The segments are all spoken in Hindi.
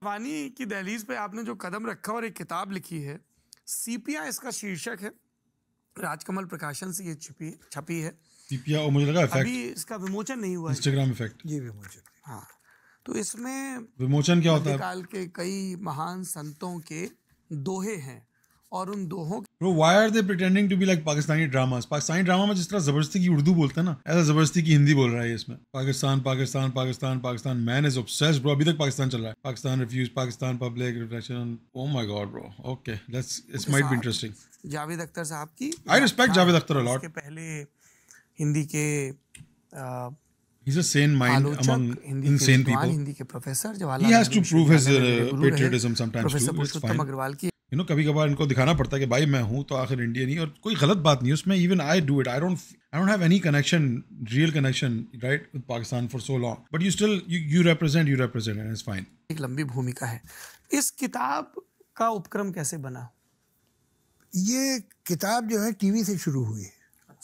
वानी की दहलीज पे आपने जो कदम रखा और एक किताब लिखी है, सीपिया इसका शीर्षक है, राजकमल प्रकाशन से ये छपी है। सीपिया, और मुझे लगा इफेक्ट, अभी इसका विमोचन नहीं हुआ, इंस्टाग्राम इफेक्ट। ये विमोचन, हाँ। तो इसमें विमोचन क्या होता है? काल के कई महान संतों के दोहे हैं और उन दोहों Bro, why are they pretending to be like Pakistani dramas? Pakistani drama में जिस तरह जबरदस्ती की उर्दू बोलते हैं ना, ऐसा जबरदस्ती की हिंदी बोल रहा है इसमें। Pakistan Pakistan Pakistan Pakistan, man is obsessed bro। अभी तक पाकिस्तान चल रहा है। Pakistan refuge, Pakistan public reflection. Oh my god bro, okay, it might be interesting। Javed Akhtar sahab की, I respect Javed Akhtar a lot। उसके पहले हिंदी के he's a sane mind among insane people। Hindi के professor Jawaharlal, he has to prove his patriotism sometimes too। It's fine। Agarwal की कभी कभार इनको दिखाना पड़ता है कि भाई मैं हूँ तो आखिर इंडियन ही, और कोई गलत बात नहीं उसमें। Even I do it, I don't have any connection, real connection right with Pakistan for so long, but you still you represent and it's fine. एक लंबी भूमिका है। इस किताब का उपक्रम कैसे बना? ये किताब जो है टीवी से शुरू हुई है।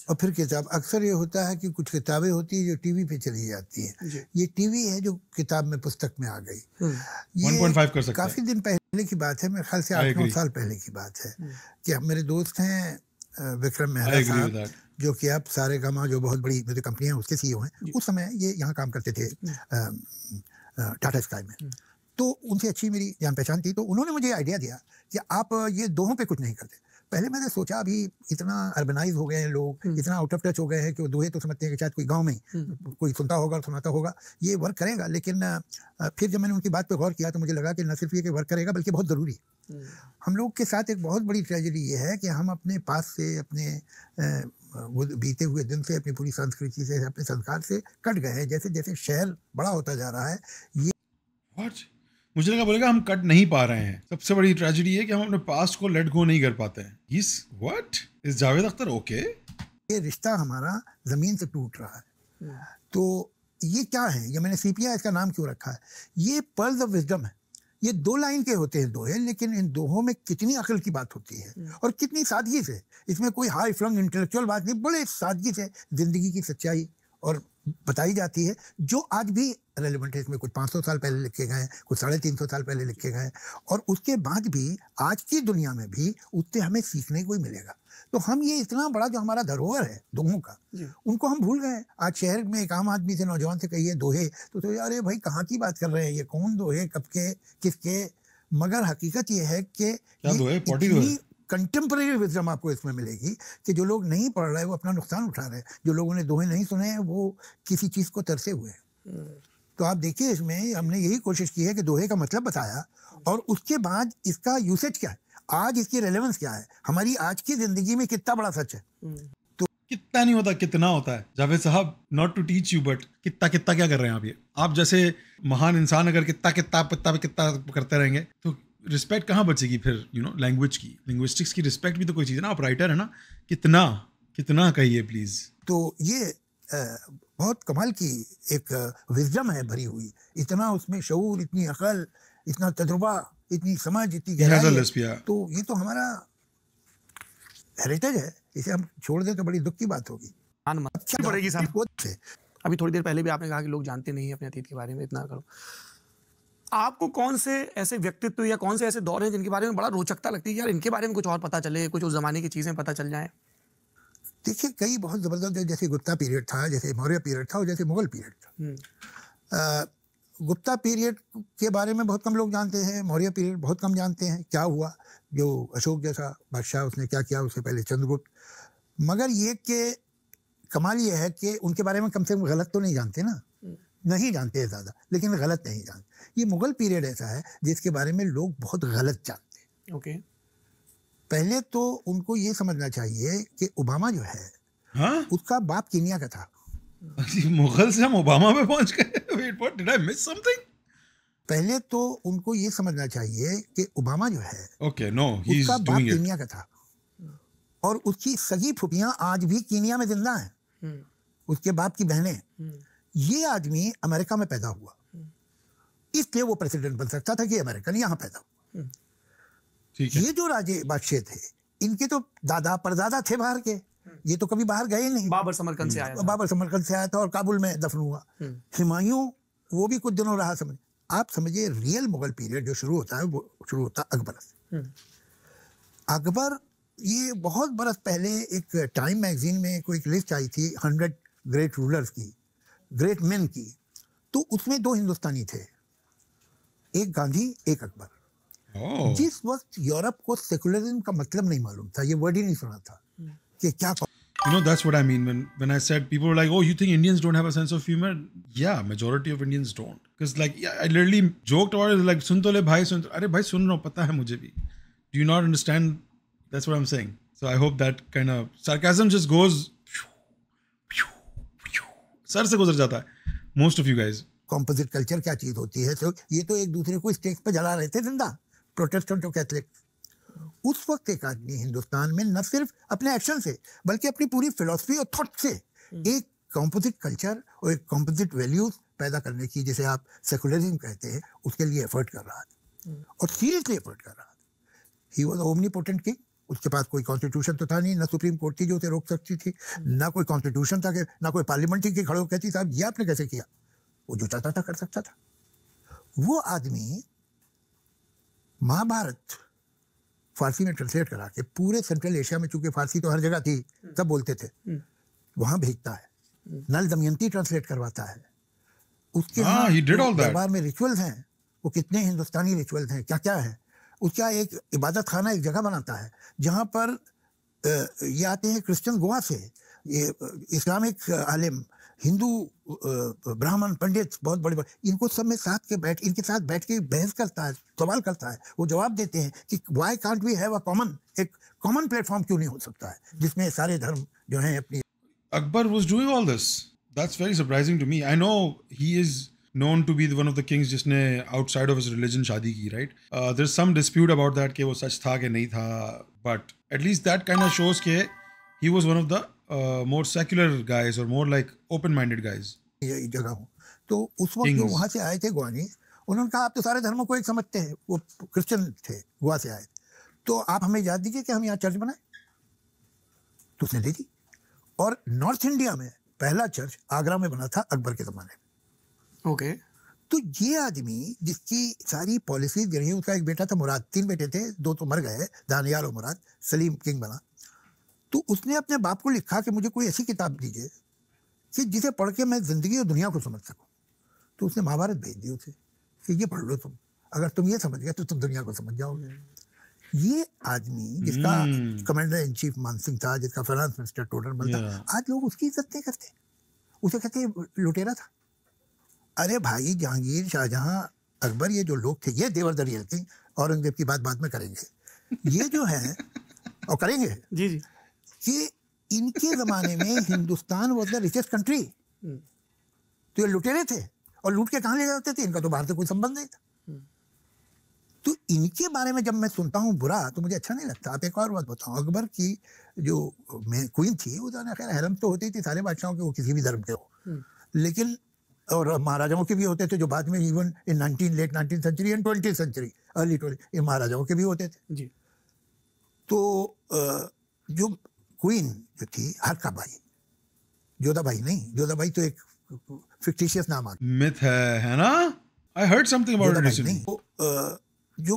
और फिर किताब, अक्सर ये होता है कि कुछ किताबें होती है जो टीवी पे चली जाती हैं, ये टीवी है जो किताब में, पुस्तक में आ गई। ये 1.5 कर सकते हैं। काफी दिन पहले की बात है, मेरे ख्याल से 8-9 साल पहले की बात है कि मेरे दोस्त हैं विक्रम मेहरा साहब, जो कि अब सारेगामा जो बहुत बड़ी मुझे कंपनी है उसके सीईओ हैं। उस समय ये यहाँ काम करते थे टाटा स्काई में, तो उनसे अच्छी मेरी जान पहचान थी। तो उन्होंने मुझे आइडिया दिया कि आप ये दोहों पे कुछ नहीं करते। पहले मैंने सोचा अभी इतना अर्बनाइज हो गए हैं लोग, इतना आउट ऑफ टच हो गए हैं कि वो दोहे तो समझते हैं कि शायद कोई गांव में कोई सुनता होगा, सुनाता होगा, ये वर्क करेगा। लेकिन फिर जब मैंने उनकी बात पे गौर किया तो मुझे लगा कि न सिर्फ ये कि वर्क करेगा बल्कि बहुत ज़रूरी है। हम लोग के साथ एक बहुत बड़ी ट्रेजेडी ये है कि हम अपने पास से, अपने बीते हुए दिन से, अपनी पूरी संस्कृति से, अपने संस्कार से कट गए हैं। जैसे जैसे शहर बड़ा होता जा रहा है, ये मुझे लगा बोलेगा हम कट नहीं पा रहे हैं। सबसे बड़ी ट्रेजेडी है कि हम अपने पास्ट को लेट गो नहीं कर पाते हैं। इस जावेद अख्तर ओके, ये रिश्ता हमारा जमीन से टूट रहा है। तो ये क्या है, ये मैंने सीपिया इसका नाम क्यों रखा है? ये पर्ल्स ऑफ विजडम है। ये 2 लाइन के होते हैं दोहे, लेकिन इन दोहों में कितनी अकल की बात होती है और कितनी सादगी से। इसमें कोई हाई फ्लंग इंटेलेक्चुअल बात नहीं, बड़े सादगी से जिंदगी की सच्चाई और बताई जाती है, जो आज भी रेलेवेंट है। इसमें कुछ 500 साल पहले लिखे गए, कुछ 350 साल पहले लिखे गए, और उसके बाद भी आज की दुनिया में भी उससे हमें सीखने को ही मिलेगा। तो हम ये इतना बड़ा जो हमारा धरोहर है दोहों का, उनको हम भूल गए। आज शहर में एक आम आदमी से, नौजवान से कहिए दोहे तो अरे भाई कहाँ की बात कर रहे हैं, ये कौन दोहे, कब के, किसके? मगर हकीकत ये है कि कंटेम्परेरी विजडम आपको इसमें मिलेगी कि जो लोग नहीं पढ़ रहे वो अपना नुकसान उठा रहे हैं, जो लोगों ने दोहे नहीं सुने हैं वो किसी चीज़ को तरसे हुए हैं। तो आप देखिए, इसमें हमने यही कोशिश की है कि दोहे का मतलब बताया और उसके बाद इसका यूसेज क्या है, आज इसकी रेलेवेंस क्या है, हमारी आज की जिंदगी में कितना बड़ा सच है। तो कितना नहीं होता, कितना होता है Javed sahab. Not to teach you but कितना क्या कर रहे हैं आप? ये आप जैसे महान इंसान अगर कितना करते रहेंगे तो रिस्पेक्ट कहाँ बचेगी फिर? लैंग्वेज की, लिंग्विस्टिक्स की रिस्पेक्ट भी तो कोई चीज़ है ना। आप राइटर है ना, कितना कहिए प्लीज। तो ये बहुत कमाल की एक विजडम है भरी हुई, इतना उसमें शऊर, इतनी अकल, इतना तजुर्बा, इतनी समझ, इतनी गहराई। तो ये तो हमारा हेरिटेज है, इसे हम छोड़ दें तो बड़ी दुख की बात होगी। अच्छा पड़ेगी साहब। अभी थोड़ी देर पहले भी आपने कहा कि लोग जानते नहीं है अपने अतीत के बारे में, इतना करो। आपको कौन से ऐसे व्यक्तित्व या कौन से ऐसे दौर हैं जिनके बारे में बड़ा रोचकता लगती है, यार इनके बारे में कुछ और पता चले, कुछ उस जमाने की चीजें पता चल जाएं? देखिए, कई बहुत ज़बरदस्त, जैसे गुप्ता पीरियड था, जैसे मौर्य पीरियड था और जैसे मुगल पीरियड था। गुप्ता पीरियड के बारे में बहुत कम लोग जानते हैं, मौर्य पीरियड बहुत कम जानते हैं। क्या हुआ, जो अशोक जैसा बादशाह उसने क्या किया, उससे पहले चंद्रगुप्त। मगर ये कि कमाल ये है कि उनके बारे में कम से कम गलत तो नहीं जानते ना, नहीं जानते हैं ज़्यादा, लेकिन गलत नहीं जानते। ये मुगल पीरियड ऐसा है जिसके बारे में लोग बहुत गलत जानते हैं। ओके। पहले तो उनको ये समझना चाहिए कि ओबामा जो है, उसका बाप कीनिया का था। मुगल से हम ओबामा पे पहुंच गए। Wait, what, did I miss something? पहले तो उनको ये समझना चाहिए कि ओबामा जो है, उसका बाप कीनिया का था और उसकी सगी फुफियां आज भी कीनिया में जिंदा हैं, उसके बाप की बहनें। ये आदमी अमेरिका में पैदा हुआ, इसलिए वो प्रेसिडेंट बन सकता था कि अमेरिकन यहाँ पैदा हुआ। ये जो राजे बादशाह थे, इनके तो दादा परदादा थे बाहर के, ये तो कभी बाहर गए नहीं। बाबर समरकंद से आया था और काबुल में दफन हुआ। हुमायूं वो भी कुछ दिनों रहा समझ, आप समझिए रियल मुगल पीरियड जो शुरू होता है वो शुरू होता है अकबर से। अकबर, ये बहुत बरस पहले एक टाइम मैगजीन में कोई लिस्ट आई थी 100 ग्रेट रूलर्स की, ग्रेट मैन की, तो उसमें 2 हिंदुस्तानी थे, एक गांधी एक अकबर। Oh. जिस वक्त यूरोप को सेकुलरिज्म का मतलब नहीं मालूम था, ये वर्ड ही नहीं सुना था कि क्या You know, that's what I mean when I said people were like, "Oh, you think Indians don't have a sense of humor?" Yeah, majority of Indians don't. Because like, yeah, I literally joked about it like, "सुन तो ले भाई, सुन तो, अरे भाई सुन रहा हूँ, पता है मुझे भी." Do you not understand? That's what I'm saying. So I hope that kind of sarcasm just goes sir से गुजर जाता है. Most of you guys. Composite culture क्या चीज होती है? तो ये तो एक दूसरे को स्टेज पे जला रहे थे जिंदा, प्रोटेस्टेंट और कैथलिक। उस वक्त एक आदमी हिंदुस्तान में न सिर्फ अपने एक्शन से बल्कि अपनी पूरी फिलॉसफी और थॉट से एक कॉम्पोजिट कल्चर और एक कॉम्पोजिट वैल्यूज पैदा करने की, जिसे आप सेकुलरिज्म कहते हैं, उसके लिए एफर्ट कर रहा था और सीरियसली एफर्ट कर रहा था। He was omnipotent king. उसके पास कोई कॉन्स्टिट्यूशन तो था नहीं, ना सुप्रीम कोर्ट थी जो उसे रोक सकती थी, ना कोई कॉन्स्टिट्यूशन था, ना कोई पार्लियामेंट थी कि खड़े होकर कहती साहब ये आपने कैसे किया। वो जो चाहता था कर सकता था। वो आदमी महाभारत फारसी में ट्रांसलेट करा के पूरे सेंट्रल एशिया में, चूंकि फारसी तो हर जगह थी, सब बोलते थे, वहां भेजता है। नल दमयंती ट्रांसलेट करवाता है। उसके दरबार में रिचुअल्स हैं, वो कितने हिंदुस्तानी रिचुअल्स हैं, क्या क्या है। उसका एक इबादत खाना, एक जगह बनाता है जहां पर ये आते हैं क्रिश्चियन गोवा से, ये इस्लामिक आलिम, हिंदू ब्राह्मण पंडित, बहुत बड़े बड़े, इनको सब में इनके साथ बैठ के बहस करता है, सवाल करता है। वो जवाब देते हैं कि व्हाई कांट वी हैव एक कॉमन प्लेटफॉर्म क्यों नहीं हो सकता है जिसमें सारे धर्म जो हैं अपनी। Akbar was doing all this. That's very surprising to me. I know he is known to be one of the kings जिसने outside of his religion शादी की, right? There's some dispute about that कि वो सच था कि नहीं था, but at least that kind of shows कि he was one of the more secular guys or more like open-minded guys. ये जगह हूँ तो उस वक्त जो वहाँ से आए थे गोवानी, उन्होंने कहा आप तो सारे धर्मों को एक समझते हैं। वो क्रिश्चियन थे, गोवा से आए, तो आप हमें इजाज़त दीजिए कि हम यहाँ चर्च बनाए। तो उसने दे दी। और नॉर्थ इंडिया में पहला चर्च आगरा में बना था अकबर के ज़माने में। ओके। तो ये आदमी जिसकी सारी पॉलिसीज रही, उसका एक बेटा था मुराद, 3 बेटे थे, 2 तो मर गए, दानियाल और मुराद। सलीम किंग बना। तो उसने अपने बाप को लिखा कि मुझे कोई ऐसी किताब दीजिए कि जिसे पढ़ के मैं जिंदगी और दुनिया को समझ सकूं। तो उसने महाभारत भेज दी उसे कि ये पढ़ लो तुम, अगर तुम ये समझ गए तो तुम दुनिया को समझ जाओगे। ये आदमी जिसका कमांडर इन चीफ मानसिंह था, जिसका फाइनेंस मिनिस्टर टोडरमल था, आज लोग उसकी इज्जत नहीं करते, उसे कहते लुटेरा था। अरे भाई, जहांगीर, शाहजहां, अकबर, ये जो लोग थे, ये देवर द रियल किंग। औरंगजेब की बात बाद में करेंगे। ये जो है और करेंगे जी जी, कि इनके जमाने में Hindustan was the richest country. तो ये लुटेरे थे और लूट के कहाँ ले जाते थे, इनका तो बाहर से कोई संबंध नहीं था। तो इनके बारे में जब मैं सुनता हूँ बुरा, तो मुझे अच्छा नहीं लगता। आप एक और बात बताऊँ, अकबर की जो क्वीन थी, वो तो खैर हैरम तो होती थी सारे बादशाहों के, वो किसी भी धर्म के हो, लेकिन और महाराजाओं के भी होते थे, जो बाद में even in late 19th century and 20th century, early 20, ये महाराजाओं के भी होते थे जी। तो जो क्वीन जो थी, हरकाबाई, जोधाबाई नहीं, जोधाबाई तो एक फिक्टिशियस नाम आ गया, मिथ है ना? I heard something about it recently. जो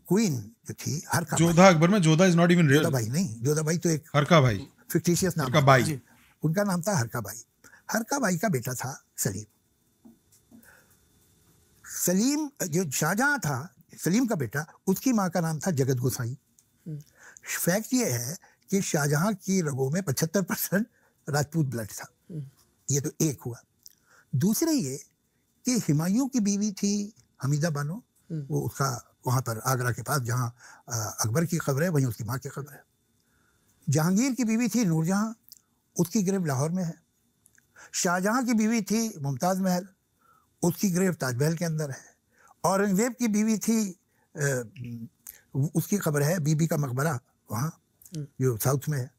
क्वीन जो थी हरकाबाई, जोधा, अकबर में Jodha is not even real. Jodha Bai नहीं, जोधाबाई तो एक हरकाबाई, फिक्टिशियस नाम, हरकाबाई, उनका नाम था हरकाबाई। हरकाबाई का बेटा था सलीम। सलीम जो शाहजहां था, सलीम का बेटा, उसकी माँ का नाम था जगत गोसाई। फैक्ट ये है कि शाहजहां की रगों में 75% राजपूत ब्लड था। ये तो एक हुआ। दूसरे ये कि हुमायूं की बीवी थी हमीदा बानो, वो उसका वहाँ पर आगरा के पास जहाँ अकबर की खबर है, वहीं उसकी माँ की खबर है। जहांगीर की बीवी थी नूरजहां, उसकी ग्रेव लाहौर में है। शाहजहां की बीवी थी मुमताज़ महल, उसकी ग्रेव ताजमहल के अंदर है। औरंगजेब की बीवी थी, उसकी खबर है बीबी का मकबरा वहाँ जो साउथ में है।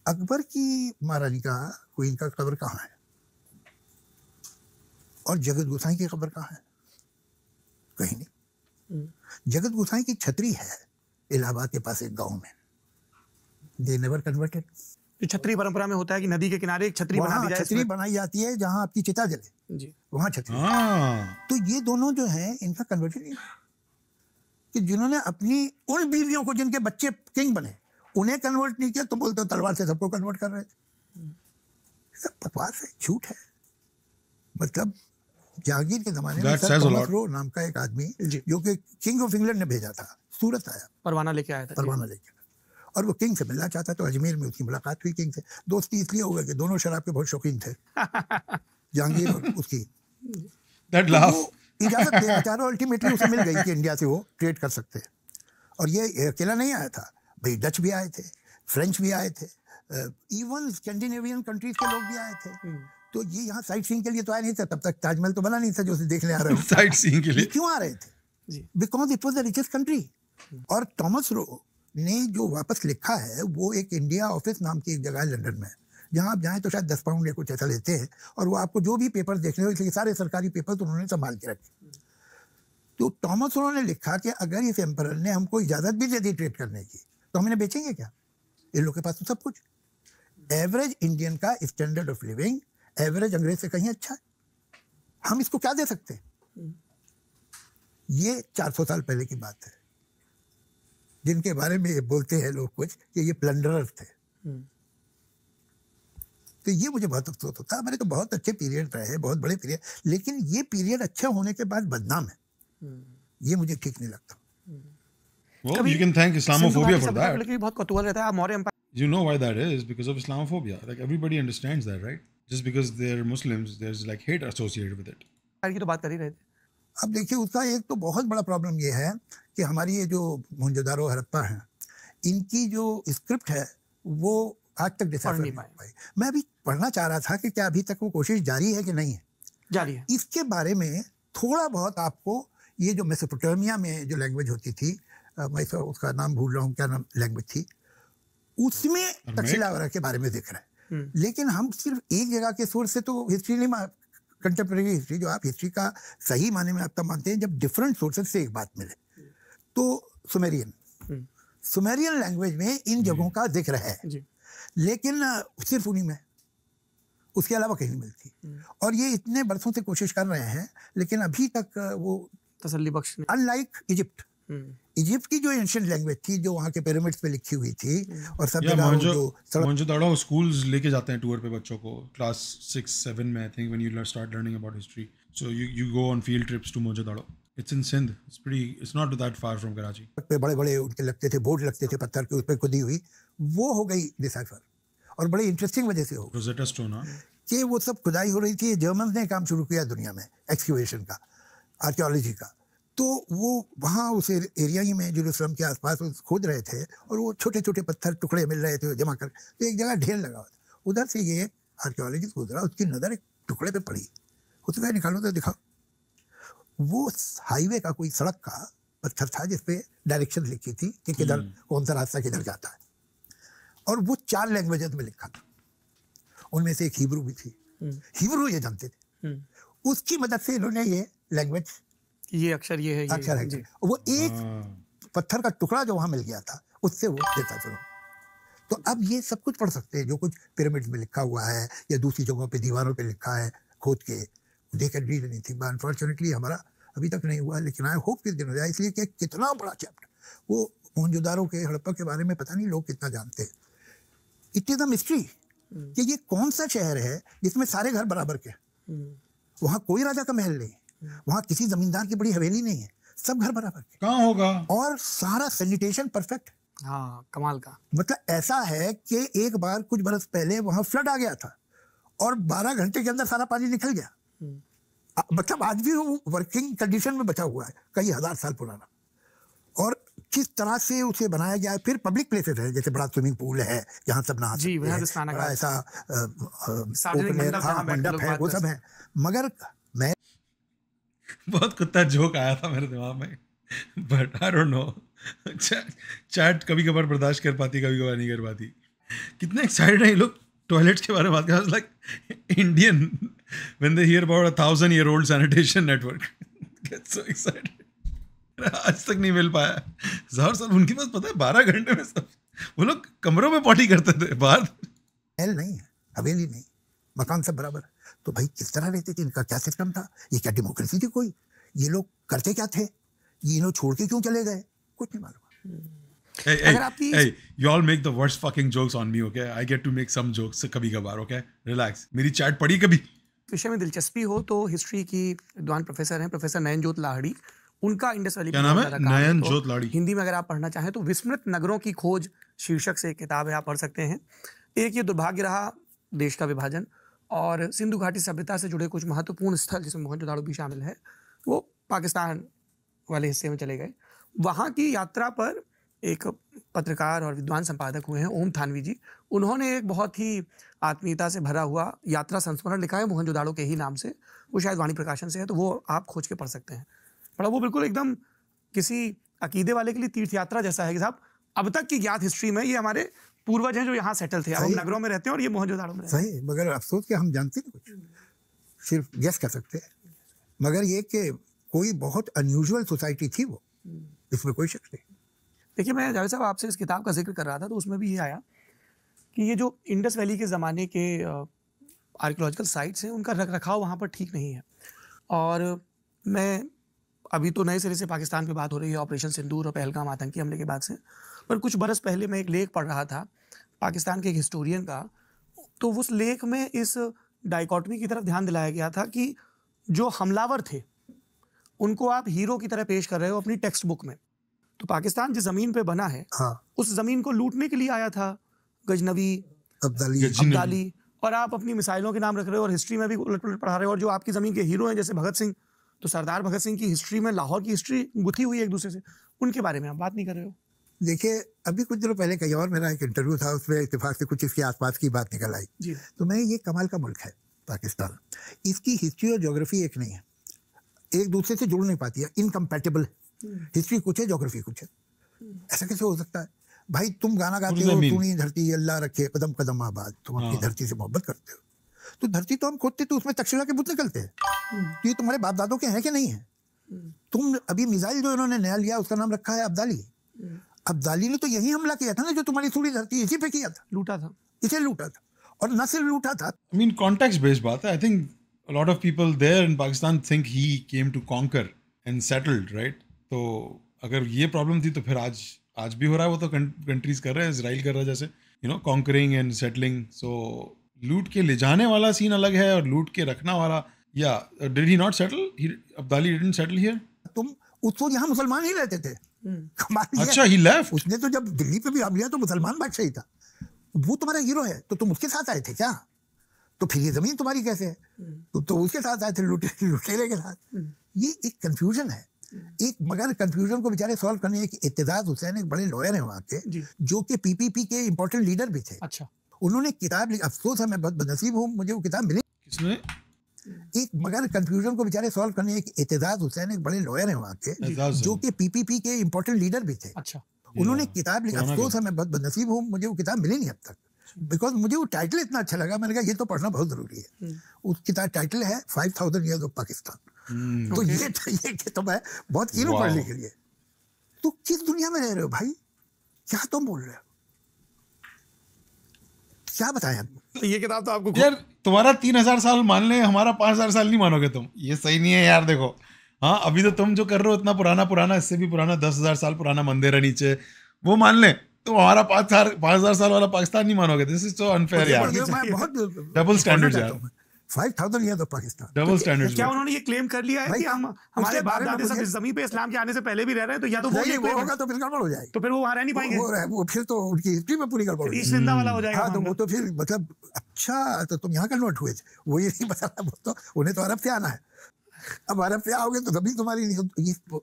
अकबर की महारानी का, क्वीन का कब्र कहाँ है? और जगत गोसाई की कब्र कहाँ है? कहीं नहीं। जगत गोसाई की छतरी है इलाहाबाद के पास एक गांव में। They never converted. जो छतरी परंपरा में होता है कि नदी के किनारे एक छतरी बना दी जाए, छतरी बनाई जाती है जहाँ आपकी चिता जले, जी वहाँ छतरी। तो ये दोनों जो है इनका कन्वर्जन नहीं कि जिन्होंने अपनी उन बीवियों को जिनके बच्चे किंग बने उन्हें कन्वर्ट नहीं किया, तो बोलते हो तलवार से सबको कन्वर्ट कर रहे थे। सब बकवास है, झूठ है। मतलब जहांगीर के जमाने में सर थॉमस रो नाम का एक आदमी जो कि किंग ऑफ इंग्लैंड ने भेजा था, सूरत आया, परवाना लेके आया था, परवाना लेके, और वो किंग से मिलना चाहता, तो अजमेर में उसकी मुलाकात हुई किंग से। दोस्ती इसलिए हो गई कि दोनों शराब के बहुत शौकीन थे, जहांगीर और उसकी। इजाजत दे बेचारा, अल्टीमेटली उसे मिल गई कि इंडिया से वो ट्रेड कर सकते हैं। और ये अकेला नहीं आया था भाई, डच भी आए थे, फ्रेंच भी आए थे, इवन स्कैंडिनेवियन कंट्रीज के लोग भी आए थे। तो ये यहाँ साइट सीइंग के लिए तो आया नहीं था, तब तक ताजमहल तो बना नहीं था जो उसे देखने आ रहे हो। साइट सीइंग के लिए क्यों आ रहे थे? Because it was the richest country. और थॉमस रो ने जो वापस लिखा है वो एक इंडिया ऑफिस नाम की एक जगह है लंदन में, जहाँ आप जाएं तो शायद 10 पाउंड या कुछ ऐसा लेते हैं, और वो आपको जो भी पेपर देखने हो, इसलिए सारे सरकारी पेपर तो उन्होंने संभाल के रखे। तो थॉमस रो ने लिखा कि अगर इस एम्परर ने हमको इजाजत भी दे दी ट्रेड करने की तो हम इन्हें बेचेंगे क्या? इन लोग के पास तो सब कुछ। एवरेज इंडियन का स्टैंडर्ड ऑफ लिविंग एवरेज अंग्रेज से कहीं अच्छा है, हम इसको क्या दे सकते हैं? ये 400 साल पहले की बात है, जिनके बारे में ये बोलते हैं लोग कुछ कि ये प्लंडरर थे। तो ये मुझे बहुत अफसोस होता है। हमारे तो बहुत अच्छे पीरियड रहे, बहुत बड़े पीरियड, लेकिन ये पीरियड अच्छे होने के बाद बदनाम है, ये मुझे ठीक नहीं लगता। Well, you can thank Islamophobia for that. लेकिन बहुत कौतूहल रहता है Maurya empire. You know why that is? Because of Islamophobia. Like everybody understands that, right? Just because they're Muslims, there's like hate associated with it. की तो बात कर ही रहे थे। अब देखिए उसका एक तो बहुत बड़ा प्रॉब्लम ये है कि हमारी ये जो मोहनजोदारो हड़प्पा हैं, इनकी जो स्क्रिप्ट है वो आज तक डिसाइड नहीं पाई। मैं अभी पढ़ना चाह रहा था कि क्या अभी तक वो कोशिश जारी है कि नहीं है। जारी है। इसके बारे में थोड़ा बहुत आपको ये जो मेसोपोटामिया में जो लैंग्वेज होती थी, मैं उसका नाम भूल रहा हूँ, क्या नाम लैंग्वेज थी, उसमें तक्षशिला वगैरह के बारे में दिख रहा है। लेकिन हम सिर्फ एक जगह के सोर्स से तो हिस्ट्री नहीं, कंटेम्प्रेरी हिस्ट्री जो आप हिस्ट्री का सही माने में आप तब मानते हैं जब डिफरेंट सोर्सेज से एक बात मिले। तो सुमेरियन लैंग्वेज में इन जगहों का जिक्र है, लेकिन सिर्फ उन्हीं में, उसके अलावा कहीं नहीं मिलती। और ये इतने बरसों से कोशिश कर रहे हैं, लेकिन अभी तक वो तसल्ली बख्श नहीं। अनलाइक इजिप्ट, इजिप्ट की जो एंशिएंट लैंग्वेज थी जो वहाँ के पिरामिड्स पे लिखी हुई थी, और सब जगह जो मोहनजोदाड़ो स्कूल्स लेके जाते हैं टूर पे बच्चों को, क्लास 6-7 में I think when you start learning about history, so you go on field trips to Mohenjodaro. It's in Sindh, it's not that far from Karachi. पे बड़े बड़े उनके लगते थे, बोर्ड लगते थे पत्थर के, उस पर खुदी हुई, वो हो गई डिसाइफर। और बड़े इंटरेस्टिंग वजह से हो रोज़ेटा स्टोन कि वो सब खुदाई हो रही थी। जर्मन ने काम शुरू किया दुनिया में एक्सक्यूवेशन का, आर्कियोलॉजी का। तो वो वहाँ उस एरिया ही में जेरूसलम के आसपास खोद रहे थे, और वो छोटे छोटे पत्थर टुकड़े मिल रहे थे जमा कर, तो एक जगह ढेर लगा हुआ था। उधर से ये आर्कियोलॉजिस्ट गुजरा, उसकी नज़र एक टुकड़े पे पड़ी, उसने कहा निकालो तो दिखाओ। वो हाईवे का कोई सड़क का पत्थर था जिसपे डायरेक्शन लिखी थी कि किधर कौन सा रास्ता किधर जाता है, और वो 4 लैंग्वेजेस में लिखा था। उनमें से एक हिब्रू भी थी, हिब्रू ये जानते थे, उसकी मदद से इन्होंने ये लैंग्वेज, ये अक्षर ये है, अक्षर है, वो एक पत्थर का टुकड़ा जो वहां मिल गया था उससे वो देता शुरू। तो अब ये सब कुछ पढ़ सकते हैं जो कुछ पिरामिड में लिखा हुआ है या दूसरी जगहों पे दीवारों पे लिखा है खोद के, they can read anything. Unfortunately हमारा अभी तक नहीं हुआ, लेकिन आई होप किस दिन हो जाए, इसलिए कि कितना बड़ा चैप्टर वो मोहनजोदारो के हड़प्पा के बारे में पता नहीं लोग कितना जानते हैं। इट इज अ मिस्ट्री कि ये कौन सा शहर है जिसमें सारे घर बराबर के, वहाँ कोई राजा का महल नहीं, वहाँ किसी जमींदार की बड़ी हवेली नहीं है, सब घर बराबर के। कहाँ होगा? और सारा सैनिटेशन परफेक्ट। हाँ, कमाल का। मतलब ऐसा है कि एक बार कुछ बरस पहले वहाँ फ्लड आ गया था और 12 घंटे के अंदर सारा पानी निकल गया। मतलब आज भी वो वर्किंग कंडीशन में बचा हुआ है, कई हजार साल पुराना। और किस तरह से उसे बनाया गया है। फिर पब्लिक प्लेसेस है, जैसे बड़ा स्विमिंग पूल है जहाँ सब नहा सकते हैं, बड़ा ऐसा मंडप है, वो सब है। मगर मैं बहुत कुत्ता जोक आया था मेरे दिमाग में, but I don't know, chat कभी कभार बर्दाश्त कर पाती, कभी कभार नहीं कर पाती। कितने एक्साइटेड हैं ये लोग टॉयलेट्स के बारे में बात कर, like Indian when they hear about 1000-year-old sanitation network, get so excited. आज तक नहीं मिल पाया। ज़ाहिर साहब उनके पास पता है 12 घंटे में सब, वो लोग कमरों में पॉटी करते थे बाहर। महल नहीं है, हवेली नहीं, मकान सब बराबर है। तो भाई किस तरह रहते थे, इनका क्या सिस्टम था, ये क्या डेमोक्रेसी थी कोई, ये लोग करते क्या थे, ये लोग छोड़ के क्यों चले गए, कुछ नहीं मालूम। Hey, you all make the worst fucking jokes on me, okay? I get to make some jokes कभी कभार, okay? Relax. मेरी चैट पढ़ी कभी? विषय में दिलचस्पी हो तो हिस्ट्री की विद्वान प्रोफेसर हैं प्रोफेसर नयनजोत लाहिड़ी, उनका इंडस वैली क्या नाम है? नयनजोत लाहिड़ी। हिंदी में अगर आप पढ़ना चाहें तो विस्मृत नगरों की खोज शीर्षक से एक किताब है, आप पढ़ सकते हैं। एक ये दुर्भाग्य रहा देश का विभाजन, और सिंधु घाटी सभ्यता से जुड़े कुछ महत्वपूर्ण स्थल जिसमें मोहनजोदाड़ो भी शामिल है, वो पाकिस्तान वाले हिस्से में चले गए। वहाँ की यात्रा पर एक पत्रकार और विद्वान संपादक हुए हैं ओम थानवी जी, उन्होंने एक बहुत ही आत्मीयता से भरा हुआ यात्रा संस्मरण लिखा है मोहनजोदाड़ो के ही नाम से, वो शायद वाणी प्रकाशन से है, तो वो आप खोज के पढ़ सकते हैं। पर वो बिल्कुल एकदम किसी अकीदे वाले के लिए तीर्थ यात्रा जैसा है कि साहब अब तक की ज्ञात हिस्ट्री में ये हमारे पूर्वज हैं जो यहाँ सेटल थे, अब हम नगरों में रहते हैं और ये मोहनजोदाड़ो में सही, मगर अफसोस कि हम जानते नहीं कुछ, सिर्फ गेस कर सकते हैं। मगर ये कि कोई बहुत अनयूजुअल सोसाइटी थी वो, इसमें कोई शक नहीं। देखिए, मैं जावेद साहब आपसे इस किताब का जिक्र कर रहा था तो उसमें भी ये आया कि ये जो इंडस वैली के ज़माने के आर्कियोलॉजिकल साइट्स हैं उनका रख रखाव वहाँ पर ठीक नहीं है। और मैं अभी तो नए सिरे से पाकिस्तान पे बात हो रही है ऑपरेशन सिंदूर और पहलगाम आतंकी हमले के बाद से, पर कुछ बरस पहले मैं एक लेख पढ़ रहा था पाकिस्तान के एक हिस्टोरियन का, तो उस लेख में इस डाइकॉटमी की तरफ ध्यान दिलाया गया था कि जो हमलावर थे उनको आप हीरो की तरह पेश कर रहे हो अपनी टेक्स्ट बुक में। तो पाकिस्तान जिस ज़मीन पे बना है, हाँ, उस ज़मीन को लूटने के लिए आया था गजनवी, अब्दाली, और आप अपनी मिसाइलों के नाम रख रहे हो और हिस्ट्री में भी उलट पुलट पढ़ा रहे हो। और जो आपकी ज़मीन के हीरो हैं जैसे भगत सिंह, तो सरदार भगत सिंह की हिस्ट्री में लाहौर की हिस्ट्री गुथी हुई है एक दूसरे से, उनके बारे में आप बात नहीं कर रहे हो। देखिए, अभी कुछ दिनों पहले कहीं और मेरा एक इंटरव्यू था, उसमें इत्तेफाक से कुछ इसके आसपास की बात निकल आई जी। तो मैं, ये कमाल का मुल्क है पाकिस्तान, इसकी हिस्ट्री और ज्योग्राफी एक नहीं है, एक दूसरे से जुड़ नहीं पाती है, इनकम्पैटिबल। हिस्ट्री कुछ है, ज्योग्राफी कुछ है, ऐसा कैसे हो सकता है भाई? तुम गाना गाते हो, तूनी धरती अल्लाह रखे कदम कदम आबाद, तुम अपनी धरती से मोहब्बत करते हो, तो धरती तो हम खोदते तो उसमें तक्षशिला के बुत निकलते हैं, तो ये तुम्हारे बाप दादों के हैं कि नहीं है? तुम अभी मिसाइल जो इन्होंने नया लिया उसका नाम रखा है अब्दाली। अब्दाली ने तो यही हमला किया था ना, जो तुम्हारी थोड़ी धरती इसी पे किया था, लूटा था, इसे लूटा था, और न सिर्फ लूटा था। I mean, context based बात है। I think a lot of people there in Pakistan think he came to conquer and settled, right? तो अगर ये प्रॉब्लम थी तो फिर आज भी हो रहा है, वो तो कंट्रीज कर रहे हैं, इजराइल कर रहा है जैसे, you know, conquering and settling. So लूट के ले जाने वाला सीन अलग है और लूट के रखना वाला, या did he not settle, Abdali didn't settle here? तुम उसको यहाँ मुसलमान ही रहते थे। अच्छा, ही लेफ्ट। उसने तो जब दिल्ली पे भी हमला किया तो मुसलमान बादशाही था, वो तुम्हारा हीरो है, तो तुम उसके साथ आए थे क्या? तो फिर ये जमीन तुम्हारी कैसे है? तो उसके साथ आए थे, लुटेरे के साथ। ये एक कंफ्यूजन है, एक, मगर कंफ्यूजन को बेचारे सॉल्व करने की इत्तेजाज हुसैन एक बड़े लॉयर हैं वहाँ के, जो कि पीपीपी के इंपॉर्टेंट लीडर भी थे। अच्छा, उन्होंने किताब लिखी, अफसोस है मैं बहुत बदनसीब हूँ, मुझे वो किताब मिली। किसने? एक, मगर कंफ्यूजन को बेचारे सॉल्व करने की इत्तेजाज हुसैन एक बड़े लॉयर हैं वहाँ के, जो कि पीपीपी के इंपॉर्टेंट लीडर भी थे। अच्छा, उन्होंने किताब लिखी, अफसोस है मैं बहुत बदनसीब हूँ, मुझे वो किताब मिली नहीं अब तक, बिकॉज मुझे वो टाइटल इतना अच्छा लगा, मैंने कहा ये तो पढ़ना बहुत जरूरी है। उस किताब टाइटल है 5000 Years ऑफ पाकिस्तान। तो ये तो मैं बहुत कीन हूँ पढ़ने के लिए। तो किस दुनिया में रह रहे हो भाई, क्या तुम बोल रहे हो, क्या बताएं हम? तो ये किताब तो आपको यार, तुम्हारा 3000 साल मान ले, हमारा 5000 साल नहीं मानोगे तुम, ये सही नहीं है यार। देखो, हाँ, अभी तो तुम जो कर रहे हो इतना पुराना, इससे भी पुराना 10,000 साल पुराना मंदिर है नीचे, वो मान ले, तो हमारा 5000 साल वाला पाकिस्तान नहीं मानोगे। दिस इज सो अनफेयर यार, डबल स्टैंडर्ड्स यार, 5000 Years of Pakistan, double standards. क्या उन्होंने ये क्लेम कर लिया है कि हम हमारे बाप दादे सब इस जमीन पे इस्लाम के आने से पहले भी रह रहे हैं, तो या तो वो होगा तो फिर गड़बड़ हो जाएगी, तो फिर वो वहां रह नहीं पाएंगे, वो फिर तो उनकी हिस्ट्री में पूरी गड़बड़ हो जाएगी, जिंदा वाला हो जाएगा। हाँ, तो वो तो फिर मतलब, अच्छा तो तुम यहाँ कन्वर्ट हुए थे, वो ये नहीं बता रहा, तो उन्हें तो अरब से आना है, अब अरब से आओगे तो तभी तुम्हारी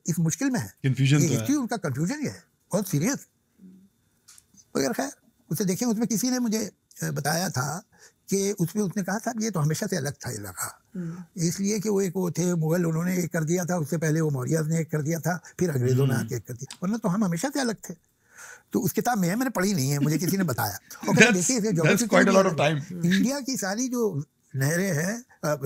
इस मुश्किल में है, कंफ्यूजन। हिस्ट्री उनका कंफ्यूजन ही है, बहुत सीरियस। मगर खैर, उसे देखें, उसमें किसी ने मुझे बताया था कि उसमें उसने कहा था ये तो हमेशा से अलग था इलाका, इसलिए कि वो एक वो थे मुगल, उन्होंने एक कर दिया था, उससे पहले वो मौर्य ने एक कर दिया था, फिर अंग्रेजों ने आके एक कर दिया, वरना तो हम हमेशा से अलग थे। तो उस किताब में है, मैंने पढ़ी नहीं है, मुझे किसी ने बताया। और देखिए, इंडिया की सारी जो नहरें हैं,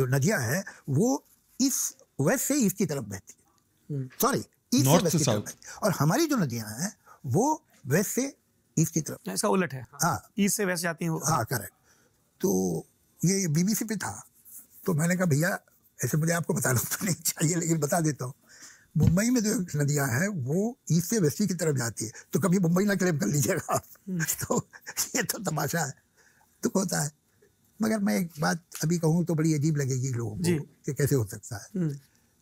नदियां हैं, वो इस वेस्ट से ईस्ट की तरफ बहती है, सॉरी ईस्ट से वेस्ट की तरफ बहती है, और हमारी जो नदियां हैं वो वेस्ट से ईस्ट की तरफ, इसका उलट है। हाँ, ईस्ट से वेस्ट जाती हैं वो। हाँ, करेक्ट। तो ये बीबीसी पे था, तो मैंने कहा भैया ऐसे मुझे आपको बताना तो नहीं चाहिए लेकिन बता देता हूँ, मुंबई में जो नदियाँ हैं वो ईस्ट से वेस्ट की तरफ जाती है, तो कभी मुंबई ना क्लेम कर लीजिएगा आप। तो ये तो तमाशा है, तो होता है। मगर मैं एक बात अभी कहूँ तो बड़ी अजीब लगेगी लोगों को कि कैसे हो सकता है,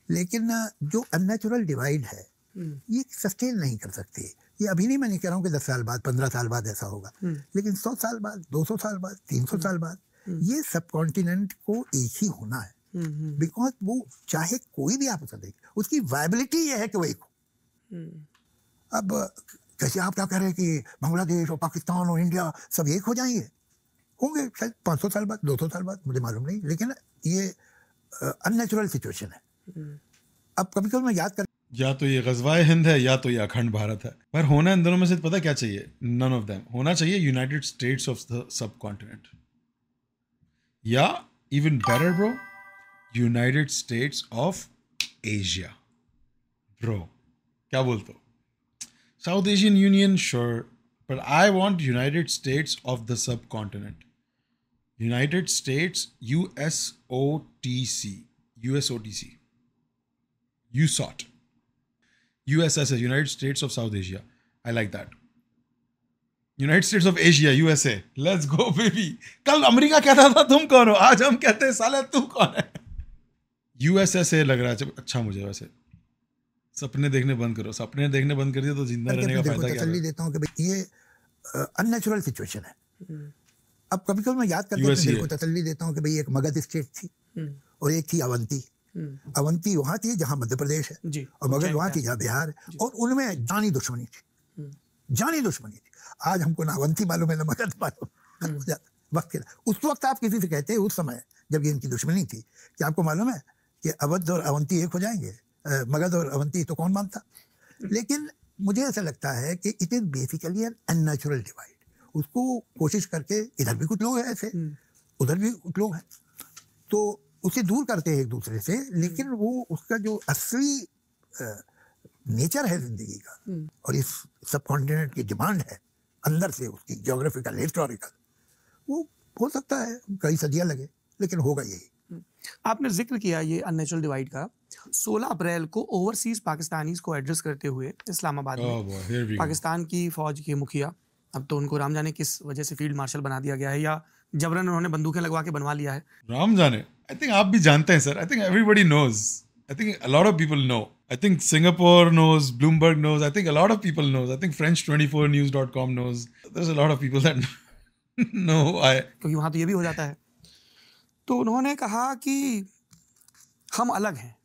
लेकिन जो अननेचुरल डिवाइड है ये सस्टेन नहीं कर सकती। ये अभी नहीं, मैं नहीं कह रहा हूँ कि 10 साल बाद 15 साल बाद ऐसा होगा, लेकिन 100 साल बाद, 200 साल बाद, 300 साल बाद ये सब कॉन्टिनेंट को एक ही होना है। बिकॉज वो चाहे कोई भी आप उसे देखे, उसकी वायबिलिटी ये है कि वो एक हो। अब कैसे आप क्या कह रहे हैं कि बांग्लादेश और पाकिस्तान और इंडिया सब एक हो जाएंगे? होंगे शायद 500 साल बाद, 200 साल बाद, मुझे मालूम नहीं, लेकिन ये अननेचुरल सिचुएशन है। अब कभी कभी मैं याद कर, या तो ये गज़वाए हिंद है या तो ये अखंड भारत है, पर होना इन दोनों में से पता क्या चाहिए? None of them. होना चाहिए United States of the subcontinent, या even better bro, United States of Asia. Bro क्या बोलते हो? साउथ एशियन यूनियन श्योर, पर I want United States of the subcontinent. United States USOTC, USOT, USSA, United States of South Asia. I like that. United States of Asia, USA. Let's go baby. कल अमेरिका कहता था तुम कौन हो, आज हम कहते हैं साला तू कौन है। USSA लग रहा है अच्छा मुझे। वैसे सपने देखने बंद करो, सपने देखने बंद कर दिया तो जिंदा रहने का फायदा क्या है? तसल्ली देता हूँ कि भाई ये अननेचुरल सिचुएशन है। अब कभी कभी मैं याद करके को तसल्ली देता हूँ कि भाई एक मगध स्टेट थी और एक थी अवंती। अवंती वहाँ थी जहाँ मध्य प्रदेश है, और मगध वहाँ थी जहाँ बिहार है, और उनमें जानी दुश्मनी थी, जानी दुश्मनी थी। आज हमको ना अवंती मालूम है ना मगध मालूम। वक्त के उस वक्त आप किसी से कहते हैं, उस समय जब ये इनकी दुश्मनी थी, कि आपको मालूम है कि अवध और अवंती एक हो जाएंगे, मगध और अवंती, तो कौन मानता? लेकिन मुझे ऐसा लगता है कि it is basically an unnatural divide. उसको कोशिश करके, इधर भी कुछ लोग हैं ऐसे, उधर भी कुछ लोग हैं, तो उसे दूर करते हैं एक दूसरे से, लेकिन वो उसका जो असली नेचर है जिंदगी का, और इस सब कॉन्टिनेंट की डिमांड है अंदर से उसकी ज्योग्राफिकल, हिस्टोरिकल, वो हो सकता है कई सदियां लगे, लेकिन होगा यही। आपने जिक्र किया ये अननेचुरल डिवाइड का। 16 अप्रैल को ओवरसीज पाकिस्तानीज को एड्रेस करते हुए इस्लामाबाद में पाकिस्तान की फौज के मुखिया, अब तो उनको राम जाने किस वजह से फील्ड मार्शल बना दिया गया है, या जबरन उन्होंने बंदूकें लगवा के बनवा लिया है, राम जाने। आई थिंक आप भी जानते हैं sir. I think everybody knows. I think a lot of people know. I think Singapore knows, Bloomberg knows, I think a lot of people knows, I think French24news.com knows. There's a lot of people that know why. क्योंकि वहाँ तो ये भी हो जाता है। तो उन्होंने कहा कि हम अलग हैं,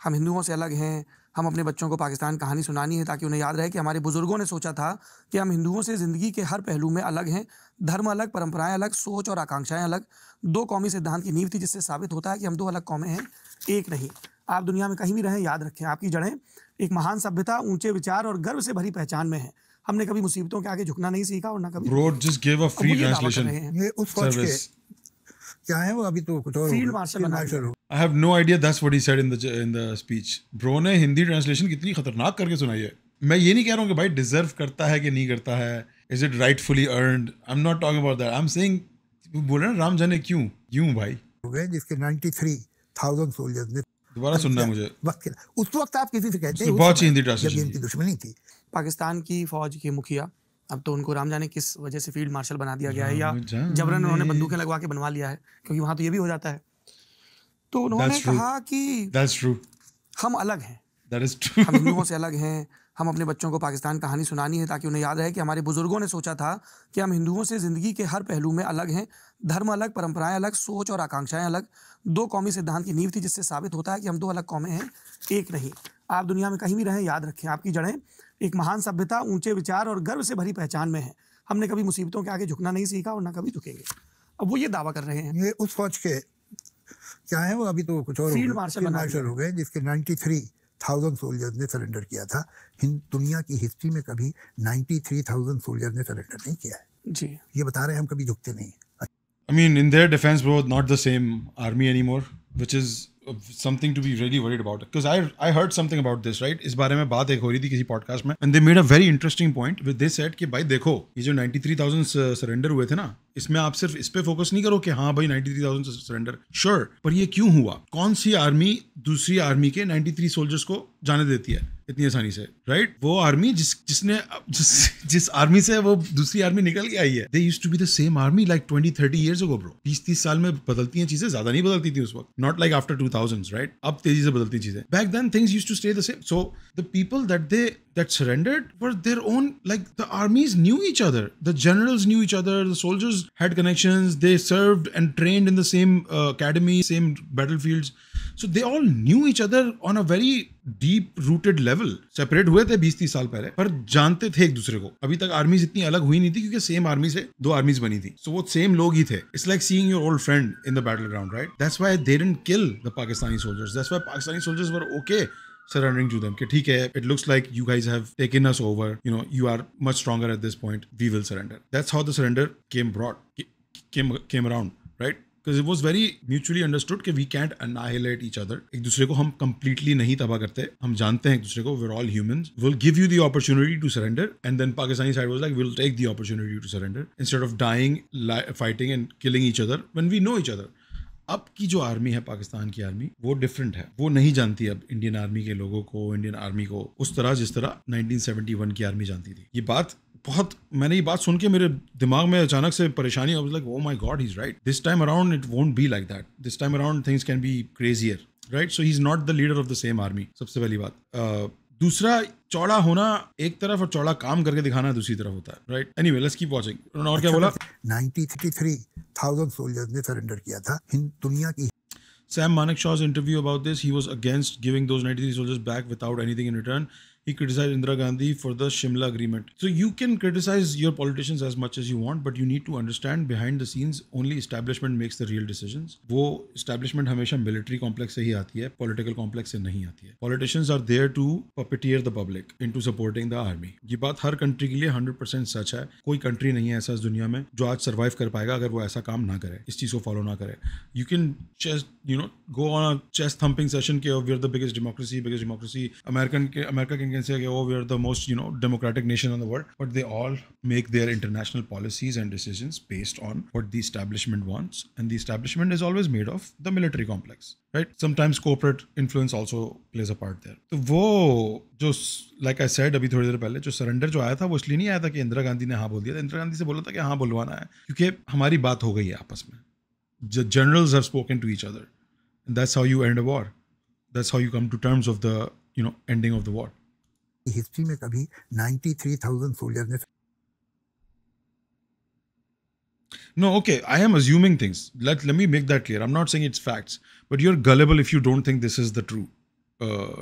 हम हिंदुओं से अलग हैं, हम अपने बच्चों को पाकिस्तान कहानी सुनानी है ताकि उन्हें याद रहे कि हमारे बुजुर्गों ने सोचा था कि हम हिंदुओं से ज़िंदगी के हर पहलू में अलग हैं, धर्म अलग, परंपराएं अलग, सोच और आकांक्षाएं अलग, दो कौमी सिद्धांत की नींव थी, जिससे साबित होता है कि हम दो अलग कौमें हैं, एक नहीं। आप दुनिया में कहीं भी रहें, याद रखें आपकी जड़ें एक महान सभ्यता, ऊंचे विचार और गर्व से भरी पहचान में है। हमने कभी मुसीबतों के आगे झुकना नहीं सीखा और ना कभी। Bro, just give a free translation. ये उस फौज के क्या है वो, अभी तो कुछ और field marshal. I have no idea that's what he said in the speech. Bro ने हिंदी ट्रांसलेशन कितनी खतरनाक करके सुनाई है। मैं ये नहीं कह रहा हूँ कि भाई डिजर्व करता है कि नहीं करता है, is it rightfully earned? I'm not talking about that. I'm saying बोल रहे हैं राम जाने क्यों भाई हो गए, जिसके 93,000 सोल्जर्स ने। दोबारा सुनना है मुझे। उस वक्त आप किसी से कहते हैं, बहुत हिंदी ट्रांसलेशन, जब इनकी दुश्मनी थी। पाकिस्तान की फौज के मुखिया, अब तो उनको राम जाने किस वजह से फील्ड मार्शल बना दिया गया है, या जबरन उन्होंने बंदूकें लगवा के बनवा लिया है, क्योंकि वहाँ तो ये भी हो जाता है। तो उन्होंने कहा कि That's true. हम अलग हैं, That is true. हम हिंदुओं से अलग हैं, हम अपने बच्चों को पाकिस्तान कहानी सुनानी है ताकि उन्हें याद रहे कि हमारे बुजुर्गों ने सोचा था कि हम हिंदुओं से ज़िंदगी के हर पहलू में अलग हैं, धर्म अलग, परंपराएं अलग, सोच और आकांक्षाएं अलग, दो कौमी सिद्धांत की नींव थी, जिससे साबित होता है कि हम दो अलग कौमें हैं, एक नहीं। आप दुनिया में कहीं भी रहें, याद रखें आपकी जड़ें एक महान सभ्यता, ऊंचे विचार और गर्व से भरी पहचान में है। हमने कभी मुसीबतों के आगे झुकना नहीं सीखा और ना कभी झुकेंगे। अब वो ये दावा कर रहे हैं। ये उस फौज के क्या है वो, अभी तो कुछ और फील्ड मार्शल हो गए, जिसके 93,000 सोल्जर्स ने सरेंडर किया था। दुनिया की हिस्ट्री में कभी 93,000 सोल्जर्स ने सरेंडर नहीं किया है जी। ये बता रहे हैं, हम कभी झुकते नहीं। I mean, in their defense, bro, not the same army anymore, which is something to be really worried about. Because I heard something about this, right? इस बारे में बात एक हो रही थी किसी पॉडकास्ट में, and they made a very interesting point. They said कि भाई देखो, ये जो 93,000 सरेंडर हुए थे ना, इसमें आप सिर्फ इस पे फोकस नहीं करो कि हाँ भाई 93,000 सरेंडर, श्योर, पर ये क्यों हुआ? कौन सी आर्मी दूसरी आर्मी के 93 सोल्जर्स को जाने देती है इतनी आसानी से, राइट? वो आर्मी जिस आर्मी से वो दूसरी आर्मी निकल के आई है, they used to be the same army like 20-30 years ago, bro. 20-30 साल में बदलती हैं चीजें, ज्यादा नहीं बदलती थी उस वक्त, not like after 2000s, right? अब तेजी से बदलती चीजें। Back then things used to stay the same. So the people that surrendered were their own, like the armies knew each other, the generals knew each other, the soldiers had connections, they served and trained in the same academy, same battlefields, so they all knew each other on a very deep rooted level. Separate हुए थे 20-30 साल पहले, पर जानते थे एक दूसरे को। अभी तक आर्मीज इतनी अलग हुई नहीं थी क्योंकि सेम आर्मी से 2 आर्मीज बनी थी, so वो सेम लोग ही थे। It's like seeing your old friend in the battleground, right? That's why they didn't kill the Pakistani soldiers. That's why Pakistani soldiers were okay surrendering to them. कि ठीक है, it looks like you guys have taken us over, you know, you are much stronger at this point, we will surrender. That's how the surrender came around, right? Because it was very mutually understood कि we can't annihilate each other. एक दूसरे को हम completely नहीं तबाह करते, हम जानते हैं एक दूसरे को, we're all humans. We'll give you the opportunity to surrender, and then Pakistani side was like, we'll take the opportunity to surrender instead of dying, fighting and killing each other when we know each other. अब की जो आर्मी है, पाकिस्तान की आर्मी, वो डिफरेंट है। वो नहीं जानती अब इंडियन आर्मी के लोगों को, इंडियन आर्मी को उस तरह जिस तरह 1971 की आर्मी जानती थी। ये बात मैंने ये बात सुन के मेरे दिमाग में अचानक से परेशानी, I was like, oh my God, he is right. This time around it won't be like that. This time around things can be crazier, right? So he is not the leader of the same army, सबसे पहली बात। दूसरा, चौड़ा होना एक तरफ और चौड़ा काम करके दिखाना दूसरी तरफ होता है, right? Anyway, let's keep watching. और क्या बोला? 93,000 सोल्जर्स ने सरेंडर किया था दुनिया की। Sam Manekshaw's interview about this, he was against giving those 93 soldiers back without anything in return. He criticized Indira Gandhi for the Shimla agreement. So you can criticize your politicians as much as you want, but you need to understand behind the scenes only establishment makes the real decisions. वो establishment हमेशा military complex से ही आती है, political complex से नहीं आती है. Politicians are there to puppeteer the public into supporting the army. ये बात हर country के लिए 100% सच है. कोई country नहीं है ऐसा इस दुनिया में जो आज survive कर पाएगा अगर वो ऐसा काम ना करे, इस चीज़ को follow ना करे. You can just, go on a chest thumping session कि we're the biggest democracy. America can say कि we are the most, democratic nation in the world, but they all make their international policies and decisions based on what the establishment wants, and the establishment is always made of the military complex, right? Sometimes corporate influence also plays a part there. तो वो जो, like I said अभी थोड़ी देर पहले, जो सरेंडर जो आया था वो इसलिए नहीं आया था कि इंदिरा गांधी ने हाँ बोल दिया था। इंदिरा गांधी से बोला था कि हाँ बुलवाना है क्योंकि हमारी बात हो गई है आपस में. The generals have spoken to each other, and that's how you end a war. That's how you come to terms of the, ending of the war. History में कभी 93,000 सोल्जर ने No, okay, I am assuming things. Let me make that clear. I'm not saying it's facts, but you're gullible if you don't think this is the true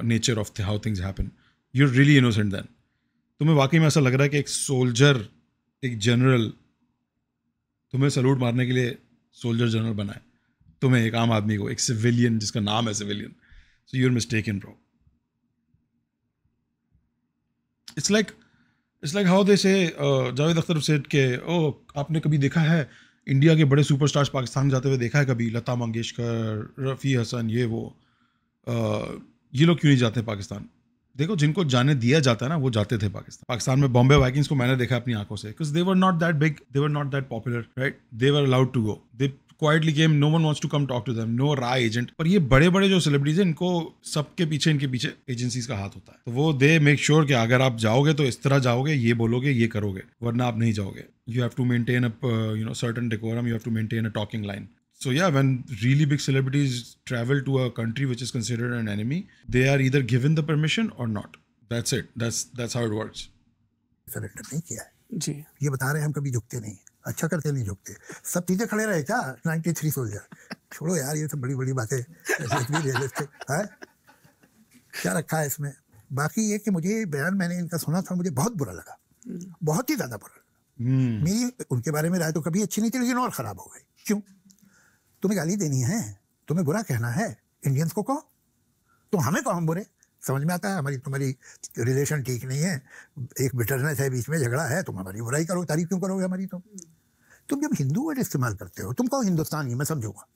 nature of how things happen. You're really innocent then. तुम्हें वाकई में ऐसा लग रहा है कि एक सोल्जर, एक जनरल तुम्हें सलूट मारने के लिए सोल्जर जनरल बनाए, तुम्हें एक आम आदमी को, एक सिविलियन जिसका नाम है civilian. So you're mistaken, bro. It's like how they say, Javed Akhtar said के, आपने कभी देखा है इंडिया के बड़े सुपरस्टार्स पाकिस्तान जाते हुए देखा है कभी? लता मंगेशकर, रफ़ी हसन, ये वो, ये लोग क्यों नहीं जाते पाकिस्तान? देखो, जिनको जाने दिया जाता है ना, वो जाते थे पाकिस्तान में. बॉम्बे वाइकिंग्स को मैंने देखा अपनी आंखों से, because they were not that big, they were not that popular, right? They were allowed to go, they quietly came, no one wants to come talk to them, no रा एजेंट. पर ये बड़े बड़े जो सेलिब्रिटीज हैं, इनको सबके पीछे, इनके पीछे एजेंसीज का हाथ होता है. तो वो दे मेक श्योर कि अगर आप जाओगे तो इस तरह जाओगे, ये बोलोगे, ये करोगे, वरना आप नहीं जाओगे. You have to maintain a certain decorum, you have to maintain a talking line. So yeah, when really big celebrities travel to a country which is considered an enemy, they are either given the permission or not. That's it. That's how it works. Surrender नहीं किया है जी. ये बता रहे हैं, हम कभी झुकते नहीं, अच्छा करते नहीं झुकते. सब चीजें खड़े रहे क्या 93 सोल्जर? छोड़ो यार, ये सब बड़ी बड़ी बातें है. क्या रखा है इसमें? बाकी ये कि मुझे बयान, मैंने इनका सुना था, मुझे बहुत बुरा लगा, बहुत ही ज्यादा बुरा लगा. मेरी उनके बारे में राय तो कभी अच्छी नहीं थी, लेकिन और खराब हो गई. क्यों? तुम्हें गाली देनी है, तुम्हें बुरा कहना है, इंडियंस को कहो, तुम हमें कहो हम बुरे. समझ में आता है हमारी तुम्हारी रिलेशन ठीक नहीं है, एक बिटरनेस है, बीच में झगड़ा है, तुम हमारी बुराई करो, तारीफ क्यों करोगे हमारी? तुम जब हिंदू वर्ड इस्तेमाल करते हो, तुम कहो हिंदुस्तानी, मैं समझूंगा,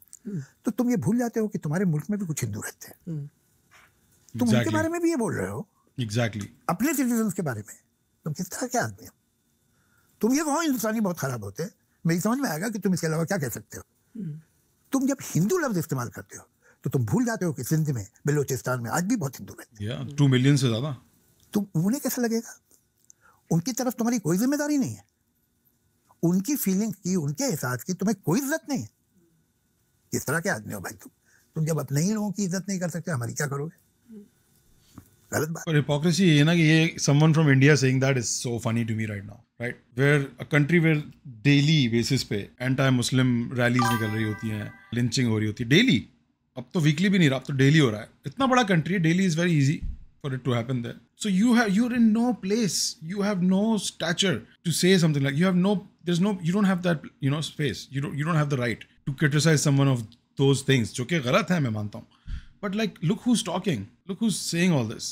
तो तुम ये भूल जाते हो कि तुम्हारे मुल्क में भी कुछ हिंदू रहते हैं. तुम उनके बारे में भी ये बोल रहे हो. एग्जैक्टली. अपने सिटीजन्स के बारे में तुम किस तरह के आदमी हो? तुम ये कहो हिंदुस्तानी बहुत खराब होते हैं, मेरी समझ में आएगा कि तुम इसके अलावा क्या कह सकते हो। तुम जब हिंदू लफ्ज इस्तेमाल करते हो तो तुम भूल जाते हो कि सिंध में, बलूचिस्तान में आज भी बहुत हिंदू रहते हैं। 2 मिलियन से ज्यादा। तुम उन्हें कैसा लगेगा? उनकी तरफ तुम्हारी कोई जिम्मेदारी नहीं है, उनकी फीलिंग की, उनके एहसास की तुम्हें कोई इज्जत नहीं है। किस तरह के आदमी हो भाई तुम जब अपने ही लोगों की इज्जत नहीं कर सकते, हमारी क्या करोगे? गलत बात। पर हिपोक्रेसी ये है ना कि ये someone from India saying that is so funny to me right now, right? Where a country where daily basis पे anti-Muslim rallies निकल रही होती हैं, lynching हो रही होती है daily, अब तो weekly भी नहीं रहा, अब तो daily हो रहा है। इतना बड़ा country है, daily is very easy for it to happen there. So you're in no place, you have no stature to say something like, you don't have that, space, you don't have the right to criticize someone of those things, जो कि गलत है, मैं मानता हूँ। But like, look who's talking, look who's saying all this.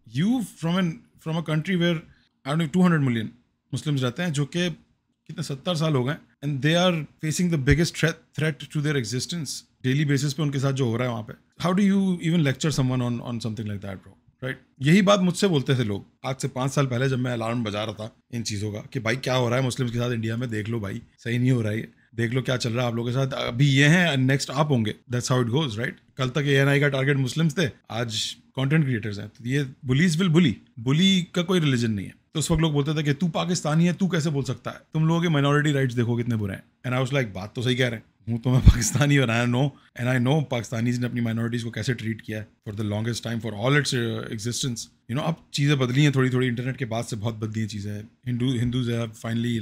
You from a country where I don't know 200 million Muslims रहते हैं, जो कि कितने 70 साल हो गए, and they are facing the biggest threat to their existence daily basis पे उनके साथ जो हो रहा है वहाँ पे। How do you even lecture someone on something like that, bro? Right? यही बात मुझसे बोलते थे लोग आज से 5 साल पहले, जब मैं अलार्म बजा रहा था इन चीज़ों का कि भाई क्या हो रहा है मुस्लिम्स के साथ इंडिया में, देख लो भाई सही नहीं हो रहा है, देख लो क्या चल रहा है आप लोगों के साथ, अभी ये हैं नेक्स्ट आप होंगे। That's how it goes, right? कल तक ANI का टारगेट मुस्लिम्स थे, आज कंटेंट क्रिएटर्स हैं। तो ये बुलीज विल बुली का कोई रिलीजन नहीं है। तो उस वक्त लोग बोलते थे कि तू पाकिस्तानी है, तू कैसे बोल सकता है, तुम लोगों के माइनॉरिटी राइट्स देखो कितने बुरे हैं। एंड आई वाज लाइक, बात तो सही कह रहे हैं, हूँ तो मैं पाकिस्तानी और आई नो पाकिस्तानीज ने अपनी माइनॉरिटीज़ को कैसे ट्रीट किया है for the longest time, for all its existence. अब चीज़ें बदली हैं थोड़ी इंटरनेट के बाद से बहुत बदली हैं चीज़ें। Hindus have finally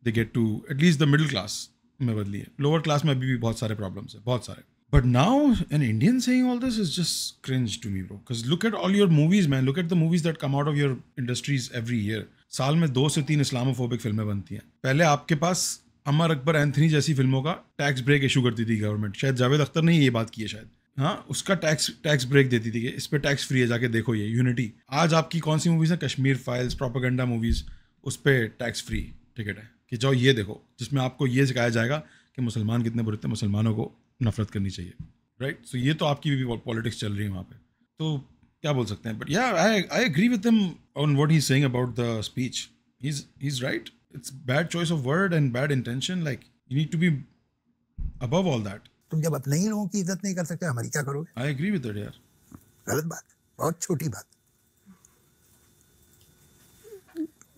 they get to at least the middle class में बदली है, लोअर क्लास में अभी भी बहुत सारे प्रॉब्लम्स है, बहुत सारे। But now an Indian saying all this is just cringe to me, bro. Because look at all your movies, man. Look at the movies that come out of your industries every year. साल में 2 से 3 इस्लामोफोबिक फिल्में बनती हैं। पहले आपके पास अमर अकबर एंथनी जैसी फिल्मों का टैक्स ब्रेक इशू करती थी गवर्नमेंट। शायद जावेद अख्तर ने ये बात की है शायद, हाँ, उसका टैक्स ब्रेक देती थी कि इस पर टैक्स फ्री है, जाके देखो ये यूनिटी। आज आपकी कौन सी मूवीज़ हैं? कश्मीर फाइल्स, प्रोपेगेंडा मूवीज़, उस पर टैक्स फ्री टिकट है कि जाओ ये देखो, जिसमें आपको ये सिखाया जाएगा कि मुसलमान कितने बुरे थे, मुसलमानों को नफरत करनी चाहिए, राइट? सो ये तो आपकी भी पॉलिटिक्स चल रही है वहाँ पे, तो क्या बोल सकते हैं। But yeah I agree with him on what he is saying about the speech. He is right, it's bad choice of word and bad intention, like you need to be above all that. तुम जब अपने ही लोगों की इज्जत नहीं कर सकते, हमारी क्या करोगे? आई एग्री विद दैट यार। गलत बात, बहुत छोटी बात।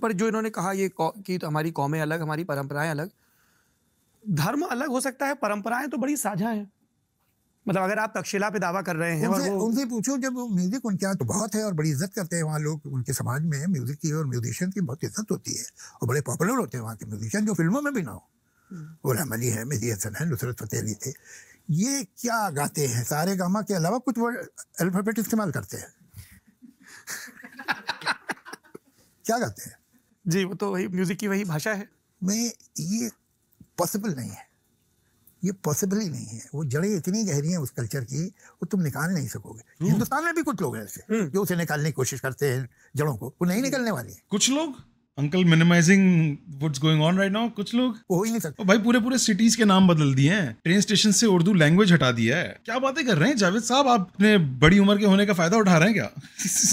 पर जो इन्होंने कहा ये कि तो हमारी कौमें अलग, हमारी परंपराएं अलग, धर्म अलग हो सकता है, परंपराएं तो बड़ी साझा हैं। मतलब अगर आप तक्षशिला पे दावा कर रहे हैं उनसे पूछो, जब म्यूजिक उनके यहाँ तो बहुत है और बड़ी इज्जत करते हैं वहाँ लोग, उनके समाज में म्यूजिक की और म्यूजिशियन की बहुत इज्जत होती है और बड़े पॉपुलर होते हैं वहाँ के म्यूजिशियन, जो फिल्मों में भी ना हो। गुलाम अली है, मेहदी हसन है, नुसरत फतेह अली थे। ये क्या गाते हैं? सारे गामा के अलावा कुछ वर्ड अल्फाबेट इस्तेमाल करते हैं। क्या गाते हैं जी? वो तो वही म्यूजिक की वही भाषा है। ये पॉसिबल नहीं है, ये पॉसिबल ही नहीं है। वो जड़ें इतनी गहरी हैं उस कल्चर की, वो तुम निकाल नहीं सकोगे। हिंदुस्तान में भी कुछ लोग हैं ऐसे जो उसे निकालने की कोशिश करते हैं जड़ों को, वो नहीं निकलने वाली है। कुछ लोग uncle minimising what's going on right now, कुछ लोग हो ही नहीं सकते। भाई पूरे सिटीज के नाम बदल दिए हैं, ट्रेन स्टेशन से उर्दू लैंग्वेज हटा दिया है। क्या बातें कर रहे हैं जावेद साहब, आप अपने बड़ी उम्र के होने का फायदा उठा रहे हैं क्या?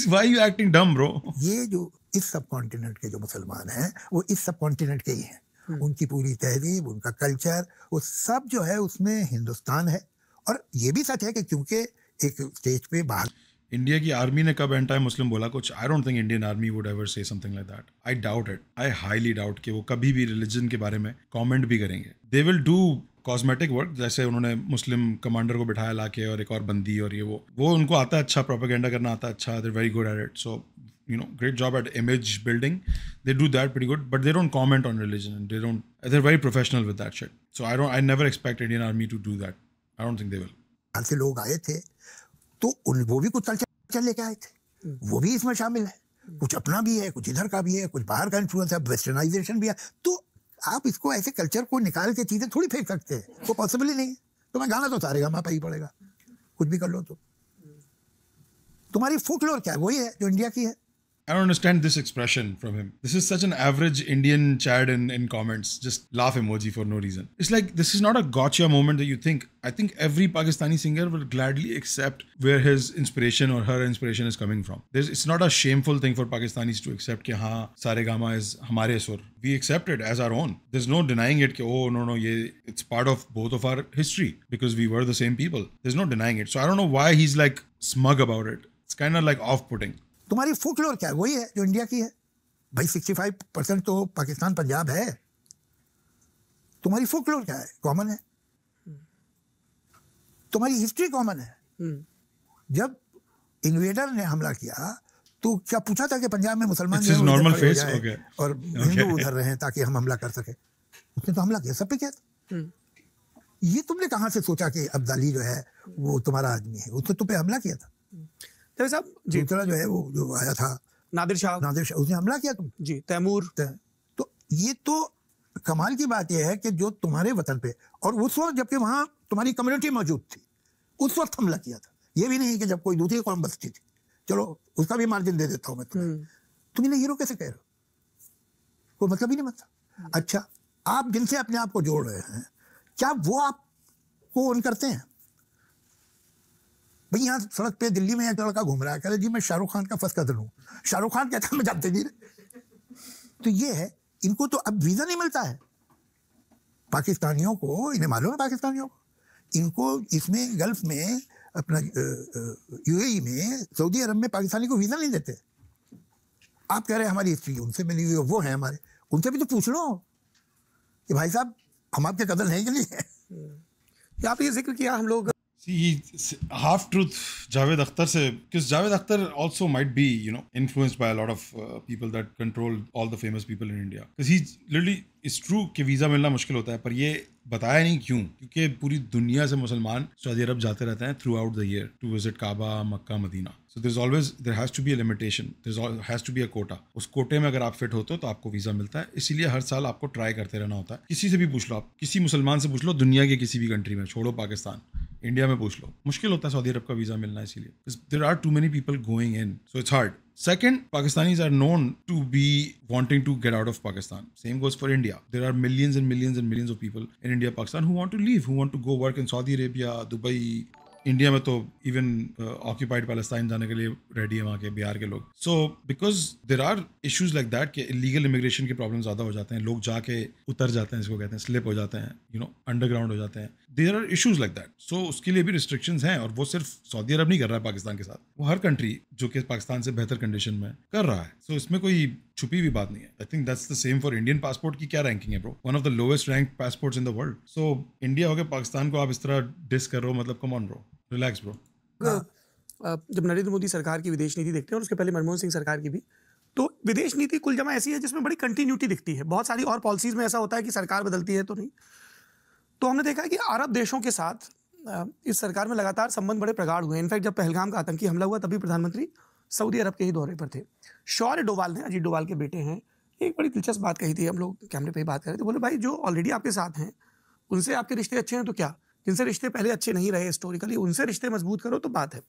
व्हाई यू एक्टिंग डम ब्रो? ये जो इस सब कॉन्टिनेंट के जो मुसलमान हैं, वो इस सब कॉन्टिनेंट के ही हैं। उनकी पूरी तहजीब, उनका कल्चर, वो सब जो है उसमें हिंदुस्तान है। और ये भी सच है कि क्योंकि एक स्टेज पे बाहर इंडिया की आर्मी ने कब एंटी मुस्लिम बोला कुछ? आई don't think Indian army would ever से something like that. I doubt it, I highly doubt कि वो कभी भी रिलीजन के बारे में कमेंट भी करेंगे। They will do cosmetic work, जैसे उन्होंने मुस्लिम कमांडर को बिठाया लाके और एक और बंदी, और ये वो उनको आता है अच्छा, प्रोपेगेंडा करना आता है अच्छा, they very good at it. So great job at image building. They do that pretty good, but they don't comment on religion, and they're very professional with that shit. So I never expect Indian Army to do that. I don't think they will. बाहर से लोग आए थे तो वो भी कुछ कल्चर लेके आए थे, वो भी इसमें शामिल है। कुछ अपना भी है, कुछ इधर का भी है, कुछ बाहर का इन्फ्लुएंस है, वेस्टर्नाइजेशन भी है। तो आप इसको ऐसे कल्चर को निकाल के चीजें थोड़ी फेंक सकते हैं, वो पॉसिबल ही नहीं है। तो मैं गाना तो सारे गामा पे ही पड़ेगा, कुछ भी कर लो। तो तुम्हारी फोकलोर क्या है? वही है जो इंडिया की है। I don't understand this expression from him. This is such an average Indian chat in comments. Just laugh emoji for no reason. It's like, this is not a gotcha moment that you think. I think every Pakistani singer will gladly accept where his inspiration or her inspiration is coming from. It's not a shameful thing for Pakistanis to accept कि हाँ सारेगामा is हमारे सुर. We accept it as our own. There's no denying it कि oh no it's part of both of our history because we were the same people. There's no denying it. So I don't know why he's like smug about it. It's kind of like off-putting. तुम्हारी फोकलोर क्या है? वही है जो इंडिया की है भाई। 65% तो पाकिस्तान पंजाब है। तुम्हारी फोकलोर क्या है? कॉमन है। तुम्हारी हिस्ट्री कॉमन है। जब इन्वेडर ने हमला किया तो क्या पूछा था कि पंजाब में मुसलमान It's his normal face? Okay. और हिंदू उधर रहे ताकि हम हमला कर सके? उसने तो हमला किया, सब पे किया। ये तुमने कहाँ से सोचा कि अब्दाली जो है वो तुम्हारा आदमी है? उसने तुम पे हमला किया था। साहब जी, दूसरा जो है वो जो आया था नादिर शाह, उसने हमला किया तुम जी, तैमूर। तो ये तो कमाल की बात यह है कि जो तुम्हारे वतन पे, और उस वक्त जबकि वहां तुम्हारी कम्युनिटी मौजूद थी, उस वक्त हमला किया था। ये भी नहीं कि जब कोई दूसरी कौम बसती थी। चलो उसका भी मार्जिन दे देता हूँ मैं तुम्हें। तुम इन्हें हीरो कैसे कह रहे हो? कोई मतलब ही नहीं बनता। अच्छा, आप जिनसे अपने आप को जोड़ रहे हैं, क्या वो आपको ऑन करते हैं? भाई यहाँ सड़क पे दिल्ली में एक लड़का घूम रहा है, कह रहे जी मैं शाहरुख खान का फर्स्ट कजन हूँ। शाहरुख खान कहता है मैं जानते नहीं। तो ये है, इनको तो अब वीजा नहीं मिलता है पाकिस्तानियों को। इन्हें मालूम है पाकिस्तानियों को, इनको इसमें गल्फ में अपना यूएई में, सऊदी अरब में पाकिस्तानी को वीजा नहीं देते। आप कह रहे हैं हमारी हिस्ट्री उनसे मिली हुई, वो है हमारे, उनसे भी तो पूछ लो कि भाई साहब हम आपके कदर नहीं कि नहीं है। आप ये जिक्र किया हम लोग half truth Javed Akhtar se, because Javed Akhtar also might be influenced by a lot of people that control all the famous people in India, because he literally, it's true कि वीजा मिलना मुश्किल होता है, पर ये बताया नहीं क्यों, क्योंकि पूरी दुनिया से मुसलमान सऊदी अरब जाते रहते हैं through the year to visit Kaaba, Mecca, Medina. So there has to be a limitation, there has to be a quota. उस कोटे में अगर आप फिट होते हो तो आपको वीजा मिलता है। इसीलिए हर साल आपको ट्राई करते रहना होता है। किसी से भी पूछ लो, आप किसी मुसलमान से पूछ लो दुनिया के किसी भी कंट्री में, छोड़ो पाकिस्तान, इंडिया में पूछ लो, मुश्किल होता है सऊदी अरब का वीजा मिलना। इसीलिए there are too many people going in, so it's hard. Second, Pakistanis are known to be wanting to get out of Pakistan. Same goes for India. There are millions and millions and millions of people in India, Pakistan who want to leave, who want to go work in Saudi Arabia, Dubai. India में तो इवन ऑक्यूपाइड पैलेस्टाइन जाने के लिए रेडी है वहाँ के बिहार के लोग। So because there are issues like that कि इलीगल इमिग्रेशन के प्रॉब्लम ज़्यादा हो जाते हैं, लोग जाके उतर जाते हैं, इसको कहते हैं स्लिप हो जाते हैं, अंडरग्राउंड हो जाते हैं। There are issues like that. So उसके लिए भी रिस्ट्रिक्शंस हैं, और वो सिर्फ सऊदी अरब नहीं कर रहा है पाकिस्तान के साथ, वो हर कंट्री जो कि पाकिस्तान से बेहतर कंडीशन में कर रहा है। सो इसमें कोई छुपी हुई बात नहीं है। I think that's the same for Indian passport की क्या रैंकिंग है bro, one of the lowest rank passports in the world. So India हो गया, पाकिस्तान को आप इस तरह डिस कर रहे हो, मतलब come on bro, relax bro. जब नरेंद्र मोदी सरकार की विदेश नीति देखते हैं, और उसके पहले मनमोहन सिंह सरकार की भी, तो विदेश नीति कुल जमा ऐसी है जिसमें बड़ी कंटिन्यूटी दिखती है। बहुत सारी और पॉलिसीज में ऐसा होता है कि सरकार बदलती है तो नहीं। तो हमने देखा है कि अरब देशों के साथ इस सरकार में लगातार संबंध बड़े प्रगाढ़ हुए। इनफैक्ट जब पहलगाम का आतंकी हमला हुआ तभी प्रधानमंत्री सऊदी अरब के ही दौरे पर थे। शौर्य डोवाल ने, अजीत डोवाल के बेटे हैं, एक बड़ी दिलचस्प बात कही थी। हम लोग कैमरे पे ही बात कर रहे थे, बोले भाई जो ऑलरेडी आपके साथ हैं उनसे आपके रिश्ते अच्छे हैं तो क्या, जिनसे रिश्ते पहले अच्छे नहीं रहे हिस्टोरिकली, उनसे रिश्ते मजबूत करो तो बात है।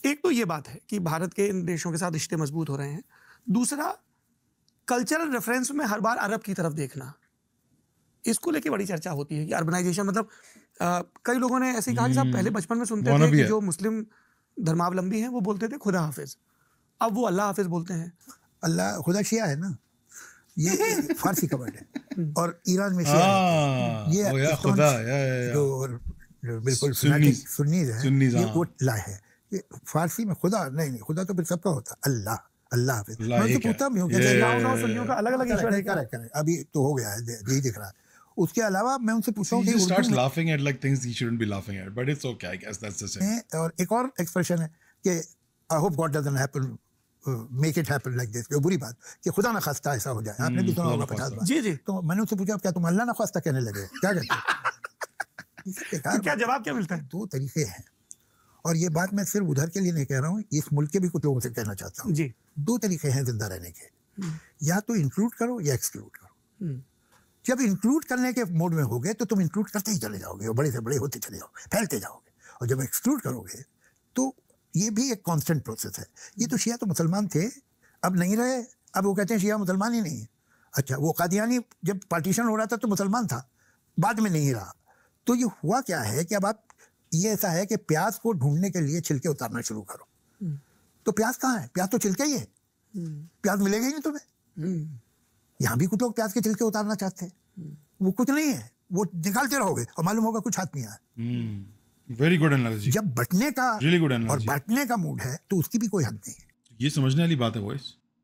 एक तो ये बात है कि भारत के इन देशों के साथ रिश्ते मजबूत हो रहे हैं। दूसरा, कल्चरल रेफरेंस में हर बार अरब की तरफ देखना, इसको लेके बड़ी चर्चा होती है कि अर्बनाइजेशन, मतलब कई लोगों ने ऐसे कहा कि साहब पहले बचपन में सुनते थे कि जो मुस्लिम धर्मावलंबी हैं वो बोलते थे खुदा हाफिज, अब वो अल्लाह हाफिज बोलते हैं। अल्लाह खुदा शिया है ना, ये फारसी का वर्ड है, और ईरान में शिया है। ये खुदा जो बिल्कुल सुन्नी है, ये वो ला है। ये फारसी में खुदा नहीं, खुदा तो फिर सबका होता है, अल्लाह, अल्लाह हाफिज। मैं तो पूछता भी हूँ सुन्नियों का अलग अलग ईश्वर है। अभी तो हो गया है, यही दिख रहा है। उसके अलावा मैं उनसे पूछता हूँ कि starts laughing at like things he shouldn't be laughing at, but it's okay, I guess that's the same. और एक और एक्सप्रेशन है कि I hope God doesn't happen, make it happen like this, जो बुरी बात कि खुदा ना खास्ता ऐसा हो जाए। आपने भी सुना होगा 50 बार। जी जी। तो मैंने उनसे पूछा क्या तुम अल्लाह ना खास्ता कहने लगे, क्या कहते हैं? क्या जवाब क्या मिलता है? दो तरीके हैं, और ये बात मैं सिर्फ उधर के लिए नहीं कह रहा हूँ, इस मुल्क के भी कुछ लोगों से कहना चाहता हूँ जी। दो तरीके हैं जिंदा रहने के, या तो इंक्लूड करो या एक्सक्लूड करो। जब इंक्लूड करने के मोड में होगे तो तुम इंक्लूड करते ही चले जाओगे और बड़े से बड़े होते चले जाओगे, फैलते जाओगे। और जब एक्सक्लूड करोगे तो ये भी एक कांस्टेंट प्रोसेस है। ये तो शिया तो मुसलमान थे, अब नहीं रहे, अब वो कहते हैं शिया मुसलमान ही नहीं है। अच्छा, वो कादियानी जब पार्टीशन हो रहा था तो मुसलमान था, बाद में नहीं रहा। तो ये हुआ क्या है कि अब आप, ये ऐसा है कि प्याज को ढूंढने के लिए छिलके उतारना शुरू करो। तो प्याज कहाँ है? प्याज तो छिलके ही है, प्याज मिलेगा ही नहीं तुम्हें। यहाँ भी कुछ लोग प्याज के छिलके उतारना चाहते हैं, वो कुछ नहीं है, वो निकालते रहोगे और मालूम होगा कुछ हाथ में आया। Very good analogy. जब बटने का Really good और analogy. बांटने का मूड है तो उसकी भी कोई हद नहीं है। ये समझने वाली बात है वॉइस।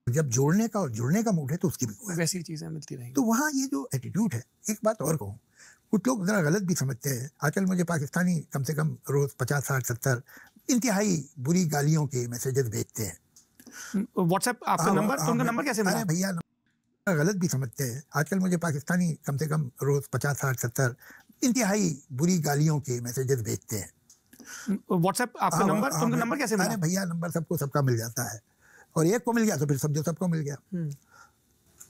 जब जोड़ने का और जुड़ने का मूड है तो उसकी भी कोई हद नहीं। वैसी चीजें मिलती रहेंगी। तो वहाँ ये जो एटीट्यूड है, एक बात और कहूँ, कुछ लोग जरा गलत भी समझते हैं। आजकल मुझे पाकिस्तानी कम से कम रोज 50, 60, 70 इंतहाई बुरी गालियों के मैसेजेस भेजते हैं। व्हाट्सएप आपका नंबर, तो उनका नंबर कैसे मिला? अरे भैया, गलत भी समझते हैं। आजकल मुझे पाकिस्तानी कम से कम रोज 50, 60, 70 इंतहाई बुरी गालियों के मैसेजेस भेजते हैं। व्हाट्सएप आपका नंबर, तो उनका नंबर कैसे मिला? अरे भैया, नंबर सबको सबका मिल जाता है, और एक को मिल गया तो फिर समझो सबको मिल गया।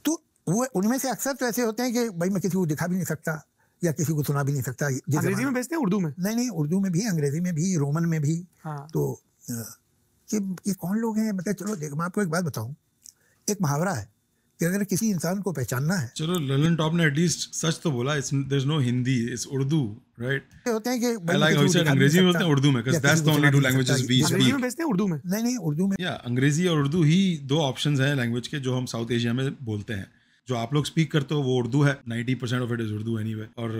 तो वो उनमें से अक्सर तो ऐसे होते हैं कि भाई मैं किसी को दिखा भी नहीं सकता या किसी को सुना भी नहीं सकता। अंग्रेजी में भेजते हैं, उर्दू में? नहीं, उर्दू में भी, अंग्रेजी में भी, रोमन में भी। हाँ। तो कि ये कौन लोग हैं, मतलब चलो देख, मैं आपको एक बात बताऊं, एक मुहावरा है कि अगर किसी इंसान को पहचानना है, चलो ललन टॉप ने एटलीस्ट सच तो बोला, there is no Hindi, it's Urdu, right? होते हैं कि I like how you said अंग्रेजी में बोलते हैं, उर्दू में, because that's the only two languages we अंग्रेजी में स्पीक। भेजते हैं, उर्दू में? नहीं, उर्दू में। या अंग्रेजी और उर्दू ही दो ऑप्शंस हैं लैंग्वेज के जो हम साउथ एशिया में बोलते हैं। जो आप लोग स्पीक करते हो वो उर्दू है, 90% of it is Urdu anyway. और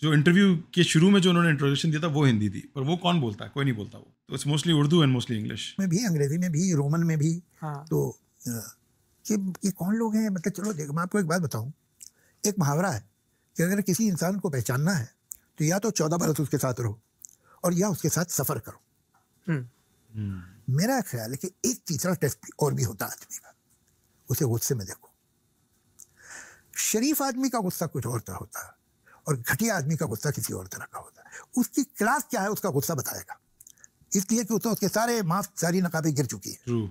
जो इंटरव्यू के शुरू में जो उन्होंने इंट्रोडक्शन दिया था वो हिंदी थी, पर वो कौन बोलता है? कोई नहीं बोलता वो। तो it's mostly Urdu and mostly English में भी, अंग्रेजी में भी, रोमन में भी। हाँ। तो कि ये कौन लोग हैं, मतलब चलो देख, मैं आपको एक बात बताऊं, एक मुहावरा है कि अगर किसी इंसान को पहचानना है तो या तो 14 बरस उसके साथ रहो और या उसके साथ सफर करो। मेरा ख्याल है कि एक तीसरा टेस्ट और भी होता है आदमी का, उसे गुस्से में देखो। शरीफ आदमी का गुस्सा कुछ और तरह होता है और घटिया आदमी का गुस्सा किसी और तरह का होता है। उसकी क्लास क्या है उसका गुस्सा बताएगा, इसलिए कि उसके सारे मास्क, सारी नकाबें गिर चुकी है। ट्रू।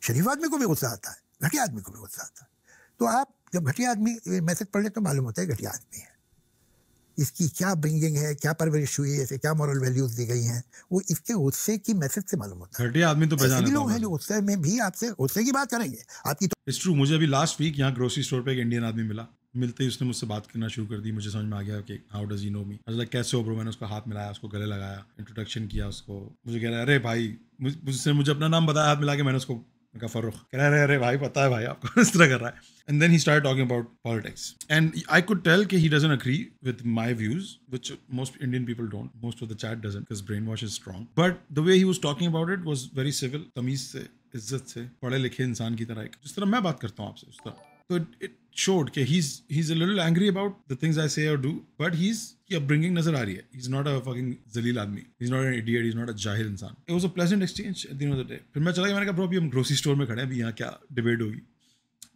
शरीफ आदमी को भी गुस्सा आता है, घटिया आदमी को भी गुस्सा आता है। तो आप जब घटिया आदमी मैसेज पढ़ ले तो मालूम होता है घटिया आदमी है, इसकी क्या ब्रिंगिंग है, क्या परवरिश हुई है, इसे क्या मॉरल वैल्यूज दी गई हैं, वो इसके गुस्से की मैसेज से मालूम होता है। घटिया आदमी तो पहचान ऐसे भी लोग हैं जो गुस्से में भी आपसे गुस्से की बात करेंगे आपकी। तो इट्स ट्रू। मुझे अभी लास्ट वीक यहाँ ग्रोसरी स्टोर पे एक इंडियन आदमी मिला, मिलते ही उसने मुझसे बात करना शुरू कर दी। मुझे समझ में आ गया कि how does he know me. Like कैसे हो ब्रो? मैंने उसको हाथ मिलाया, उसको गले लगाया, इंट्रोडक्शन किया उसको। मुझे कह रहा है अरे भाई, मुझसे मुझे अपना नाम बताया, हाथ मिला के मैंने उसको कहा फर्रुख। कह रहा है अरे भाई पता है भाई आपको, इस तरह कर रहा है। And then he started talking about politics. And I could tell that he doesn't agree with my views, which most Indian people don't. Most of the chat doesn't because brainwash is strong. But the way he was talking about it was very civil, तमीज से, इज्जत से, पढ़े लिखे इंसान की तरह, जिस तरह मैं बात करता हूँ आपसे उस तरह। So it showed that he's a little angry about the things I say or do, but he's upbringing nazar aa rahi hai. He's not a fucking zaleel आदमी. He's not an idiot. He's not a jahil इंसान. It was a pleasant exchange at the end of the day. फिर मैं चला गया, मैंने कहा bro अभी हम grocery store में खड़े हैं, अभी यहाँ क्या debate होगी?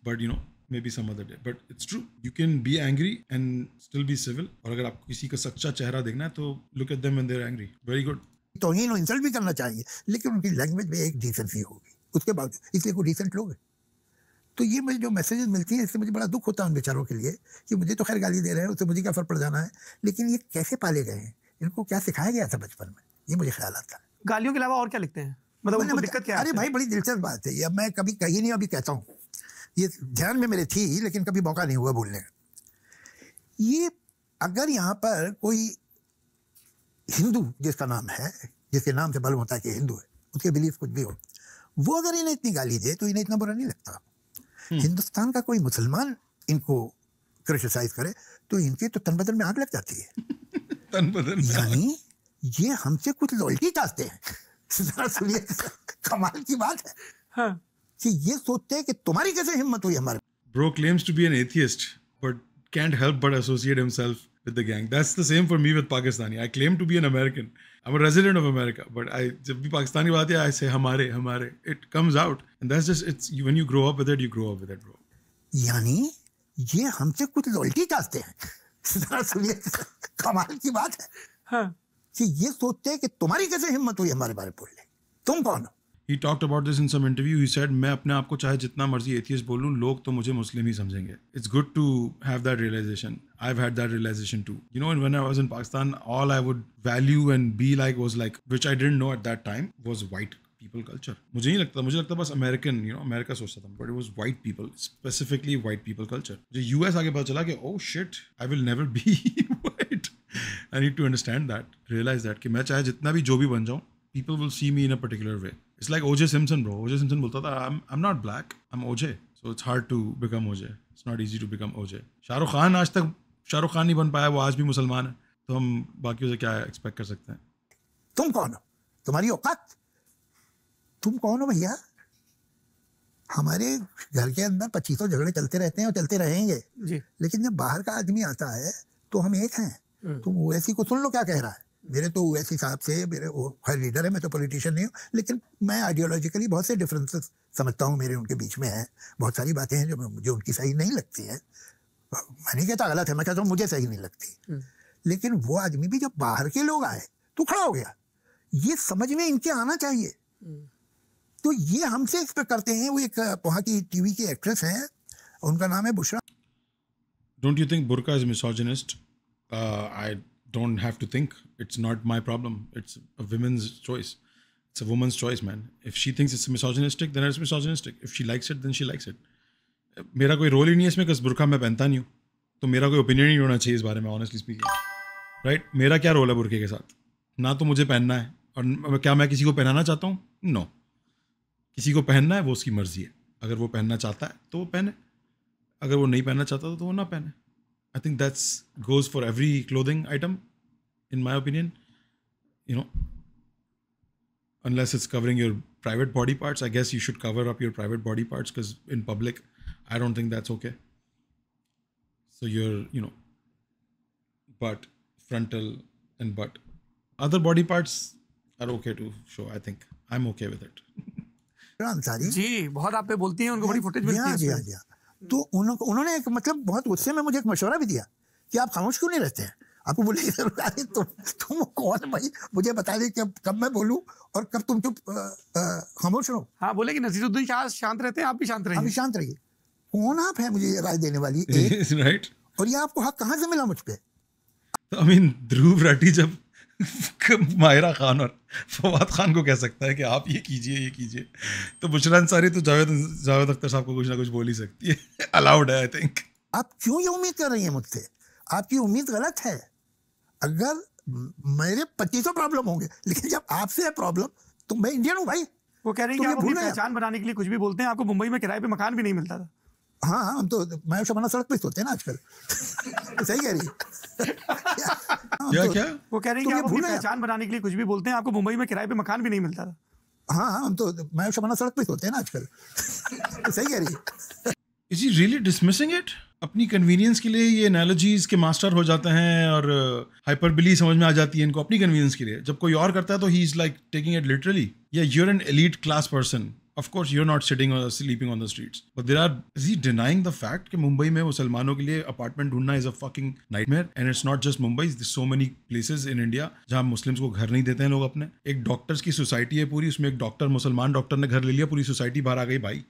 But you know, maybe some other day. But it's true. You can be angry and still be civil. और अगर आपको किसी का सच्चा चेहरा देखना है तो look at them when they're angry. Very good. तौहीन और इंसल्ट भी करना चाहिए, लेकिन उनकी लैंग्वेज में एक डिसेंसी होगी उसके बाद, इसलिए कोई डिसेंट लोग हैं। तो ये मुझे जो मैसेजेस मिलती हैं इससे मुझे बड़ा दुख होता है उन बेचारों के लिए कि मुझे तो खैर गाली दे रहे हैं, उससे मुझे क्या फर्क पड़ जाना है, लेकिन ये कैसे पाले गए हैं, इनको क्या सिखाया गया था बचपन में, ये मुझे ख्याल आता है। गालियों के अलावा और क्या लिखते हैं? मतलब उनको दिक्कत क्या है? अरे भाई बड़ी दिलचस्प बात है, ये मैं कभी कही नहीं, अभी कहता हूँ, ये ध्यान में मेरे थी लेकिन कभी मौका नहीं हुआ बोलने का। ये अगर यहाँ पर कोई हिंदू जिसका नाम है, जिसके नाम से मालूम होता है कि हिंदू है, उसके बिलीफ कुछ भी हो, वो अगर इन्हें इतनी गाली दे तो इन्हें इतना बुरा नहीं लगता। हिंदुस्तान का कोई मुसलमान इनको क्रिटिसाइज करे तो इनके तो तन बदन में आग लग जाती है। तन बदन में। यानी ये हमसे कुछ लॉयल्टी चाहते हैं। जरा सुनिए, कमाल की बात है। हाँ। कि ये सोचते हैं कि तुम्हारी कैसे हिम्मत हुई हमारे। Bro claims to be an atheist, but can't help but associate himself with the gang. That's the same for me with Pakistani. I claim to be an American. I'm a resident of America, but जब भी पाकिस्तानी बात है, I say हमारे. It comes out, and that's just when you grow up with it, you grow up with it, bro. यानी ये हमसे कुछ लॉयल्टी चाहते हैं। जरा सुनिए, कमाल की बात है। हाँ। कि ये सोचते हैं कि तुम्हारी कैसे हिम्मत हुई हमारे बारे में बोलने, तुम कौन हो। He talked about this in some interview. He said, मैं अपने आप को चाहे जितना मर्जी एथियस्ट बोलूं, लोग तो मुझे मुस्लिम ही समझेंगे. It's good to have that realization. I've had that realization too. You know, when I was in Pakistan, all I would value and be like was like, which I didn't know at that time, was white people culture. मुझे नहीं लगता, मुझे लगता बस अमेरिकन, अमेरिका सोचता था, but it was white people, specifically white people culture. जो यूएस आगे पता चला कि oh shit, I will never be white. I need to understand that, realise that कि मैं चाहे जितना भी जो भी बन जाऊँ, people will see me in a particular way. It's like O.J. Simpson, bro. O.J. Simpson बोलता था, I'm not black, I'm O.J. So it's hard to become O.J. It's not easy to become O.J. Shahrukh Khan आज तक शाहरुख खान नहीं बन पाया, वो आज भी मुसलमान है, तो हम बाकियों से क्या एक्सपेक्ट कर सकते हैं? तुम कौन हो? तुम्हारी औकात? तुम कौन हो भैया? हमारे घर के अंदर 2500 झगड़े चलते रहते हैं और चलते रहेंगे जी. लेकिन जब बाहर का आदमी आता है तो हम एक हैं. तुम ओवैसी को सुन लो क्या कह रहा है. मेरे तो ओवैसी साहब से, मेरे वो हर लीडर है, मैं तो पॉलिटिशियन नहीं हूँ, लेकिन मैं आइडियोलॉजिकली बहुत से डिफरेंसेस समझता हूँ मेरे उनके बीच में है. बहुत सारी बातें हैं जो मुझे उनकी सही नहीं लगती हैं. मैं नहीं कहता गलत है, मैं कहता हूँ मुझे सही नहीं लगती. लेकिन वो आदमी भी जब बाहर के लोग आए तो खड़ा हो गया. ये समझ में इनके आना चाहिए. तो ये हमसे एक्सपेक्ट करते हैं. वो एक वहाँ की टीवी की एक्ट्रेस हैं, उनका नाम है Bushra. Don't you think burqa is misogynist? I don't have to think. It's not my problem. It's a woman's choice. It's a woman's choice, man. If she thinks it's misogynistic, then it's misogynistic. If she likes it, then she likes it. मेरा कोई रोल ही नहीं है इसमें, because बुर्का मैं पहनता नहीं हूँ, तो मेरा कोई ओपिनियन नहीं होना चाहिए इस बारे में, ऑनेस्टली स्पीकिंग. राइट? मेरा क्या रोल है बुर्के के साथ? ना तो मुझे पहनना है, और क्या मैं किसी को पहनाना चाहता हूँ? नो. किसी को पहनना है, वो उसकी मर्जी है. अगर वो पहनना चाहता है तो वो पहने, अगर वो नहीं पहनना चाहता तो वो ना पहने. I think that's goes for every clothing item, in my opinion. Unless it's covering your private body parts, I guess you should cover up your private body parts, because in public, I don't think that's okay. So your, butt, frontal and butt. Other body parts are okay to show, I think. I'm okay with it. Ansari ji बहुत आप पे बोलती हैं, उनको बड़ी फुटेज मिलती है. जी हाँ. तो उन्होंने एक मतलब बहुत गुस्से में मुझे एक मशवरा भी दिया कि आप खामोश क्यों नहीं रहते हैं. आपको बोले अरे तुम कौन भाई, मुझे बता दे कि कब मैं बोलूं और कब तुम चुप खामोश रहो. हाँ, बोले कि नसीरुद्दीन शाह शांत रहते हैं, आप भी शांत रहिए. आप भी शांत रहिए. कौन आप है मुझे राय देने वाली? राइट. और ये आपको हक कहाँ से मिला मुझ पे? I mean, ध्रुव राठी जब माहिरा खान और फवाद खान को कह सकता है कि आप ये कीजिए, तो बुशरा अंसारी तो जावेद अख्तर साहब को कुछ ना कुछ बोल ही सकती है. अलाउड है, आई थिंक. आप क्यों ये उम्मीद कर रही हैं मुझसे? आपकी उम्मीद गलत है. अगर मेरे 2500 प्रॉब्लम होंगे, लेकिन जब आपसे है प्रॉब्लम, तो मैं इंडियन हूँ भाई. वो कह रही हैं कि आप अपनी पहचान बनाने के लिए कुछ भी बोलते हैं. आपको मुंबई में किराए पे मकान भी नहीं मिलता था. हाँ, हम तो मैं शबाना सड़क पे सोते हैं ना आजकल. सही कह रही है. क्या वो कह रही हैं कि आप अपनी पहचान बनाने के लिए कुछ भी बोलते हैं. आपको मुंबई में किराए पे मकान भी नहीं मिलता था. हाँ, हम तो मैं शबाना सड़क पे सोते हैं ना आजकल. सही कह रही है. Is he really dismissing it? अपनी कन्वीनियंस के लिए ये एनालॉजीज के मास्टर हो जाते हैं और हाइपरबली समझ में आ जाती है इनको अपनी कन्वीनियंस के लिए. जब कोई और करता है तो he is like taking it literally. या you're an elite class person. Of course, you're not sitting or sleeping on the streets. But is he denying the fact कि मुंबई में मुसलमानों के लिए अपार्टमेंट ढूंढना is a fucking nightmare? And it's not just Mumbai, there's so many places in India जहाँ मुस्लिम्स को घर नहीं देते हैं लोग अपने. एक डॉक्टर्स की सोसाइटी है पूरी, उसमें एक डॉक्टर, मुसलमान डॉक्टर ने घर ले लिया, पूरी सोसाइटी बाहर आ गई भाई.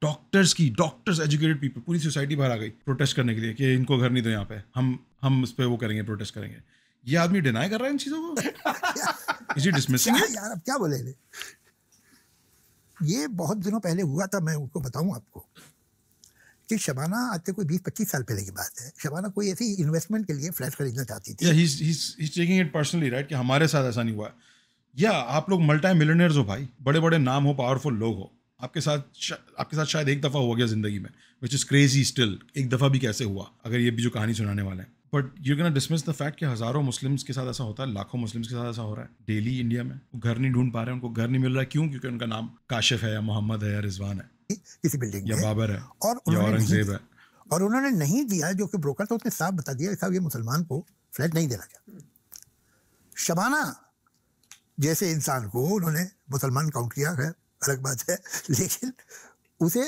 डॉक्टर्स एजुकेटेड पीपल, पूरी सोसाइटी बाहर आ गई प्रोटेस्ट करने के लिए कि इनको घर नहीं दो यहाँ पे, हम इस पे वो करेंगे, प्रोटेस्ट करेंगे. ये आदमी डिनाई कर रहा है इन चीजों को. Is he dismissing it? यार अब क्या बोले. ये बहुत दिनों पहले हुआ था. मैं उनको बताऊं आपको कि शबाना आज से कोई 20-25 साल पहले की बात है. शबाना कोई ऐसी इन्वेस्टमेंट के लिए फ्लैट खरीदना चाहती थी. he's taking it personally, right? कि हमारे साथ ऐसा नहीं हुआ. या आप लोग मल्टी मिलियनर्स हो भाई, बड़े बड़े नाम हो, पावरफुल लोग हो. आपके साथ शायद एक दफ़ा हो गया ज़िंदगी में, विच इज़ क्रेजी स्टिल. एक दफ़ा भी कैसे हुआ, अगर ये भी जो कहानी सुनाने वाले हैं. But you can dismiss the fact कि हज़ारों मुस्लिम्स के साथ ऐसा होता है, लाखों मुस्लिम्स के साथ ऐसा हो रहा है डेली इंडिया में. वो घर नहीं ढूंढ पा रहे हैं, उनको घर नहीं मिल रहा है. क्यों? क्योंकि उनका नाम काशिफ है या मोहम्मद है या रिजवान है, किसी बिल्डिंग या बाबर है और या औरंगजेब है. और उन्होंने नहीं दिया. जो कि ब्रोकर था उसने साफ बता दिया साहब ये मुसलमान को फ्लैट नहीं देना चाहता. शबाना जैसे इंसान को उन्होंने मुसलमान काउंट किया है, अलग बात है, लेकिन उसे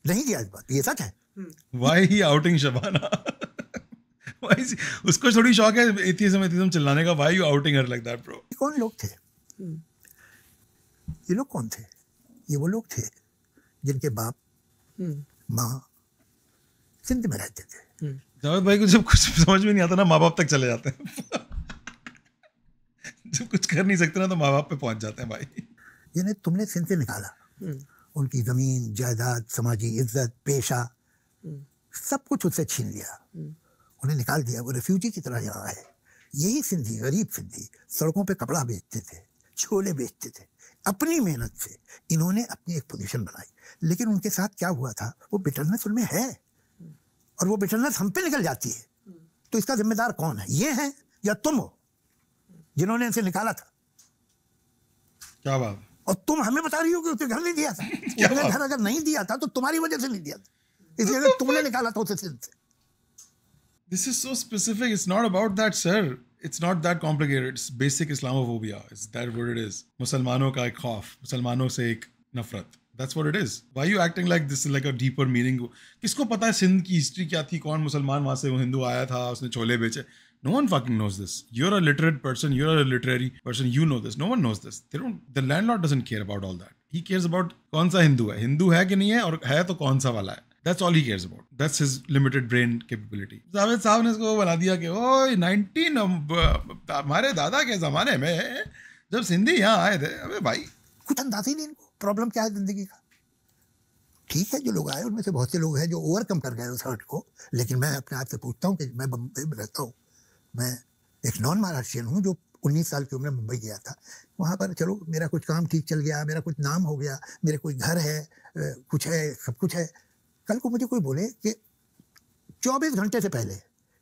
नहीं दिया. इस बात ये सच है. Why he outing Shabana? उसको थोड़ी शौक है एथियज्म चिल्लाने का. Why you outing her like that, bro? कौन लोग थे ये लोग? कौन थे ये? वो लोग थे जिनके बाप माँ सिंध में रहते थे. जावेद भाई को जब कुछ समझ में नहीं आता ना, माँ बाप तक चले जाते हैं. जब कुछ कर नहीं सकते ना तो माँ बाप पे पहुंच जाते हैं भाई. जिन्हें तुमने सिंध से निकाला, उनकी जमीन जायदाद, समाजी इज्जत, पेशा, सब कुछ उससे छीन लिया, उन्हें निकाल दिया। वो रेफ्यूजी की तरह यहाँ आए। यही सिंधी, गरीब सिंधी, सड़कों पे कपड़ा बेचते थे, छोले बेचते थे, अपनी मेहनत से इन्होंने अपनी एक पोजीशन बनाई। लेकिन उनके साथ क्या हुआ था, वो बिटरनेस उनमें है और वो बिटरनेस हम पे निकल जाती है। तो इसका जिम्मेदार कौन है? ये है या तुम हो जिन्होंने इसे निकाला था? क्या बात। और तुम हमें बता रही हो कि उसे घर नहीं दिया था। उसने घर अगर नहीं दिया था तो तुम्हारी वजह से नहीं दिया था, इसलिए अगर तुमने निकाला था उसे सिंध से। This is so specific. It's not about that, sir. It's not that complicated. It's basic Islamophobia. Is that what it is? मुसलमानों का एक खौफ, मुसलमानों से एक नफरत. That's what it is. Why are you acting like this is like a deeper meaning? किसको पता है सिंध की हिस्ट्री क्या थी, कौन मुसलमान वहां से हिंदू आया था, उसने छोले बेचे? No one fucking knows this. You're a literate person. You're a literary person. You know this. No one knows this. They don't. The landlord doesn't care about all that. He cares about कौन सा हिंदू है कि नहीं है, और है तो कौन सा वाला है. That's all he cares about. That's his limited brain capability. Javed साहब ने इसको बना दिया कि ओए 19 हमारे दादा के ज़माने में जब सिंधी यहाँ आए थे, अबे भाई कुछ अंदाजा ही नहीं इनको प्रॉब्लम क्या है जिंदगी का। ठीक है, जो लोग आए उनमें से बहुत से लोग हैं जो ओवरकम कर गए उस हर्ट को। लेकिन मैं अपने आप से पूछता हूँ कि मैं बम्बई में रहता हूँ, मैं एक नॉन महाराष्ट्रियन हूँ जो 19 साल की उम्र में मुंबई गया था। वहाँ पर चलो मेरा कुछ काम ठीक चल गया, मेरा कुछ नाम हो गया, मेरे कोई घर है, कुछ है, सब कुछ है। कल को मुझे कोई बोले कि 24 घंटे से पहले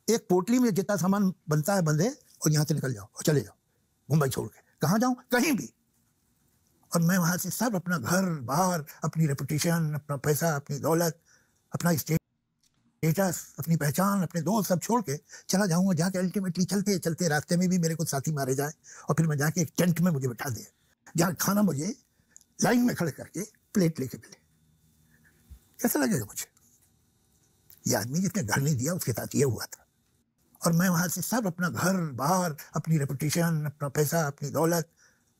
एक पोटली में जितना सामान बनता है बंदे, और यहाँ से निकल जाओ और चले जाओ मुंबई छोड़ के। कहाँ जाऊँ? कहीं भी। और मैं वहाँ से सब अपना घर बार, अपनी रेपुटेशन, अपना पैसा, अपनी दौलत, अपना स्टेटस, अपनी पहचान, अपने दोस्त सब छोड़ के चला जाऊँगा। जाके अल्टीमेटली चलते चलते रास्ते में भी मेरे कुछ साथी मारे जाए और फिर मैं जाके एक टेंट में मुझे बैठा दे, जहाँ खाना मुझे लाइन में खड़े करके प्लेट लेके मिले। कैसा लगेगा मुझे? ये आदमी जिसने घर नहीं दिया उसके साथ ये हुआ था। और मैं वहाँ से सब अपना घर बार, अपनी रेपुटेशन, अपना पैसा, अपनी दौलत,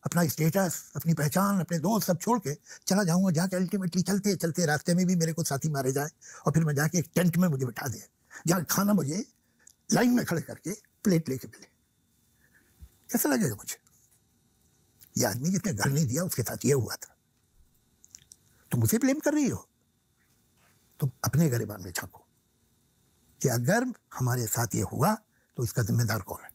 अपना स्टेटस, अपनी पहचान, अपने दोस्त सब छोड़ के चला जाऊँगा। जाके अल्टीमेटली चलते चलते रास्ते में भी मेरे कुछ साथी मारे जाए और फिर मैं जाके एक टेंट में मुझे बैठा दे, जहाँ खाना मुझे लाइन में खड़े करके प्लेट लेके मिले। कैसा लगेगा मुझे? ये आदमी जिसने घर नहीं दिया उसके साथ ये हुआ था। तुम मुझे ब्लेम कर रही हो? तुम अपने गिरबान में झांको कि अगर हमारे साथ ये हुआ तो इसका जिम्मेदार कौन है।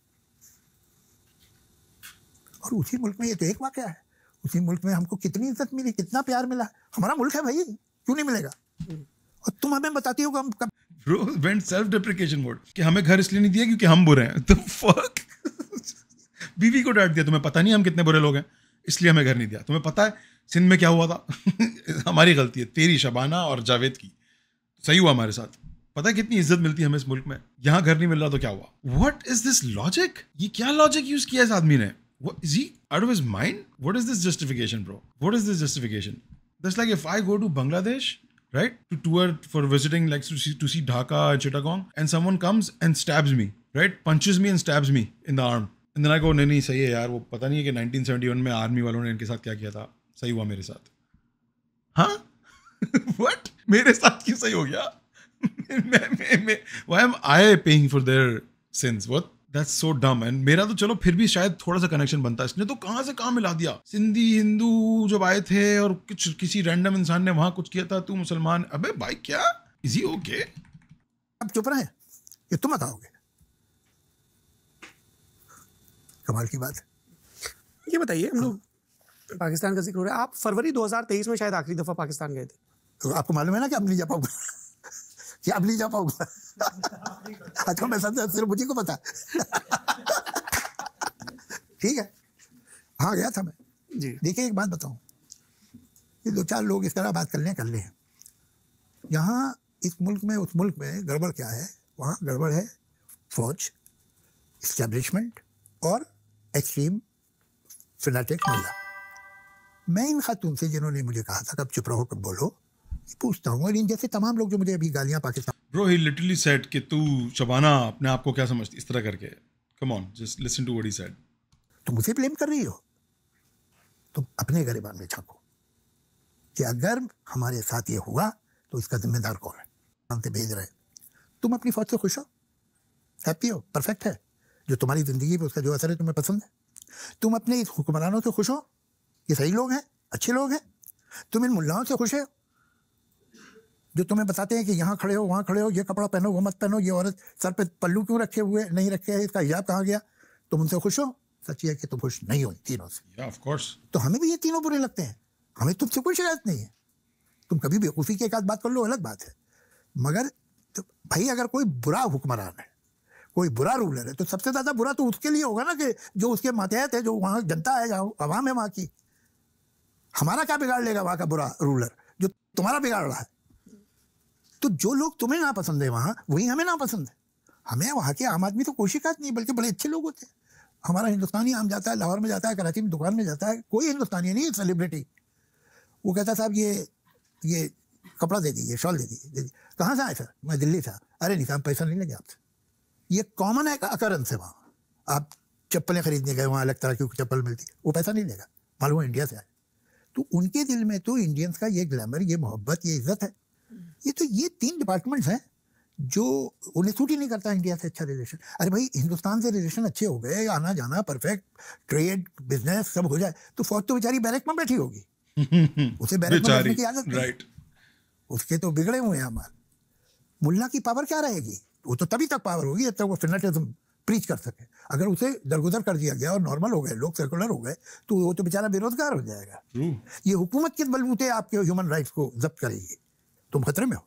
और उसी मुल्क में ये तो एक वाकया है, उसी मुल्क में हमको कितनी इज्जत मिली, कितना प्यार मिला। हमारा मुल्क है भाई, क्यों नहीं मिलेगा? और तुम हमें बताती हो कि हम कब Bro went self deprecation mode कि हमें घर इसलिए नहीं दिया क्योंकि हम बुरे हैं। तो fuck बीवी को डांट दिया, तुम्हें पता नहीं हम कितने बुरे लोग हैं, इसलिए हमें घर नहीं दिया। तुम्हें पता है सिंध में क्या हुआ था? हमारी गलती है, तेरी, शबाना और जावेद की। सही हुआ हमारे साथ। पता है कितनी इज्जत मिलती है हमें इस मुल्क में? यहाँ घर नहीं मिल रहा तो क्या हुआ? What is this logic? ये क्या लॉजिक यूज किया इस आदमी ने? What, is he out of his mind? What is this justification, bro? What is this justification? That's like if I go to Bangladesh, right, to tour for visiting, like to see Dhaka and Chittagong, and someone comes and stabs me, right, punches me and stabs me in the arm, and then I go, नहीं सही है यार, वो पता नहीं है कि 1971 में आर्मी वालों ने इनके साथ क्या किया था, सही हुआ मेरे साथ। हाँ? What? मेरे साथ क्यों सही हो गया? Why am I paying for their sins? What? That's so dumb. And मेरा तो चलो फिर भी शायद थोड़ा सा कनेक्शन बनता है, इसने तो कहाँ से कहाँ मिला दिया। सिंधी हिंदू जब आए थे और किसी रैंडम इंसान ने वहां कुछ किया था, तू मुसलमान। अबे भाई क्या? Is he okay? अब चुप रहे, ये तुम बताओगे। कमाल की बात है। ये बताइए, हम लोग पाकिस्तान का जिक्र हो रहा है, आप फरवरी 2023 में शायद आखिरी दफा पाकिस्तान गए थे। तो आपको मालूम है ना कि अब नहीं जा पाऊंगा कि अब नहीं जा पाऊंगा। अच्छा, मैं समझा सिर्फ मुझे को पता। ठीक है, हाँ गया था मैं जी। देखिए एक बात बताऊं, ये दो चार लोग इस तरह बात कर ले हैं। यहाँ इस मुल्क में, उस मुल्क में गड़बड़ क्या है? वहाँ गड़बड़ है फौज, इस्टेब्लिशमेंट और एक्सट्रीम फिनाटिक मुल्ला। मैं इन खातून से जिन्होंने मुझे कहा था कब चुप रहो कब बोलो, पूछता हूँ, और इन जैसे तमाम लोग जो मुझे अभी गालियाँ Pakistan. Bro, he literally said कि तू शबाना अपने आप को क्या समझती, इस तरह करके। Come on, just listen to what he said. तुम मुझे ब्लेम कर रही हो? तुम अपने गिरबान में झांको कि अगर हमारे साथ ये हुआ तो इसका जिम्मेदार कौन है। हम से भेज रहे, तुम अपनी फौज से खुश हो, हैप्पी हो, परफेक्ट है, जो तुम्हारी जिंदगी पे उसका जो असर है तुम्हें पसंद है। तुम अपने इस हुक्मरानों से खुश हो, ये सही लोग हैं, अच्छे लोग हैं। तुम इन मुल्लाओं से खुश हो जो तुम्हें बताते हैं कि यहाँ खड़े हो, वहाँ खड़े हो, ये कपड़ा पहनो, वो मत पहनो, ये औरत सर पे पल्लू क्यों रखे हुए नहीं रखे है, इसका हिजाब कहाँ गया? तुम उनसे खुश हो? सच है कि तुम खुश नहीं हो तीनों से। Of course. तो हमें भी ये तीनों बुरे लगते हैं, हमें तुमसे कोई शिकायत नहीं है। तुम कभी बेवकूफ़ी की एक आध बात कर लो, अलग बात है, मगर तो भाई अगर कोई बुरा हुक्मरान है, कोई बुरा रूलर है, तो सबसे ज़्यादा बुरा तो उसके लिए होगा ना कि जो उसके मातहत है, जो वहाँ जनता है, जहाँ आवाम है वहाँ की। हमारा क्या बिगाड़ लेगा वहाँ का बुरा रूलर जो तुम्हारा बिगाड़ रहा है? तो जो लोग तुम्हें नापसंद है वहाँ, वही हमें नापसंद है। हमें वहाँ के आम आदमी तो कोई शिकायत नहीं, बल्कि बड़े अच्छे लोग होते हैं। हमारा हिंदुस्तानी आम जाता है, लाहौर में जाता है, कराची में दुकान में जाता है, कोई हिंदुस्तानी नहीं है सेलिब्रिटी, वो कहता साहब ये कपड़ा दे दीजिए, शॉल दे दीजिए। कहाँ से आए सर? मैं दिल्ली से। अरे नहीं साहब, पैसा नहीं लगे आपसे। ये कॉमन है, अकरंस है वहाँ। आप चप्पलें खरीदने गए, वहाँ अलग तरह की चप्पल मिलती, वो पैसा नहीं लेगा, मालूम है इंडिया से आए। तो उनके दिल में तो इंडियंस का ये ग्लैमर, ये मोहब्बत, ये इज्जत है। ये 3 डिपार्टमेंट्स हैं जो उन्हें सूट ही नहीं करता इंडिया से अच्छा रिलेशन। अरे भाई हिंदुस्तान से रिलेशन अच्छे हो गए, आना जाना परफेक्ट, ट्रेड बिजनेस सब हो जाए, तो फौज तो बेचारी बैरक में बैठी होगी, उसे बैरक में बैठने की आदत नहीं। राइट। उसके तो बिगड़े हुए हैं हमारे। मुल्ला की पावर क्या रहेगी? वो तो तभी तक पावर होगी जब तक वो फेनेटिज्म प्रीच कर सके। अगर उसे दरगुदर कर दिया गया और नॉर्मल हो गए लोग, सेकुलर हो गए, तो वो तो बेचारा बेरोजगार हो जाएगा। ये हुकूमत किस बलबूते आपके ह्यूमन राइट्स को जब्त करेगी? तुम खतरे में हो।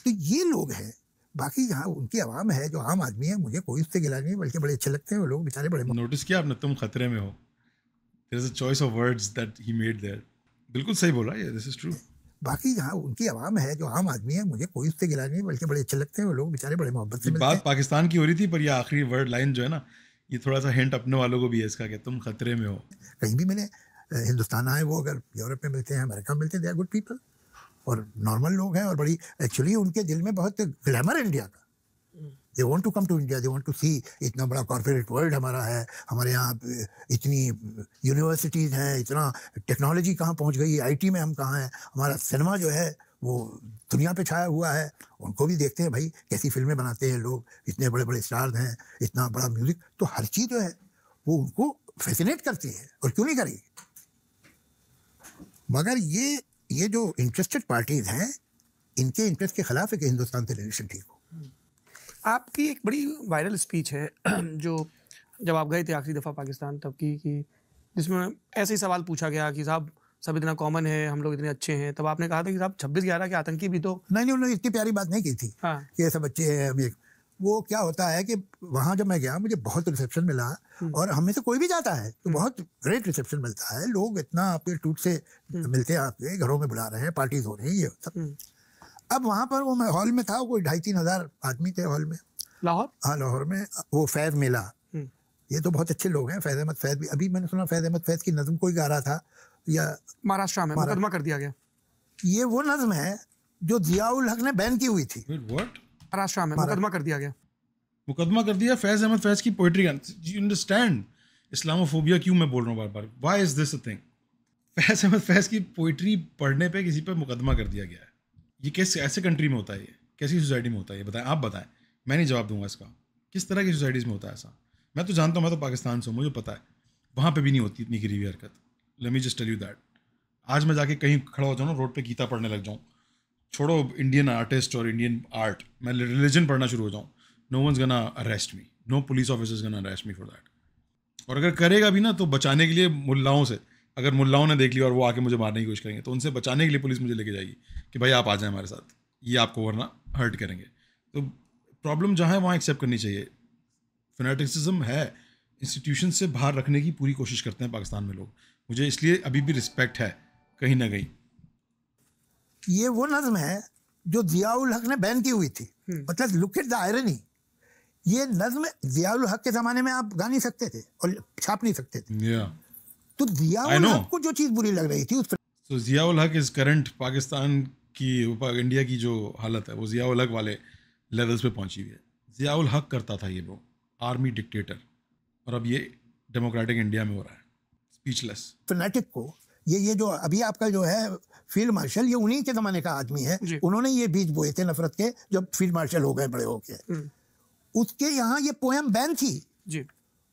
तो ये लोग हैं। बाकी जहाँ उनकी आवाम है, जो आम आदमी है, मुझे कोई उससे गिला नहीं, बल्कि बड़े अच्छे लगते हैं वो लोग, बेचारे बड़े। नोटिस किया आपने, तुम खतरे में हो? There is a choice of words that he made there. बिल्कुल सही बोला, ये दिस इज ट्रू। बाकी जहाँ उनकी आवाम है, जो आम आदमी है, मुझे कोई उससे गिला नहीं, बल्कि बड़े अच्छे लगते हैं वो लोग, बेचारे बड़े मोहब्बत से मिलते हैं। बात पाकिस्तान की हो रही थी, पर ये आखिरी वर्ड लाइन जो है ना, ये थोड़ा सा हिंट अपने वालों को भी है इसका कि तुम खतरे में हो। कहीं भी मिले, हिंदुस्तान आए वो, अगर यूरोप में मिलते हैं, अमेरिका में मिलते हैं, दे आर गुड पीपल और नॉर्मल लोग हैं। और बड़ी एक्चुअली उनके दिल में बहुत ग्लैमर है इंडिया का। They want to come to India, they want to see इतना बड़ा कॉर्पोरेट वर्ल्ड हमारा है, हमारे यहाँ इतनी यूनिवर्सिटीज़ हैं, इतना टेक्नोलॉजी कहाँ पहुँच गई, आईटी में हम कहाँ हैं, हमारा सिनेमा जो है वो दुनिया पे छाया हुआ है। उनको भी देखते हैं भाई कैसी फिल्में बनाते हैं लोग, इतने बड़े बड़े स्टार्स हैं, इतना बड़ा म्यूज़िक, तो हर चीज़ जो है वो उनको फैसिनेट करती है, और क्यों नहीं करेगी। मगर ये जो इंटरेस्टेड पार्टीज हैं, इनके इंटरेस्ट के खिलाफ है कि हिंदुस्तान से रिलेशन ठीक हो। आपकी एक बड़ी वायरल स्पीच है जो जब आप गए थे आखिरी दफ़ा पाकिस्तान तब की, कि जिसमें ऐसे ही सवाल पूछा गया कि साहब सब इतना कॉमन है, हम लोग इतने अच्छे हैं, तब आपने कहा था कि साहब 26/11 के आतंकी भी तो। नहीं, उन्होंने इतनी प्यारी बात नहीं की थी। हाँ। कि ऐसा बच्चे हैं अभी। वो क्या होता है कि वहाँ जब मैं गया, मुझे बहुत रिसेप्शन मिला, और हम में से कोई भी जाता है तो बहुत ग्रेट रिसेप्शन मिलता है। लोग इतना आपके टूट से मिलते हैं, आपके घरों में बुला रहे हैं, पार्टीज हो रही हैं, ये सब। अब वहाँ पर वो मैं हॉल में था, कोई 2,500-3 हज़ार आदमी थे हॉल में। लाहौर? हाँ, लाहौर में। वो फैज़ मेला, ये तो बहुत अच्छे लोग हैं। फैज़ अहमद फैज़ भी, अभी मैंने सुना फैज़ अहमद फैज़ की नज़म कोई गा रहा था, या महाराष्ट्र में मुकदमा कर दिया गया। ये वो नज़म है जो जियाउल हक ने बैन की हुई थी। महाराष्ट्र में मुकदमा कर दिया गया। मुकदमा कर दिया फैज़ अहमद फैज़ की पोइट्री का। यू अंडरस्टैंड इस्लामोफोबिया क्यों मैं बोल रहा हूँ बार बार? Why is this a thing? Faiz Ahmed Faiz की पोइट्री पढ़ने पे किसी पे मुकदमा कर दिया गया है। ये कैसे ऐसे कंट्री में होता है? ये कैसी सोसाइटी में होता है? ये बताएं, आप बताएं, मैं नहीं जवाब दूंगा इसका। किस तरह की सोसाइटीज़ में होता है ऐसा? मैं तो जानता हूँ, मैं तो पाकिस्तान से हूँ, मुझे पता है वहाँ पे भी नहीं होती इतनी गिरी हुई हरकत। Let me just tell you that. आज मैं जाके कहीं खड़ा हो जाऊँ ना, रोड पे गीता पढ़ने लग जाऊँ, छोड़ो इंडियन आर्टिस्ट और इंडियन आर्ट, मैं रिलीजन पढ़ना शुरू हो जाऊँ, नो वंस गना अरेस्ट मी, नो पुलिस ऑफिसर्स गना अरेस्ट मी फॉर दैट। और अगर करेगा भी ना, तो बचाने के लिए मुल्लाओं से, अगर मुल्लाओं ने देख लिया और वो आके मुझे मारने की कोशिश करेंगे, तो उनसे बचाने के लिए पुलिस मुझे लेके जाएगी कि भाई आप आ जाएं हमारे साथ, ये आपको वरना हर्ट करेंगे। तो प्रॉब्लम जहाँ है वहाँ एक्सेप्ट करनी चाहिए। फेनेटिसिज्म है, इंस्टीट्यूशन से बाहर रखने की पूरी कोशिश करते हैं पाकिस्तान में लोग। मुझे इसलिए अभी भी रिस्पेक्ट है कहीं ना कहीं। ये वो नज़म है जो जियाउल हक ने बैन की हुई थी। मतलब लुक एट द आयरनी, ये नज़म जियाउल हक के ज़माने में आप गा नहीं सकते थे और छाप नहीं सकते थे। तो जियाउल हक को जो चीज़ बुरी लग रही थी उस तो जियाउल हक इज करंट पाकिस्तान की, इंडिया की जो हालत है वो जियाउल हक वाले लेवल्स पे पहुंची हुई है। जियाउल हक करता था ये वो आर्मी डिक्टेटर, और अब ये डेमोक्रेटिक इंडिया में हो रहा है। स्पीचलेस। फैनेटिक को ये जो अभी आपका जो है फील्ड मार्शल, ये उन्हीं के ज़माने का आदमी है। उन्होंने ये बीज बोए थे नफरत के, जब फील्ड मार्शल हो गए बड़े होके। उसके यहाँ ये पोएम बैन थी जी।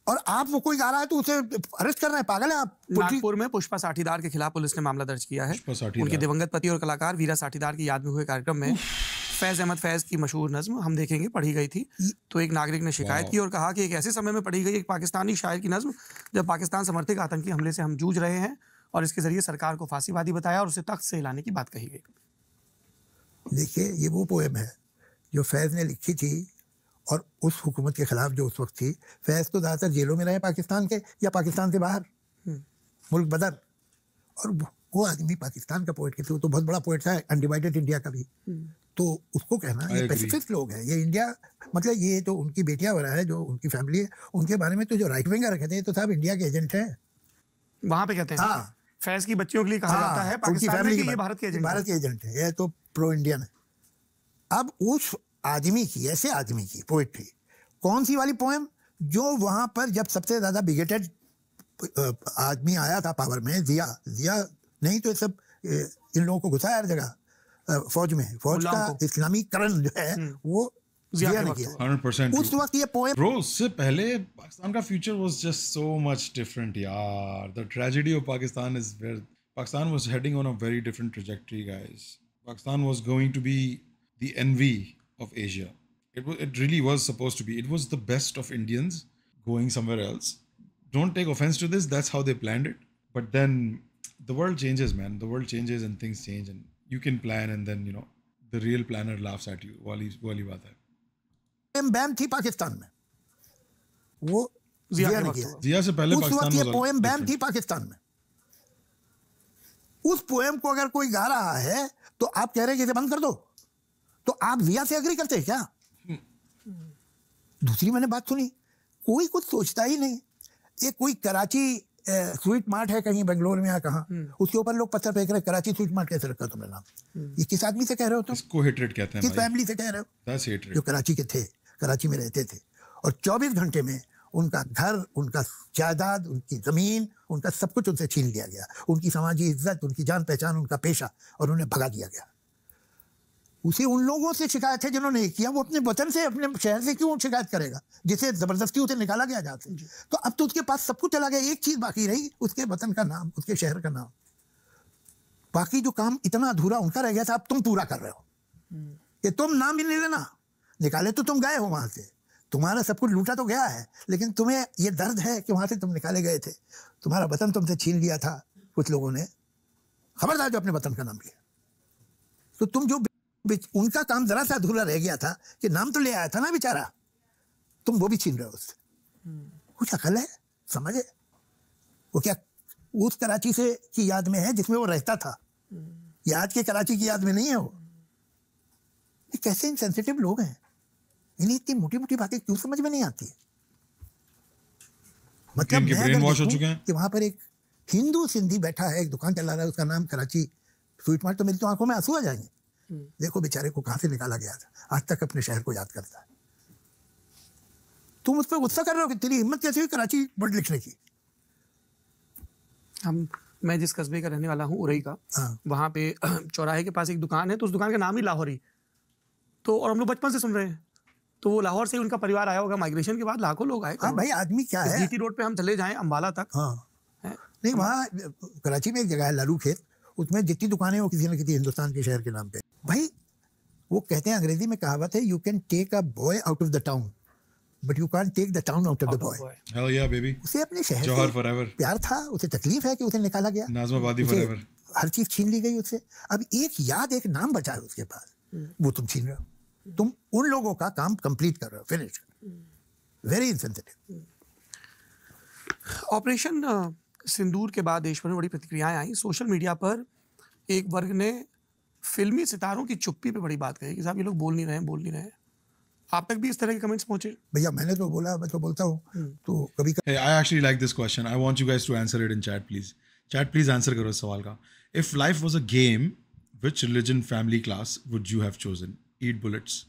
और आप वो कोई गा रहा है तो उसे अरेस्ट कर रहे हैं, पागल है आप? नागपुर में पुष्पा साठीदार के खिलाफ पुलिस ने मामला दर्ज किया है। पुष्पा साठीदार। उनके दिवंगत पति और कलाकार वीरा साठीदार की याद में हुए कार्यक्रम में फैज अहमद फैज की मशहूर नज्म हम देखेंगे पढ़ी गई थी। तो एक नागरिक ने शिकायत की और कहा कि एक ऐसे समय में पढ़ी गई एक पाकिस्तानी शायर की नज्म जब पाकिस्तान समर्थित आतंकी हमले से हम जूझ रहे हैं, और इसके जरिए सरकार को फांसीवादी बताया और उसे तख्त से हिलाने की बात कही गई। देखिए, ये वो पोएम है जो फैज ने लिखी थी, और उस हुकूमत के खिलाफ जो उस वक्त थी। फैज तो ज़्यादातर जेलों में रहे पाकिस्तान के, या पाकिस्तान से बाहर, मुल्क बदर। और वो आदमी पाकिस्तान का पोएट थे, वो तो बहुत बड़ा पोएट था, अनडिवाइडेड इंडिया का भी। तो उसको कहना ये पैसिफिस्ट लोग हैं, ये इंडिया, मतलब ये तो उनकी बेटियां वगैरह है, जो उनकी फैमिली है, उनके बारे में तो जो राइट विंगर कहते हैं तो साहब इंडिया के एजेंट हैं। वहां पे कहते हैं हाँ, फैज की बच्चियों के लिए कहा जाता है उनकी पाकिस्तान में फैमिली कि ये भारत के एजेंट हैं। भारत के एजेंट है, ये तो प्रो इंडियन है। अब उस आदमी की, ऐसे आदमी की पोएट्री, कौन सी वाली पोएम जो वहां पर जब सबसे ज्यादा बिगेटेड आदमी आया था पावर में, जिया नहीं तो सब इन लोगों को घुसाया हर जगह फौज में, फौज का इस्लामीकरण जो है वो जिया ने किया 100%। उस वक्त ये पोएम। ब्रो, उससे पहले पाकिस्तान का future was just so much different यार। The tragedy of Pakistan is where Pakistan was heading on a very different trajectory guys. Pakistan was going to be the envy of Asia. It really was supposed to be. It was the best of Indians going somewhere else. Don't take offense to this. That's how they planned it. But then the world changes, man. The world changes and things change, and you can plan, and then the real planner laughs at you. वाली बात है। बैम थी पाकिस्तान में, वो जिया ने किया। जिया से पहले उस पाकिस्तान वक्त ये was पोएम बैम different. थी पाकिस्तान में। उस पोएम को अगर कोई गा रहा है तो आप कह रहे हैं कि इसे बंद कर दो, तो आप जिया से एग्री करते हैं क्या? दूसरी मैंने बात सुनी, कोई कुछ सोचता ही नहीं। ये कोई कराची स्वीट मार्ट है कहीं बेंगलोर में या कहाँ, उसके ऊपर लोग पत्थर फेंक रहे, कराची स्वीट मार्ट कैसे रखा तुमने नाम? ये किस आदमी से कह रहे हो तुम? इसको हेट्रेड कहते हैं किस भाई। फैमिली से कह रहे हो? That's hatred. जो कराची के थे, कराची में रहते थे, और 24 घंटे में उनका घर, उनका जायदाद, उनकी जमीन, उनका सब कुछ उनसे छीन लिया गया, उनकी समाजी इज्जत, उनकी जान पहचान, उनका पेशा, और उन्हें भगा दिया गया। उसे उन लोगों से शिकायत है जिन्होंने किया, वो अपने वतन से, अपने शहर से क्यों शिकायत करेगा जिसे जबरदस्ती उसे निकाला गया जाते? तो अब तो उसके पास सब कुछ चला गया, एक चीज बाकी रही, उसके वतन का नाम, उसके शहर का नाम। बाकी जो काम इतना अधूरा उनका रह गया था, अब तुम पूरा कर रहे हो। कि तुम नाम भी नहीं लेना, निकाले तो तुम गए हो वहां से, तुम्हारा सब कुछ लूटा तो गया है, लेकिन तुम्हें ये दर्द है कि वहां से तुम निकाले गए थे, तुम्हारा वतन तुमसे छीन लिया था कुछ लोगों ने। खबरदार जो अपने वतन का नाम लिया, तो तुम जो उनका काम जरा सा अधूरा रह गया था कि नाम तो ले आया था ना बेचारा, तुम वो भी छीन रहे हो उससे। कुछ अकल है, समझ है? वो क्या उस कराची से की याद में है जिसमें वो रहता था, ये आज के कराची की याद में नहीं है वो। ये कैसे इनसेंसिटिव लोग हैं, इन्हें इतनी मोटी मोटी बातें क्यों समझ में नहीं आती है? मतलब मैं अगर देखूं कि वहां पर एक हिंदू सिंधी बैठा है, एक दुकान चला रहा है, उसका नाम कराची स्वीट मार्ट, तो मेरी तो आंखों में आंसू आ जाएंगे। देखो बेचारे को कहां से निकाला गया था, आज तक अपने शहर को याद करता है। तुम उस पर गुस्सा कर रहे हो कि तेरी हिम्मत कैसे हुई कराची वर्ड लिखने की? मैं जिस कस्बे का रहने वाला हूँ, उरई का, हाँ। वहाँ पे चौराहे के पास एक दुकान है, तो उस दुकान का नाम ही लाहौरी। तो और हम लोग बचपन से सुन रहे हैं, तो वो लाहौर से उनका परिवार आया होगा, माइग्रेशन के बाद लाखों लोग आए। हाँ भाई, आदमी क्या है, जीटी रोड पे हम चले जाएं अम्बाला तक, हाँ नहीं, वहाँ कराची में एक जगह है लालू खेत, उसमें जितनी दुकानें वो किसी न किसी हिंदुस्तान के शहर के नाम पे। भाई वो कहते हैं, अंग्रेजी में कहावत है, you can take a boy out of the town but you can take the town out of the boy. Hell yeah, baby. उसे अपने शहर जौहर से forever. प्यार था, उसे तकलीफ है कि उसे निकाला गया, नाज़माबादी उसे forever. हर चीज छीन ली गई उससे। अब एक याद, एक नाम बचा है उसके पास, वो तुम छीन रहे हो। तुम उन लोगों का काम कंप्लीट कर रहे हो, फिनिश। Very insensitive. ऑपरेशन सिंदूर के बाद देश भर में बड़ी प्रतिक्रियाएं आई। सोशल मीडिया पर एक वर्ग ने फिल्मी सितारों की चुप्पी पे बड़ी बात कही कि साहब ये लोग बोल नहीं रहे हैं। आप तक भी इस तरह के कमेंट्स पहुंचे? भैया मैंने तो बोला, मैं तो बोलता हूँ, तो कभी Hey, I actually like this question. I want you guys to answer it in chat, please. Chat, please answer करो इस सवाल का. If life was a game, which religion, family, class would you have chosen? Eat bullets.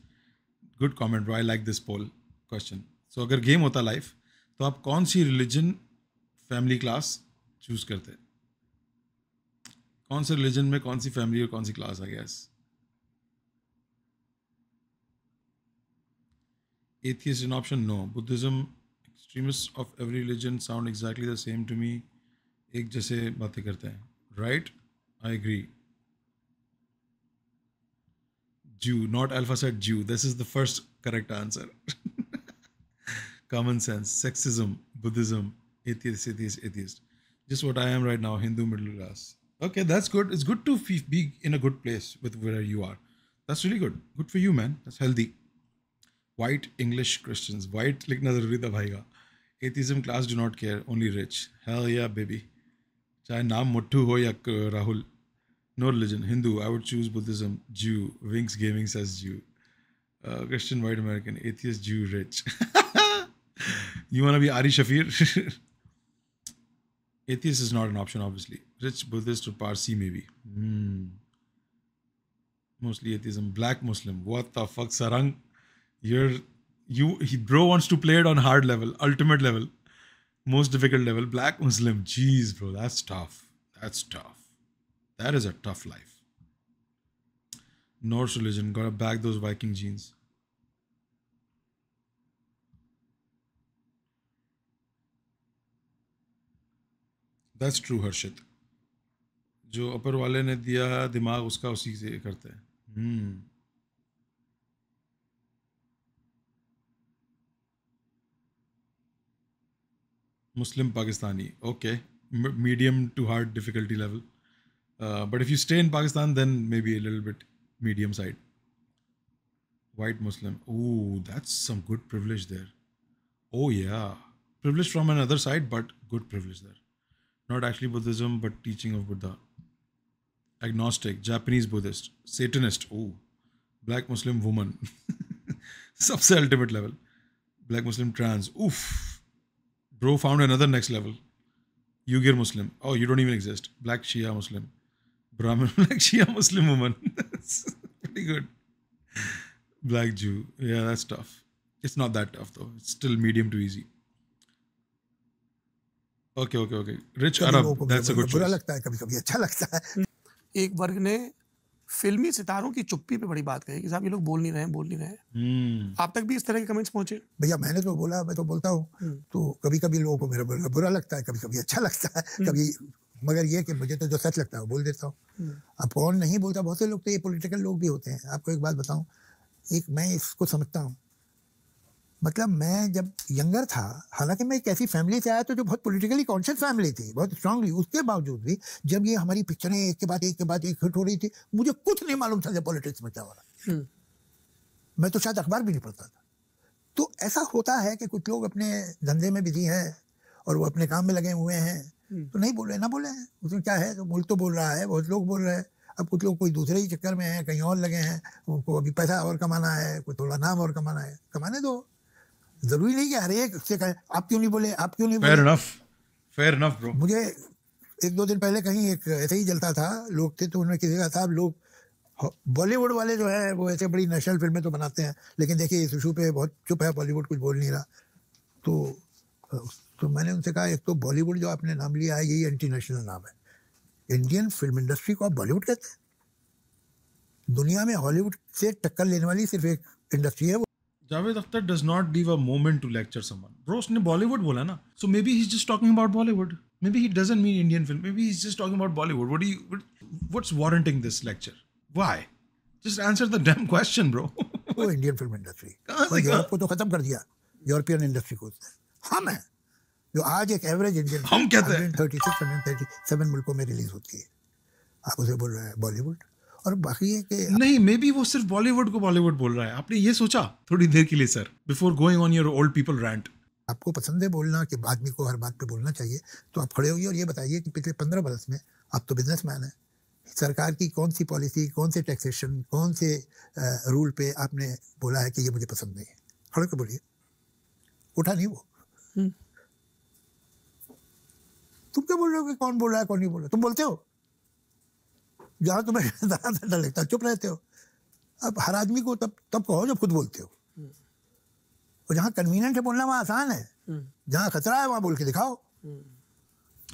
Good comment, bro. I like this poll question. So अगर गेम होता लाइफ, तो आप कौन सी रिलीजन, फैमिली, क्लास चूज करते? कौन से रिलीजन में कौन सी फैमिली और कौन सी class, I guess? Atheist in option, no. Buddhism, Extremists of every religion sound exactly the same to me. एक जैसे बातें करते हैं. Right? I agree. Jew, not alpha said Jew. This is the first correct answer. Common sense, sexism, Buddhism, atheist. Just what I am right now, Hindu middle class. Okay, that's good. It's good to be in a good place with where you are. That's really good. Good for you, man. That's healthy. White English Christians. White लिखना ज़रूरी था भाई का. Atheism class do not care. Only rich. Hell yeah, baby. चाहे नाम मुट्ठू हो या Rahul. No religion. Hindu. I would choose Buddhism. Jew. Winks Gaming says Jew. Christian, white American. Atheist, Jew, rich. You want to be Ari Shafir? Atheist is not an option, obviously. Rich Buddhist or Parsi, maybe. Mostly atheism. Black Muslim. What the fuck, Sarang? Bro wants to play it on hard level, ultimate level, most difficult level. Black Muslim. Jeez, bro, that's tough. That's tough. That is a tough life. Norse religion. Gotta back those Viking genes. That's true, Harshit. जो अपर वाले ने दिया दिमाग उसका उसी से करते हैं. Muslim Pakistani. Okay. Medium to hard difficulty level. But if you stay in Pakistan, then maybe a little bit medium side. White Muslim. Ooh, that's some good privilege there. Oh, yeah. Privilege from another side, but good privilege there. Not actually Buddhism, but teaching of Buddha. Agnostic, Japanese Buddhist, Satanist. Oh, Black Muslim woman. Sabse ultimate level. Black Muslim trans. Oof. Bro found another next level. Uyghur Muslim. Oh, you don't even exist. Black Shia Muslim. Brahmin Black Shia Muslim woman. That's pretty good. Black Jew. Yeah, that's tough. It's not that tough though. It's still medium to easy. Okay. Rich Arab. That's a good choice. बुरा लगता है, कभी-कभी अच्छा लगता है. एक वर्ग ने फिल्मी सितारों की चुप्पी पे बड़ी बात कही कि साहब ये लोग बोल नहीं रहे हैं. आप तक भी इस तरह के कमेंट्स पहुंचे? भैया मैंने तो बोला, मैं तो बोलता हूँ. तो कभी-कभी लोगों को मेरा बुरा लगता है, कभी-कभी अच्छा लगता है, कभी. मगर ये कि मुझे तो जो सच लगता है वो बोल देता हूँ. अब कौन नहीं बोलता? बहुत से लोग तो ये पॉलिटिकल लोग भी होते हैं. आपको एक बात बताऊँ, मैं इसको समझता हूँ. मतलब मैं जब यंगर था, हालांकि मैं एक ऐसी फैमिली से आया तो जो बहुत पॉलिटिकली कॉन्शियस फैमिली थी, बहुत स्ट्रांगली. उसके बावजूद भी जब ये हमारी पिक्चरें एक के बाद एक हिट हो रही थी, मुझे कुछ नहीं मालूम था जब पॉलिटिक्स में क्या हो रहा है. मैं तो शायद अखबार भी नहीं पढ़ता था. तो ऐसा होता है कि कुछ लोग अपने धंधे में बिजी हैं और वो अपने काम में लगे हुए हैं, तो नहीं बोल रहे, ना बोले हैं. उसमें क्या है, तो मुल्क तो बोल रहा है, बहुत लोग बोल रहे हैं. अब कुछ लोग कोई दूसरे ही चक्कर में हैं, कहीं और लगे हैं, उनको अभी पैसा और कमाना है, कोई थोड़ा नाम और कमाना है. कमाने दो. जरूरी नहीं कि हर एक से कहे आप क्यों नहीं बोले, आप क्यों नहीं बोले. Fair enough bro. मुझे 1-2 दिन पहले कहीं एक ऐसे ही जलता था, लोग थे, तो उन्होंने किसी का साहब लोग बॉलीवुड वाले जो है वो ऐसे बड़ी नेशनल फिल्में तो बनाते हैं, लेकिन देखिए इस इशू पे बहुत चुप है, बॉलीवुड कुछ बोल नहीं रहा. तो मैंने उनसे कहा, एक तो बॉलीवुड जो आपने नाम लिया है यही एंटी नेशनल नाम है. इंडियन फिल्म इंडस्ट्री को आप बॉलीवुड कहते हैं? दुनिया में हॉलीवुड से टक्कर लेने वाली सिर्फ एक इंडस्ट्री है. Javed Akhtar does not leave a moment to lecture someone. Bro, उसने Bollywood बोला ना. So maybe he's just talking about Bollywood. Maybe he doesn't mean Indian film. Maybe he's just talking about Bollywood. What's warranting this lecture? Why? Just answer the damn question, bro. वो इंडियन फिल्म इंडस्ट्री यूरोप को तो खत्म कर दिया, यूरोपियन इंडस्ट्री को. हम हैं जो आज एक एवरेज इंडियन हम कहते हैं 137 मुल्कों में रिलीज होती है. आप उसे बोल रहे हैं बॉलीवुड. और बाकी है कि नहीं, मे बी वो सिर्फ बॉलीवुड को बॉलीवुड बोल रहा है. आपने ये सोचा थोड़ी देर के लिए sir, before going on your old people rant? आपको पसंद है बोलना कि आदमी को हर बात पे बोलना चाहिए, तो आप खड़े होइए और ये बताइए कि पिछले 15 बरस में आप तो बिजनेसमैन हैं, सरकार की कौन सी पॉलिसी, कौन से टैक्सेशन, कौन से रूल पे आपने बोला है कि ये मुझे पसंद नहीं है? खड़े होकर बोलिए. उठा नहीं वो. तुम क्या बोल रहे हो कि कौन बोल रहा है कौन नहीं बोल रहा? तुम बोलते हो जहाँ तुम्हें डर लगता है, चुप रहते हो. अब हर आदमी को तब कहो जब खुद बोलते हो. और जहाँ कन्वीनियंट है बोलना वहाँ आसान है, जहाँ खतरा है वहाँ बोल के दिखाओ.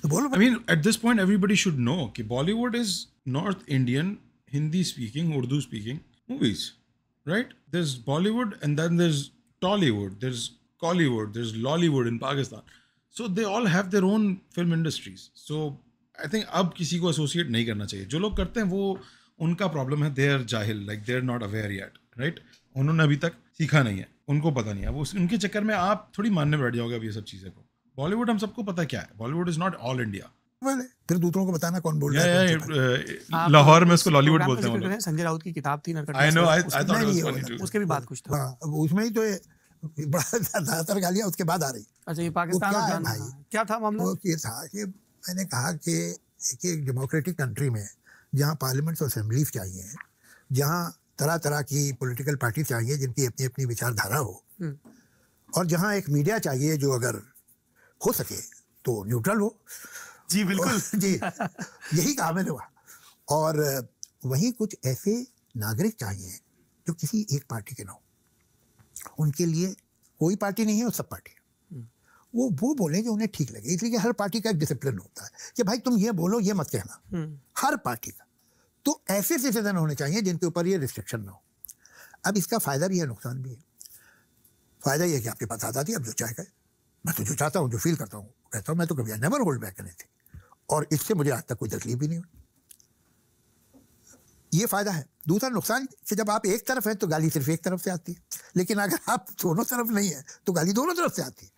तो बोलो. I mean, at this point everybody should know कि Bollywood is North Indian, Hindi speaking, Urdu speaking movies, right? There's Bollywood and then there's Tollywood, there's Collywood, there's Lollywood in Pakistan. So they all have their own film industries. So I think अब किसी को associate नहीं करना चाहिए. जो लोग करते हैं वो उनका प्रॉब्लम है. They are जाहिल, like they are not aware yet, right? उन्होंने अभी तक सीखा नहीं है, उनको पता नहीं है. वो उनके चक्कर में आप थोड़ी मानने बैठ जाओगे अब ये सब चीज़ें को. बॉलीवुड हम सबको पता क्या है. Bollywood is not all India. फिर दूसरों को बताना कौन बोल रहा है. लाहौर में उसको लॉलीवुड बोलते हैं. संजय राउत की किताब थी नरकट. I know, I thought it was funny too. उसके भी बात कुछ था. हाँ, उसमें ही तो बड़ा ज्यादातर गालियां उसके बाद आ रही. अच्छा, ये पाकिस्तान और जान भाई क्या था मामला? वो ये था कि मैंने कहा कि एक डेमोक्रेटिक कंट्री में जहाँ पार्लियामेंट और असेंबलीज चाहिए, जहाँ तरह तरह की पॉलिटिकल पार्टी चाहिए जिनकी अपनी अपनी विचारधारा हो, और जहाँ एक मीडिया चाहिए जो अगर हो सके तो न्यूट्रल हो. जी बिल्कुल. जी, यही कहा मैंने वहाँ. और वहीं कुछ ऐसे नागरिक चाहिए जो किसी एक पार्टी के ना हो. उनके लिए कोई पार्टी नहीं है और सब पार्टी है. वो बोले कि उन्हें ठीक लगे. इसलिए कि हर पार्टी का एक डिसिप्लिन होता है कि भाई तुम ये बोलो, ये मत कहना. हर पार्टी का. तो ऐसे सिटीजन होने चाहिए जिनके ऊपर ये रिस्ट्रिक्शन ना हो. अब इसका फायदा भी है, नुकसान भी है. फायदा ये है कि आपके पास आज़ादी, अब जो चाहेगा. मैं तो जो चाहता हूँ, जो फील करता हूँ कहता हूँ. मैं तो कभी नेवर होल्ड बैक एनीथिंग, और इससे मुझे आज तक कोई तकलीफ भी नहीं हुई. ये फायदा है. दूसरा नुकसान कि जब आप एक तरफ है तो गाली सिर्फ एक तरफ से आती है, लेकिन अगर आप दोनों तरफ नहीं है तो गाली दोनों तरफ से आती है.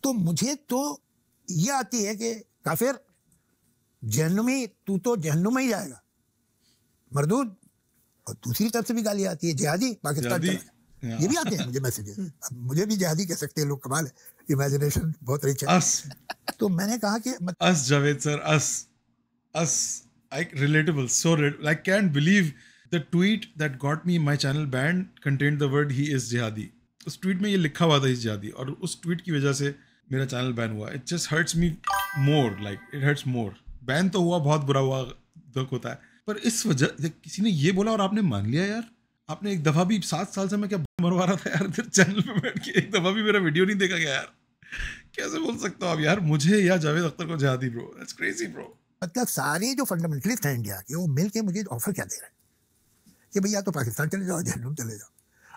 तो मुझे तो ये आती है कि काफिर, जहन्नुमी, तू तो जहन्नुम में ही जाएगा, मरदूद. और दूसरी तरफ से भी गाली आती है, जिहादी, पाकिस्तान चला. ये भी आते हैं मुझे मैसेजेस. मुझे भी जिहादी कह सकते हैं लोग. कमाल है, इमेजिनेशन बहुत रिच है. तो मैंने कहा कि us Javed sir, us like relatable, so I can't believe the tweet that got me my channel banned contained the word he is jihadi. उस ट्वीट में ये लिखा हुआ था इस जिहादी, और उस ट्वीट की वजह से मेरा चैनल बैन हुआ. It just hurts me more, like it hurts more. Ban तो हुआ, बहुत बुरा हुआ, दुख होता है, पर इस वजह किसी ने ये बोला और आपने मान लिया. यार आपने एक दफा भी 7 साल से मैं क्या मरवा रहा था यार तेरे चैनल पे बैठ के, एक दफा भी मेरा वीडियो नहीं देखा गया यार. कैसे बोल सकता हूँ आप यार मुझे या जावेद अख्तर को जिहादी? Bro, that's crazy bro. मतलब सारे जो फंडामेंटलिस्ट हैं इंडिया के, वो मिल के मुझे ऑफर क्या दे रहे हैं कि भैया तो पाकिस्तान चले जाओ, जहन्नुम चले जाओ.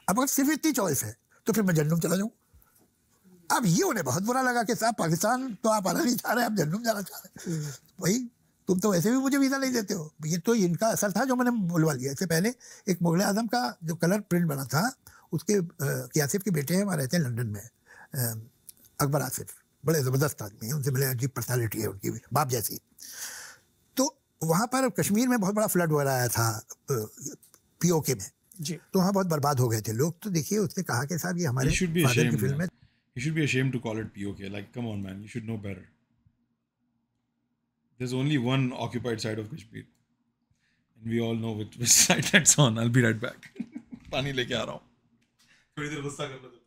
अब अगर सिर्फ इतनी चॉइस है तो फिर मैं जहन्नुम चला जाऊँ. अब ये उन्हें बहुत बुरा लगा कि साहब पाकिस्तान तो आप आना नहीं चाह रहे, आप जहन्नुम जाना चाह रहे. भाई तुम तो वैसे भी मुझे वीज़ा नहीं देते हो. ये तो इनका असर था जो मैंने बुलवा लिया. इससे पहले एक मुगल आजम का जो कलर प्रिंट बना था, उसके आसिफ के बेटे हैं, वहाँ रहते हैं लंदन में, अकबर आसिफ. बड़े ज़बरदस्त आदमी हैं, उनसे मिले, अजीब पर्सनैलिटी है उनकी, बाप जैसी. तो वहाँ पर कश्मीर में बहुत बड़ा फ्लड वगैरह आया था POK में जी. तो वहाँ बहुत बर्बाद हो गए थे लोग. तो देखिए उसने कहा कि साहब ये हमारे फादर की फिल्म है. You should be ashamed to call it POK. Like, come on, man. You should know better. There's only one occupied side of Kashmir. And we all know which side that's on. I'll be right back. पानी लेके आ रहा हूँ. थोड़ी देर गुस्सा कर लो जब तक.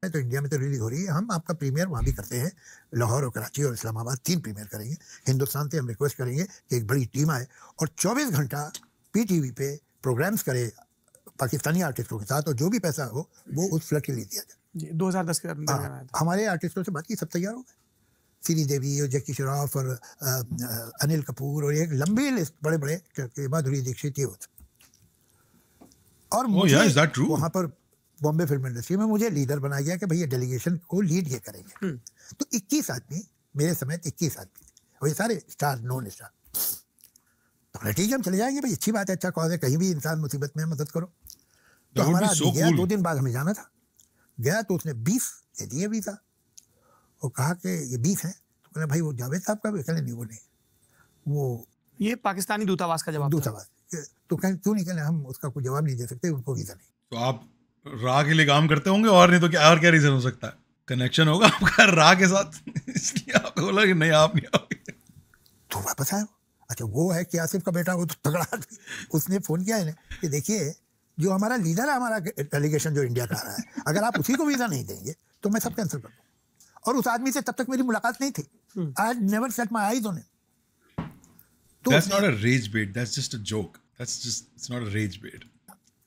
तो इंडिया में तो रिलीज हो रही है. हम आपका प्रीमियर वहाँ भी करते हैं. लाहौर और कराची और इस्लामाबाद 3 प्रीमियर करेंगे. हिंदुस्तान से हम रिक्वेस्ट करेंगे कि एक बड़ी टीम आए और 24 घंटा PTV पे प्रोग्राम्स करे पाकिस्तानी आर्टिस्टों के साथ, और जो भी पैसा हो वो उस फ्लड के लिए दिया जाए. 2010 के अंदर हमारे आर्टिस्टों से बात की, सब तैयार हो गए. श्री देवी और जैकी श्रॉफ और अनिल कपूर और एक लंबी लिस्ट, बड़े बड़े, माधुरी दीक्षित, ये होता. और मुझे वहाँ पर बॉम्बे फिल्म इंडस्ट्री में मुझे लीडर बनाया गया कि भैया डेलीगेशन को लीड ये करेंगे. तो 21 आदमी मेरे समेत 21 आदमी थे, और ये सारे स्टार, नॉन स्टार. तो ठीक है, हम चले जाएंगे भाई, अच्छी बात है, अच्छा कॉज है, कहीं भी इंसान मुसीबत में मदद करो. तो हमारा गया, 2 दिन बाद हमें जाना था. गया तो उसने 20 दे दिए वीज़ा, और कहा कि ये 20 है. तो कहना भाई वो जावेद साहब का भी? कहने नहीं, वो नहीं, वो ये पाकिस्तानी दूतावास का जवाब. दूतावास. तो कहें क्यों नहीं? कहने हम उसका कोई जवाब नहीं दे सकते, उनको वीज़ा नहीं. तो आप रा के लिए काम करते होंगे, और नहीं तो क्या, और क्या रीजन हो सकता है? कनेक्शन होगा आपका रा के साथ, इसलिए आपको बोला कि नहीं आप नहीं आओगे. तो वापस आए. अच्छा वो है कि आसिफ का बेटा, वो तो तगड़ा आदमी, उसने फ़ोन किया है कि देखिए जो हमारा लीडर है, हमारा डेलीगेशन जो इंडिया का आ रहा है, अगर आप उसी को वीज़ा नहीं देंगे तो मैं सब कैंसिल कर दूँ. और उस आदमी से तब तक मेरी मुलाकात नहीं थी. I never set my eyes on him. That's not a rage bait. That's just a joke. It's not a rage bait.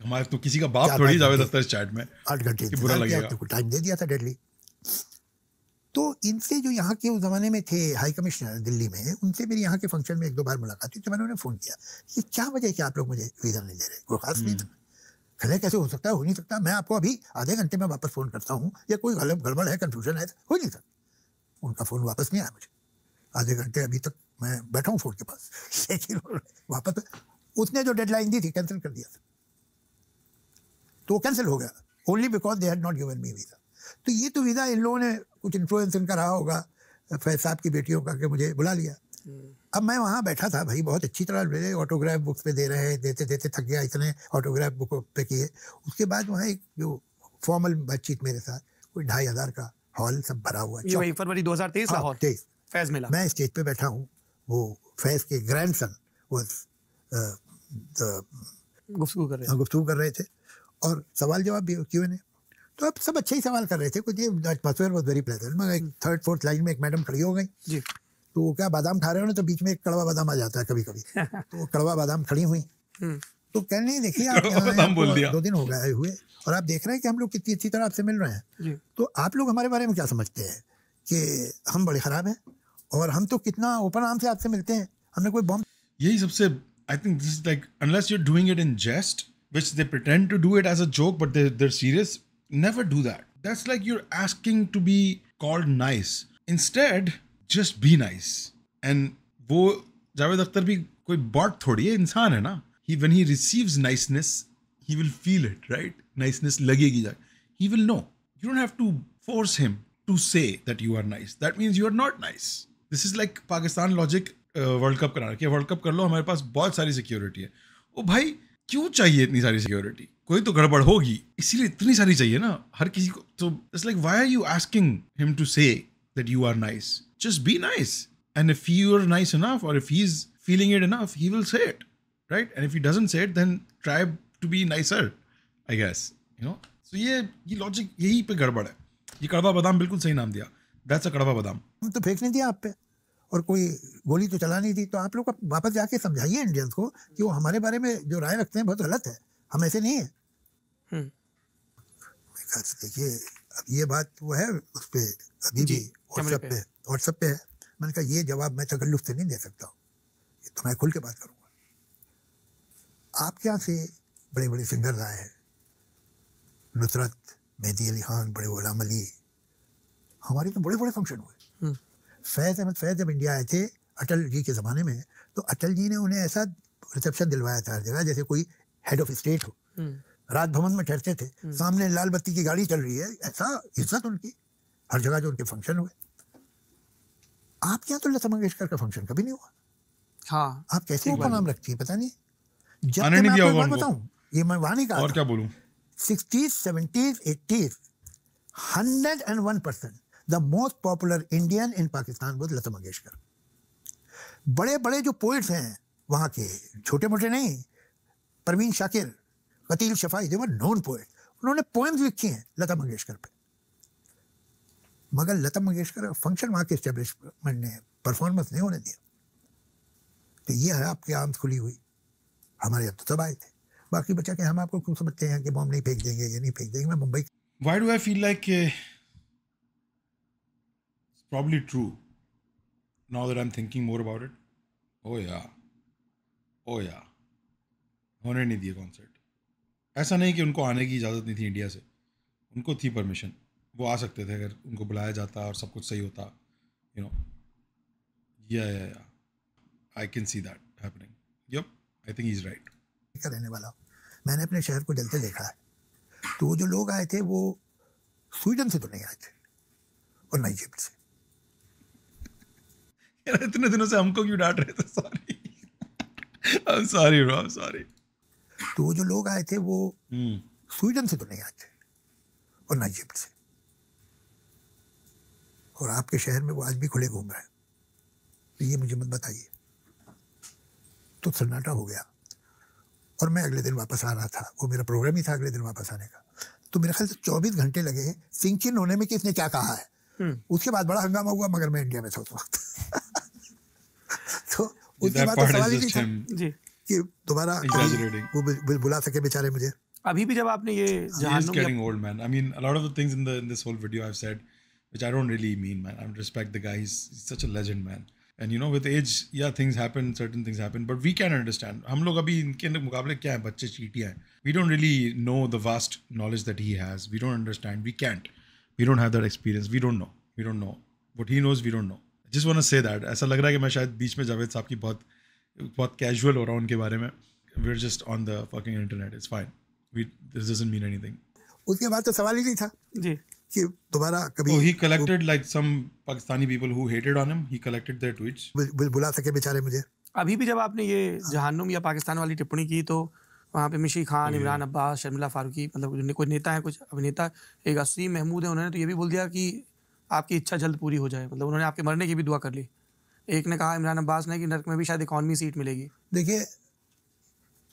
हमारे तो किसी का बाप थोड़ी जावेद अख्तर चैट में 8 घंटे बुरा लगेगा. तो टाइम दे दिया था डेडली. तो इनसे जो यहाँ के उस ज़माने में थे हाई कमिश्नर दिल्ली में, उनसे मेरी यहाँ के फंक्शन में 1-2 बार मुलाकात हुई. तो मैंने उन्हें फ़ोन किया कि क्या वजह है कि आप लोग मुझे वीज़ा नहीं दे रहे? कोई खास नहीं था. खले कैसे हो सकता है, हो नहीं सकता, मैं आपको अभी आधे घंटे में वापस फ़ोन करता हूँ, या कोई गड़बड़ है, कन्फ्यूजन है, हो नहीं सकता। उनका फ़ोन वापस नहीं आया मुझे, आधे घंटे अभी तक मैं बैठा हूँ फ़ोन के पास, लेकिन वापस उसने जो डेडलाइन दी थी कैंसिल कर दिया था, तो कैंसिल हो गया, only because they had not given me visa. तो ये तो वीज़ा इन लोगों ने कुछ इन्फ्लुएंस इनका रहा होगा फैज साहब की बेटियों का, कि मुझे बुला लिया। अब मैं वहाँ बैठा था भाई, बहुत अच्छी तरह मेरे ऑटोग्राफ बुक्स पे दे रहे हैं, देते देते थक गया, इतने ऑटोग्राफ बुक पे किए। उसके बाद वहाँ एक जो फॉर्मल बातचीत मेरे साथ, कोई 2,500 का हॉल, सब भरा हुआ ये वही फरवरी 2023 लाहौर 23 फैज मिला। मैं स्टेज पे बैठा हूँ, वो फैज के ग्रैंडसन वाज गुफ्तगू कर रहे थे, और सवाल जवाब भी Q&A। तो अब सब अच्छे ही सवाल कर रहे थे, कुछ एटमॉस्फेयर वाज वेरी प्लेजेंट। मगर एक थर्ड फोर्थ लाइन में एक मैडम खड़ी हो गई जी, तो वो क्या बादाम खा रहे हो ना, तो बीच में एक कड़वा बादाम आ जाता है कभी कभी, तो वो कड़वा बादाम खड़ी हुई, तो कहने नहीं, देखिए आप यहाँ 2 दिन हो गए हुए और आप देख रहे हैं कि हम लोग कितनी अच्छी तरह आपसे मिल रहे हैं, तो आप लोग हमारे बारे में क्या समझते हैं कि हम बड़े खराब हैं, और हम तो कितना ओपन आर्म से आपसे मिलते हैं, हमने कोई बॉम्ब। यही सबसे, I think this is like, unless you are doing it in jest, which they pretend to do it as a joke, but they're serious, never do that. That's like you're asking to be called nice. Instead, just be nice. And वो जावेद अख्तर भी कोई बॉट थोड़ी है, इंसान है ना. When he receives niceness, he will feel it, right? Niceness लगेगी जा. He will know. You don't have to force him to say that you are nice. That means you are not nice. This is like Pakistan logic, world cup कराना कि वर्ल्ड कप कर लो, हमारे पास बहुत सारी सिक्योरिटी है. ओ भाई, क्यों चाहिए इतनी सारी सिक्योरिटी? कोई तो गड़बड़ होगी, इसीलिए इतनी सारी चाहिए ना हर किसी को. तो it's like, why are you asking him to say that you are nice? Just be nice. And if you are nice enough, और if he is feeling it enough, he will say it, right? And if he doesn't say it, then try to be nicer, I guess, you know. So ये लॉजिक यही पे गड़बड़ है. ये कड़वा बादाम, बिल्कुल सही नाम दिया, दैट्स अ कड़वा बादाम. हम तो फेंक नहीं दिया आप पे, और कोई गोली तो चला नहीं थी, तो आप लोग वापस जाके समझाइए इंडियंस को कि वो हमारे बारे में जो राय रखते हैं बहुत गलत है, हम ऐसे नहीं है. देखिए, अब ये बात वो है उस पर अभी भी व्हाट्सएप पे है. मैंने कहा ये जवाब मैं तकल्लुफ से नहीं दे सकता हूँ, तो मैं खुल के बात करूँगा. आपके यहाँ से बड़े बड़े सिंगर्स आए हैं, नुसरत, मेहदी अली खान, बड़े गुलाम अली, हमारे तो बड़े बड़े फंक्शन हुए. फैज़ अहमद फैज़ जब इंडिया आए थे अटल जी के ज़माने में, तो अटल जी ने उन्हें ऐसा रिसेप्शन दिलवाया था हर जगह, जैसे कोई हेड ऑफ स्टेट हो. राजभवन में ठहरते थे, सामने लाल बत्ती की गाड़ी चल रही है, ऐसा इज्जत उनकी हर जगह जो उनके फंक्शन हुए. आपके यहाँ तो लता मंगेशकर का फंक्शन कभी नहीं हुआ. हाँ, आप कैसे ऊपर नाम रखती है पता नहीं. जब आने नहीं दिया होगा उनको. बताऊँ, ये मैं वहाँ नहीं कहा और क्या बोलूँ. 60s, 70s, 80s, 101% the most popular Indian in Pakistan was Lata Mangeshkar. बड़े बड़े जो पोइट्स हैं वहाँ के, छोटे मोटे नहीं, Parveen Shakir, Qateel Shifai, they were known poets. उन्होंने पोएम्स लिखी हैं लता मंगेशकर पे. मगर लता मंगेशकर का फंक्शन वहाँ के एस्टेब्लिशमेंट ने परफॉर्मेंस नहीं होने दिया. तो ये है आपकी आर्म्स खुली हुई. हमारे यहाँ तो सब आए थे, बाकी बच्चा के हम आपको क्यों समझते हैं कि बॉम्ब नहीं फेंक देंगे, ये नहीं फेंक देंगे. मैं Mumbai. Why do I feel like it's probably true now that I'm thinking more about it? Oh yeah, होने नहीं दिए कॉन्सर्ट. ऐसा नहीं कि उनको आने की इजाज़त नहीं थी इंडिया से, उनको थी परमिशन, वो आ सकते थे अगर उनको बुलाया जाता और सब कुछ सही होता, you know. Yeah I can see that happening. Yup, I think he is right. रहने वाला, मैंने अपने शहर को जलते देखा है. तो वो जो लोग आए थे वो स्वीडन से तो नहीं आए थे, और ना इजिप्ट से. यार इतने दिनों से हमको क्यों डांट रहे थे? Sorry, I'm sorry bro, I'm sorry. तो वो जो लोग आए थे वो स्वीडन से तो नहीं आए थे, और ना इजिप्ट से. और आपके शहर में वो आज भी खुले घूम रहे हैं. तो ये मुझे मत बताइए. तो सन्नाटा हो गया, और मैं अगले दिन वापस आ रहा था. वो मेरा प्रोग्राम ही था अगले दिन वापस आने का. तो मेरे ख्याल से 24 घंटे लगे सिंक इन होने में कि इसने क्या कहा है. उसके बाद बड़ा हंगामा हुआ, मगर मैं इंडिया में था उस वक्त. तो उसके बाद तो सवाल ही नहीं था कि दोबारा वो बुला सके बेचारे मुझे. अभी भी जब आपने ये He's getting old, man. I mean, a lot of the things in this whole video I've said, which I don't really mean, man. I respect the guy. He's such a legend, man. And with age, yeah, things happen, certain things happen, but we can understand. हम लोग अभी इनके मुकाबले क्या है, बच्चे चीटियां हैं. We don't really know the vast knowledge that he has. We don't understand. We can't. We don't have that experience. We don't know. We don't know. What he knows, we don't know. I just want to say that. ऐसा लग रहा है कि मैं शायद बीच में जावेद साहब की बहुत casual हो रहा हूँ उनके बारे में. We're just on the fucking internet. It's fine. This doesn't mean anything. उसके बाद तो सवाल ही नहीं था जी कि दोबारा कभी he collected like some Pakistani people who hated on him. He collected their tweets. बुला सके बेचारे मुझे. अभी भी जब आपने ये जहान्नुम या पाकिस्तान वाली टिप्पणी की तो वहाँ पे मिशी खान, इमरान अब्बास, शर्मिला फारूकी, मतलब कोई नेता है, कुछ अभिनेता, एक असीम महमूद है, उन्होंने तो ये भी बोल दिया कि आपकी इच्छा जल्द पूरी हो जाए. मतलब उन्होंने आपके मरने की भी दुआ कर ली. एक ने कहा, इमरान अब्बास ने, कि नर्क में भी शायद इकॉनमी सीट मिलेगी. देखिए,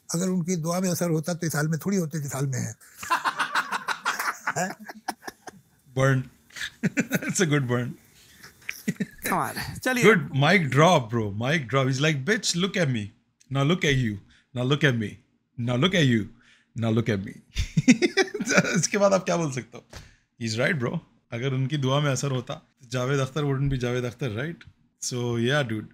अगर उनकी दुआ में असर होता तो इस हाल में थोड़ी होते जिस हाल में है. Burn. It's a good burn. चलिए. Good mic drop, bro. Mic drop. He's like, bitch, look at me. Now look at you. Now look at me. Now look at you. Now look at me. इसके बाद आप क्या बोल सकते हो? He's right, bro. अगर उनकी दुआ में असर होता, Javed Akhtar wouldn't be Javed Akhtar, right? So yeah, dude.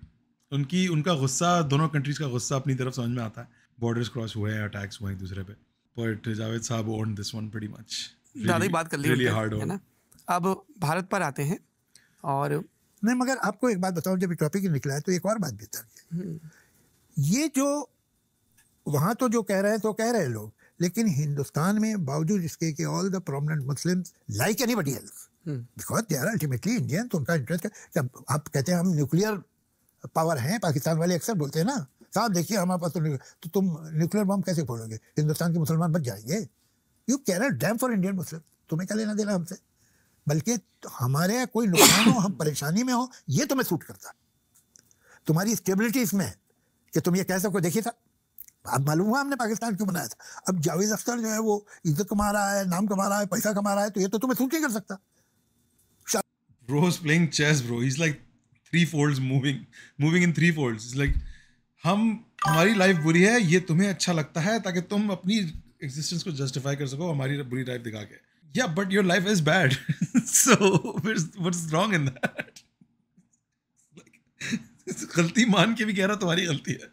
उनका गुस्सा, दोनों कंट्रीज का गुस्सा अपनी तरफ समझ में आता है. बॉर्डर्स क्रॉस हुए हैं, अटैक्स हुए हैं दूसरे पे. बट जावेद साहब owned this one pretty much. ज़्यादा ही बात कर ली really उनने, hard है ना. अब भारत पर आते हैं और नहीं, मगर आपको एक बात बताऊं, जब टॉपिक ही निकला है तो एक और बात भी है. ये जो वहाँ तो जो कह रहे हैं तो कह रहे हैं लोग, लेकिन हिंदुस्तान में बावजूद इसके कि all the prominent Muslims like anybody else, because they are ultimately Indian, तो उनका इंटरेस्ट है. जब आप कहते हैं हम न्यूक्लियर पावर हैं, पाकिस्तान वाले अक्सर बोलते हैं ना, साहब देखिए हमारे पास तो तुम न्यूक्लियर बम कैसे फोड़ोगे, हिंदुस्तान के मुसलमान बच जाएंगे. You care damn for Indian Muslim, तुम्हें क्या लेना देना हमसे. बल्कि हमारे कोई नुकसान हो, हम परेशानी में हो, ये तुम्हें सूट करता. तुम्हारी स्टेबिलिटी इसमें है कि तुम ये कह सको, देखिए था, अब मालूम हुआ हमने पाकिस्तान क्यों बनाया था. अब जावेद अख्तर जो है वो इज्जत कमा रहा है, नाम कमा रहा है, पैसा कमा रहा है, तो ये तो तुम्हें सूट नहीं कर सकता. Bro's playing chess, bro. He's like three folds moving in three folds. It's like हमारी लाइफ बुरी है, ये तुम्हें अच्छा लगता है ताकि तुम अपनी एग्जिस्टेंस को जस्टिफाई कर सको हमारी बुरी लाइफ दिखा के. Yeah, but your life is bad. So what's wrong in that? गलती मान के भी कह रहा तुम्हारी गलती है.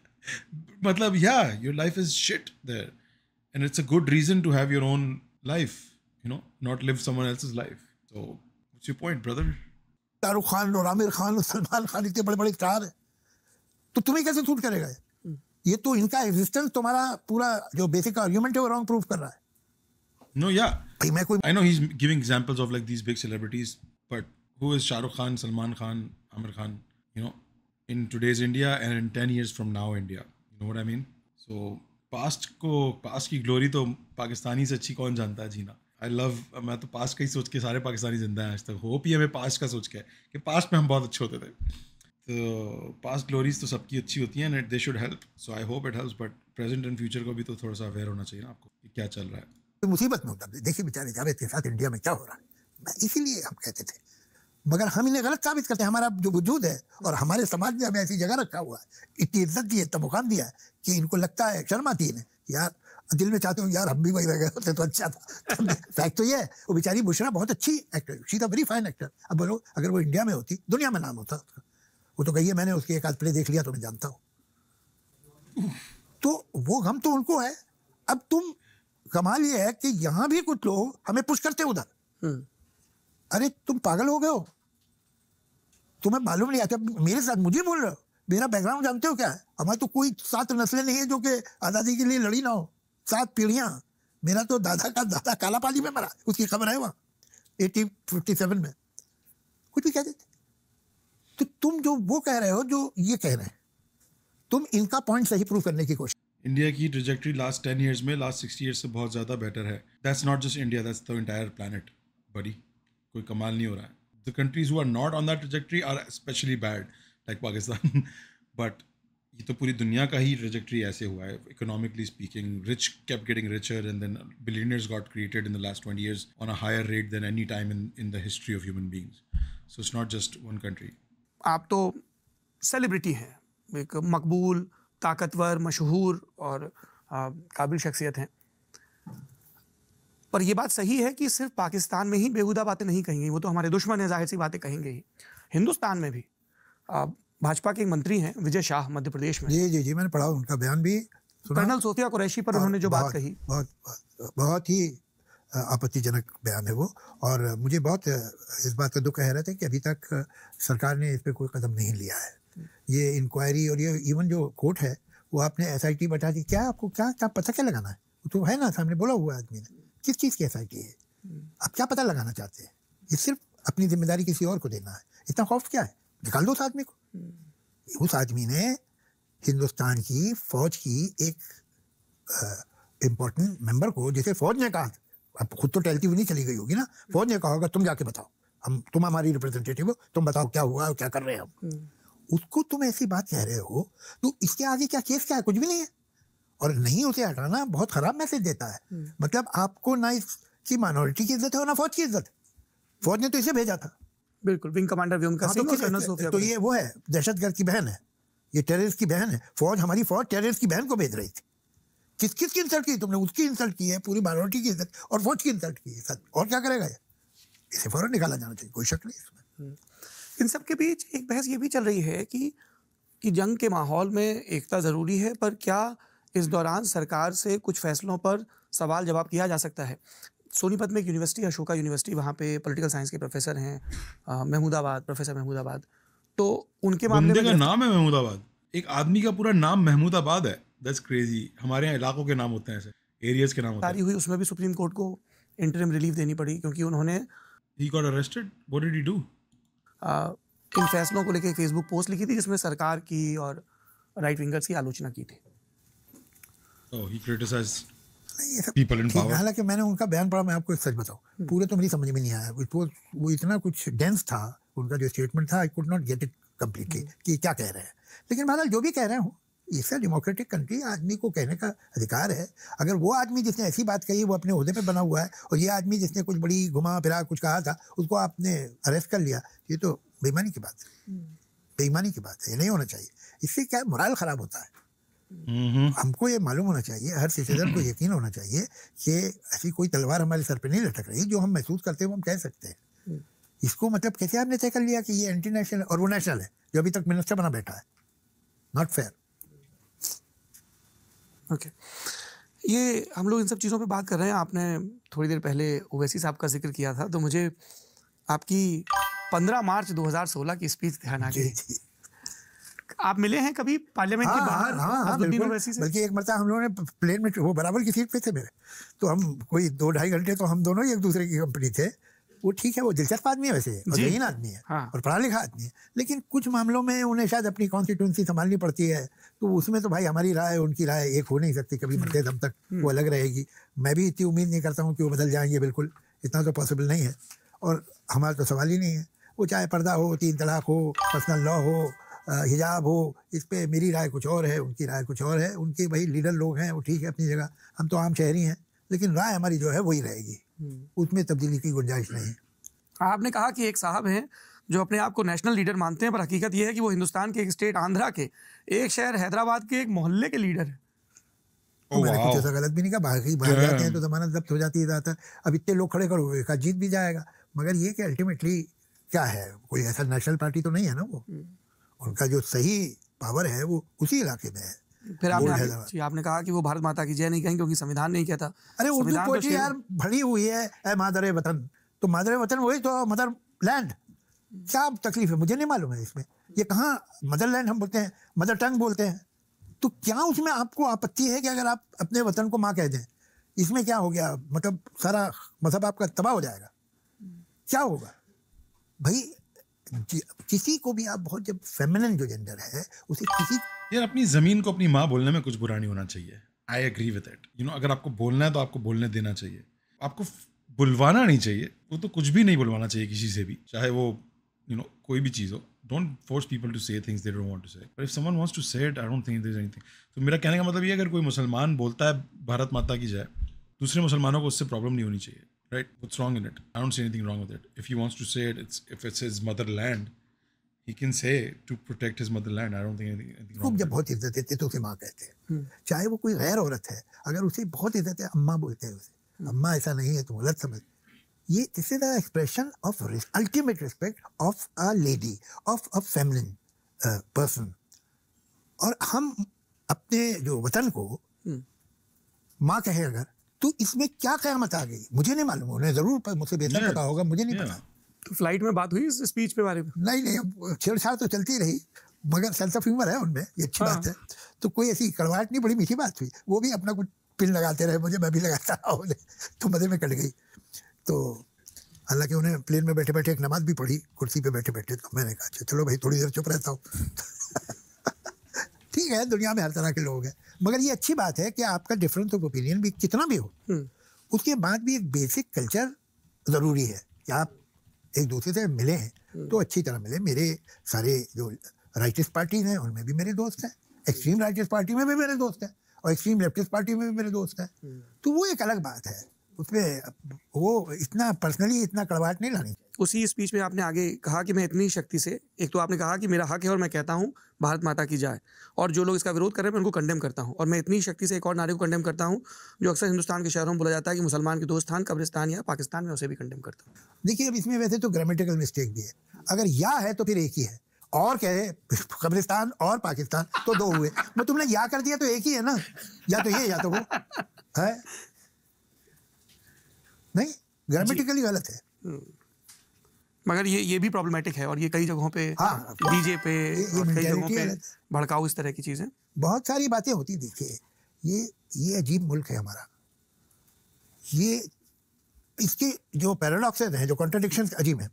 मतलब yeah, your life is shit there, and it's a good reason to have your own life, not live someone else's life. So what's your point, brother? Shahrukh Khan और आमिर खान और सलमान खान इतने बड़े बड़े स्टार हैं, तो तुम्हें कैसे सूट करेगा ये तो इनका एग्जिस्टेंस, तुम्हारा पूरा जो बेसिक आर्गुमेंट है वो रॉन्ग प्रूव कर रहा है. No, yeah. भाई मैं कोई, I know he's giving examples of like these big celebrities, but who is Shah Rukh Khan, Salman Khan, Amir Khan, in today's India and in 10 years from now India? You know what I mean? So past की glory तो पाकिस्तानी से अच्छी कौन जानता है जीना. मैं तो पास्ट का ही सोच के, सारे पाकिस्तानी जिंदा हैं आज तक. होप ही हमें पास्ट का सोच के है कि पास्ट में हम बहुत अच्छे होते थे. तो पास्ट ग्लोरीज तो सबकी अच्छी होती हैं and they should help. So I hope it helps, but present and future को भी तो थोड़ा सा अवेयर होना चाहिए ना आपको कि क्या चल रहा है. मुसीबत में होता है. देखिए बेचारे जावेद के साथ इंडिया में क्या हो रहा है, इसीलिए हम कहते थे, मगर हम इन्हें गलत साबित करते हैं. हमारा जो वजूद है और हमारे समाज ने हमें ऐसी जगह रखा हुआ है, इतनी इज्जत दी है, इतना मुकाम दिया है कि इनको लगता है, शर्म आती है इन्हें, यार दिल में चाहते हो यार हम भी वही रह गए होते तो अच्छा था. फैक्ट तो ये है, वो बेचारी बुशरा बहुत अच्छी actor, she is a very fine actor. अब बोलो अगर वो इंडिया में होती, दुनिया में नाम होता उसका. वो तो कहिए मैंने उसके एक आध प्ले देख लिया तो मैं जानता हूँ. तो वो गम तो उनको है. अब तुम, कमाल ये है कि यहाँ भी कुछ लोग हमें पुश करते उधर. अरे तुम पागल हो गए हो, तुम्हें मालूम नहीं आता. मेरे साथ मुझे बोल रहे हो, मेरा बैकग्राउंड जानते हो क्या है? हमारे तो कोई 7 नस्लें नहीं है जो कि आज़ादी के लिए लड़ी ना हो. 7 पीढ़ियाँ. मेरा तो दादा का दादा काला पानी में मरा, उसकी खबर है वहाँ 1857 में. कुछ भी कह देते. तो तुम जो वो कह रहे हो, जो ये कह रहे हैं, तुम इनका पॉइंट सही प्रूव करने की कोशिश. इंडिया की ट्रेजेक्टरी लास्ट 10 years में, लास्ट 60 years से बहुत ज़्यादा बेटर है. That's not just India, that's the entire planet buddy. कोई कमाल नहीं हो रहा है. The countries who are not on that trajectory are specially bad, like Pakistan. But ये तो पूरी दुनिया का ही ट्रेजेक्टरी ऐसे हुआ है. Economically speaking, rich kept getting richer and then billionaires got created in the last 20 years on a higher rate than any time in the history of human beings. So it's not just one country. आप तो सेलिब्रिटी हैं, एक मकबूल, ताकतवर, मशहूर और काबिल शख्सियत हैं. पर यह बात सही है कि सिर्फ पाकिस्तान में ही बेहुदा बातें नहीं कहेंगी, वो तो हमारे दुश्मन हैं, जाहिर सी बातें कहेंगे ही. हिंदुस्तान में भी भाजपा के एक मंत्री हैं विजय शाह, मध्य प्रदेश में। जी मैंने पढ़ा, उनका बयान भी सुना। कर्नल सोफिया कुरैशी पर उन्होंने जो बात कही, बहुत ही आपत्तिजनक बयान है वो। और मुझे बहुत इस बात का दुख है रहता है कि अभी तक सरकार ने इस पे कोई कदम नहीं लिया है। ये इंक्वायरी और ये इवन जो कोर्ट है वो आपने SIT बैठा दी, क्या आपको क्या पता क्या लगाना है? वो तो है ना, सामने बोला हुआ आदमी ने, किस चीज़ की SIT है? आप क्या पता लगाना चाहते हैं? ये सिर्फ अपनी जिम्मेदारी किसी और को देना है। इतना खौफ क्या है? निकाल दो उस आदमी को। उस आदमी ने हिंदुस्तान की फौज की एक इम्पोर्टेंट मेंबर को, जैसे फौज ने कहा, अब खुद तो टहलती हुई नहीं चली गई होगी ना, फौज ने कहा होगा तुम जाके बताओ, तुम हमारी रिप्रेजेंटेटिव हो, तुम बताओ क्या हुआ और क्या कर रहे हैं हम। उसको तुम ऐसी बात कह रहे हो तो इसके आगे क्या केस क्या है? कुछ भी नहीं है। और नहीं उसे हटाना बहुत खराब मैसेज देता है। मतलब आपको ना इसकी माइनॉरिटी की इज्जत है और ना फौज की इज्जत। फौज ने तो इसे भेजा था। बिल्कुल, विंग कमांडर व्योमका सिंह और कर्नल सोफिया। तो ये वो है, दहशतगर्द की बहन है, ये टेररिस्ट की बहन है। हमारी फौज टेररिस्ट की बहन को भेज रही थी। किसकी इंसल्ट की तुमने? उसकी इंसल्ट की है, पूरी माइनॉरिटी की इज्जत, और फौज की इंसल्ट की है। और क्या करेगा ये? इसे फौरन निकाला जाना चाहिए, कोई शक नहीं इसमें। इन सब के बीच एक बहस ये भी चल रही है कि जंग के माहौल में एकता ज़रूरी है, पर क्या इस दौरान सरकार से कुछ फैसलों पर सवाल जवाब किया जा सकता है? सोनीपत में एक यूनिवर्सिटी, अशोका यूनिवर्सिटी, वहाँ पे पॉलिटिकल साइंस के प्रोफेसर हैं, महमूदाबाद, प्रोफेसर महमूदाबाद, तो उनके मामले बंदे का नाम है महमूदाबाद, एक आदमी का पूरा नाम महमूदाबाद है। That's crazy. हमारे यहाँ इलाकों के नाम होते हैं, ऐसे एरियाज के नाम होते हैं। हुई, उसमें भी सुप्रीम कोर्ट को इंटरिम रिलीफ देनी पड़ी क्योंकि उन्होंने He got arrested? What did he do? इन फैसलों को लेकर फेसबुक पोस्ट लिखी थी जिसमें सरकार की और राइट विंगर्स की आलोचना की थी। Oh, he criticized ये सब people in ठीक है। power. हालांकि मैंने उनका बयान पढ़ा, मैं आपको एक सच बताऊं, पूरे तो मेरी समझ में नहीं आया। वो इतना कुछ डेंस था, उनका जो स्टेटमेंट था, I could not get it completely कि क्या कह रहे हैं। लेकिन बहरहाल जो भी कह रहे हो, इससे डेमोक्रेटिक कंट्री, आदमी को कहने का अधिकार है। अगर वो आदमी जिसने ऐसी बात कही वो अपने ओहदे पे बना हुआ है, और ये आदमी जिसने कुछ बड़ी घुमा फिरा कुछ कहा था उसको आपने अरेस्ट कर लिया, ये तो बेईमानी की बात है। बेईमानी की बात है, ये नहीं होना चाहिए। इससे क्या मोरल खराब होता है। हमको ये मालूम होना चाहिए, हर सिटीजन को यकीन होना चाहिए कि ऐसी कोई तलवार हमारे सर पे नहीं लटक रही। जो हम महसूस करते हैं वो हम कह सकते हैं। इसको मतलब कैसे आपने तय कर लिया कि ये एंटी नेशनल और वो नेशनल है जो अभी तक मिनिस्टर बना बैठा है? Not fair. ओके, ये हम लोग इन सब चीज़ों पे बात कर रहे हैं। आपने थोड़ी देर पहले ओवैसी साहब का जिक्र किया था, तो मुझे आपकी 15 मार्च 2016 की स्पीच ध्यान आ गई। आप मिले हैं कभी पार्लियामेंट के बाहर? हाँ, बल्कि एक मरतबा हम लोगों ने प्लेन में, वो बराबर की सीट पे थे मेरे, तो हम कोई 2-2.5 घंटे तो हम दोनों ही एक दूसरे की कंपनी थे। वो ठीक है, वो दिलचस्प आदमी है वैसे, और ज़हीन आदमी है, और पढ़ा लिखा आदमी है। लेकिन कुछ मामलों में उन्हें शायद अपनी कॉन्स्टिट्यूंसी संभालनी पड़ती है, तो उसमें तो भाई हमारी राय उनकी राय एक हो नहीं सकती, कभी मरते दम तक वो अलग रहेगी। मैं भी इतनी उम्मीद नहीं करता हूँ कि वो बदल जाएंगे, बिल्कुल इतना तो पॉसिबल नहीं है, और हमारा तो सवाल ही नहीं है। वो चाहे पर्दा हो, 3 तलाक हो, पर्सनल लॉ हो, हिजाब हो, इस पे मेरी राय कुछ और है, उनकी राय कुछ और है। उनके भाई लीडर लोग हैं, वो ठीक है अपनी जगह, हम तो आम शहरी हैं, लेकिन राय हमारी जो है वही रहेगी, उसमें तब्दीली की गुंजाइश नहीं है। आपने कहा कि एक साहब हैं जो अपने आप को नेशनल लीडर मानते हैं, पर हकीकत यह है कि वो हिंदुस्तान के एक स्टेट आंध्रा के, एक शहर हैदराबाद के एक मोहल्ले के लीडर है। तो मैंने कुछ ऐसा गलत भी नहीं कहा। बाहर जाते हैं तो जमानत जब्त हो जाती है ज़्यादातर। अब इतने लोग खड़े करो, एक जीत भी जाएगा। मगर ये कि अल्टीमेटली क्या है, कोई ऐसा नेशनल पार्टी तो नहीं है ना। वो उनका जो सही पावर है वो उसी इलाके में है। फिर आपने कहा कि वो भारत माता की जय नहीं कहेंगे क्योंकि संविधान नहीं कहता। अरे उर्दू पोएट्री यार भरी हुई है, ए मादर वतन, तो मादर वतन वही तो मदर लैंड। क्या तकलीफ है, मुझे नहीं मालूम है इसमें। ये कहाँ मदर लैंड हम बोलते हैं, मदर टंग बोलते हैं, तो क्या उसमें आपको आपत्ति है कि अगर आप अपने वतन को माँ कह दें? इसमें क्या हो गया? मतलब सारा मजहब आपका तबाह हो जाएगा, क्या होगा भाई? किसी को भी आप बहुत, जब फेमिनिन जो जेंडर है उसे किसी, यार अपनी जमीन को अपनी माँ बोलने में कुछ बुरा नहीं होना चाहिए। I agree with it. अगर आपको बोलना है तो आपको बोलने देना चाहिए, आपको बुलवाना नहीं चाहिए। वो तो कुछ भी नहीं बुलवाना चाहिए किसी से भी, चाहे वो कोई भी चीज़ हो। Don't force people to say things they don't want to say, but if someone wants to say it, I don't think there is anything. तो मेरा कहने का मतलब ये, अगर कोई मुसलमान बोलता है भारत माता की जय, दूसरे मुसलमानों को उससे प्रॉब्लम नहीं होनी चाहिए, right? What's wrong in it? I don't see anything wrong with it. If he wants to say it, if it's his motherland, he can say to protect his motherland. I don't think anything wrong खूब with जब it. बहुत इज्जत देते तो उसे माँ कहते हैं। चाहे वो कोई गैर औरत है, अगर उसे बहुत इज्जत है, अम्मा बोलते हैं उसे। अम्मा ऐसा नहीं है, तुम गलत समझ। ये this is the expression of ultimate respect of a lady, of a feminine person, और हम अपने जो वतन को माँ कहे अगर, तो इसमें क्या क़यामत आ गई मुझे नहीं मालूम, उन्हें जरूर मुझसे बेहतर पता होगा, मुझे नहीं पता। तो फ्लाइट में बात हुई इस स्पीच पे बारे में? नहीं, छेड़छाड़ तो चलती रही, मगर सेंस ऑफ ह्यूमर है उनमें, ये अच्छी बात है। तो कोई ऐसी कड़वाहट नहीं, बड़ी मीठी बात हुई। वो भी अपना कुछ पिन लगाते रहे मुझे, मैं भी लगाता रहा उन्हें, तो मज़े में कट गई। तो हालांकि उन्हें प्लेन में बैठे बैठे एक नमाज भी पढ़ी, कुर्सी पे बैठे बैठे। तो मैंने कहा चलो भाई थोड़ी देर चुप रहता हूँ। ठीक है, दुनिया में हर तरह के लोग हैं, मगर ये अच्छी बात है कि आपका डिफरेंस ऑफ ओपिनियन भी कितना भी हो, उसके बाद भी एक बेसिक कल्चर ज़रूरी है कि आप एक दूसरे से मिले हैं तो अच्छी तरह मिले। मेरे सारे जो राइटिस्ट पार्टीज हैं उनमें भी मेरे दोस्त हैं, एक्सट्रीम राइटिस्ट पार्टी में भी मेरे दोस्त हैं, और एक्सट्रीम लेफ्टिस्ट पार्टी में भी मेरे दोस्त हैं। तो वो एक अलग बात है, उसमें वो इतना पर्सनली इतना कड़वाहट नहीं लानी। उसी स्पीच में आपने आगे कहा कि मैं इतनी शक्ति से, एक तो आपने कहा कि मेरा हक है और मैं कहता हूँ भारत माता की जय, और जो लोग इसका विरोध कर रहे हैं मैं उनको कंडेम करता हूँ, और मैं इतनी शक्ति से एक और नारे को कंडेम करता हूँ जो अक्सर हिंदुस्तान के शहरों में बोला जाता है कि मुसलमान के दो स्थान कब्रिस्तान या पाकिस्तान में, उसे भी कंडेम करता हूँ। देखिए, अब इसमें वैसे तो ग्रामेटिकल मिस्टेक भी है। अगर या है तो फिर एक ही है, और कहे कब्रिस्तान और पाकिस्तान तो दो हुए, मैं तुमने या कर दिया तो एक ही है ना, या तो ये या तो वो है, नहीं ग्रामेटिकली गलत है। मगर ये भी प्रॉब्लमेटिक है, और ये कई जगहों पे डीजे पे और कई जगहों पे भड़काऊ इस तरह की चीजें, बहुत सारी बातें होती। देखिए, ये अजीब मुल्क है हमारा, ये इसके जो पैराडॉक्सेस हैं, जो कॉन्ट्रडिक्शंस अजीब हैं।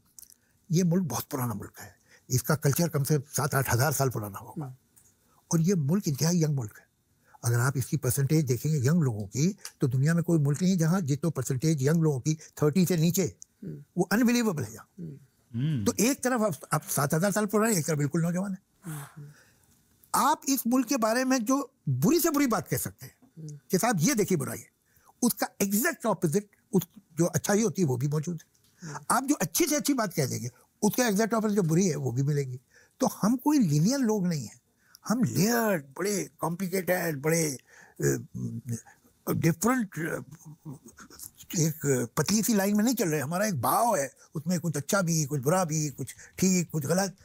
ये मुल्क बहुत पुराना मुल्क है, इसका कल्चर कम से 7-8 हज़ार साल पुराना होगा, और ये मुल्क इंतहाई यंग मुल्क है। अगर आप इसकी परसेंटेज देखेंगे यंग लोगों की, तो दुनिया में कोई मुल्क नहीं जहाँ जितना परसेंटेज यंग लोगों की 30 से नीचे, वो अनबिलीवेबल है यहाँ। तो एक तरफ आप 7,000 साल पुराने, एक तरफ बिल्कुल नौजवान है। आप इस मुल्क के बारे में जो बुरी से बुरी बात कह सकते हैं कि साहब ये देखिए बुराई है, उसका एग्जैक्ट ऑपोजिट जो अच्छाई होती है वो भी मौजूद है। आप जो अच्छी से अच्छी बात कह देंगे, उसका एग्जैक्ट ऑपोजिट जो बुरी है वो भी मिलेगी। तो हम कोई लीनियर लोग नहीं हैं, हम लेयर्ड, बड़े कॉम्प्लिकेटेड, बड़े डिफरेंट, एक पतली सी लाइन में नहीं चल रहे। हमारा एक भाव है, उसमें कुछ अच्छा भी, कुछ बुरा भी, कुछ ठीक, कुछ गलत।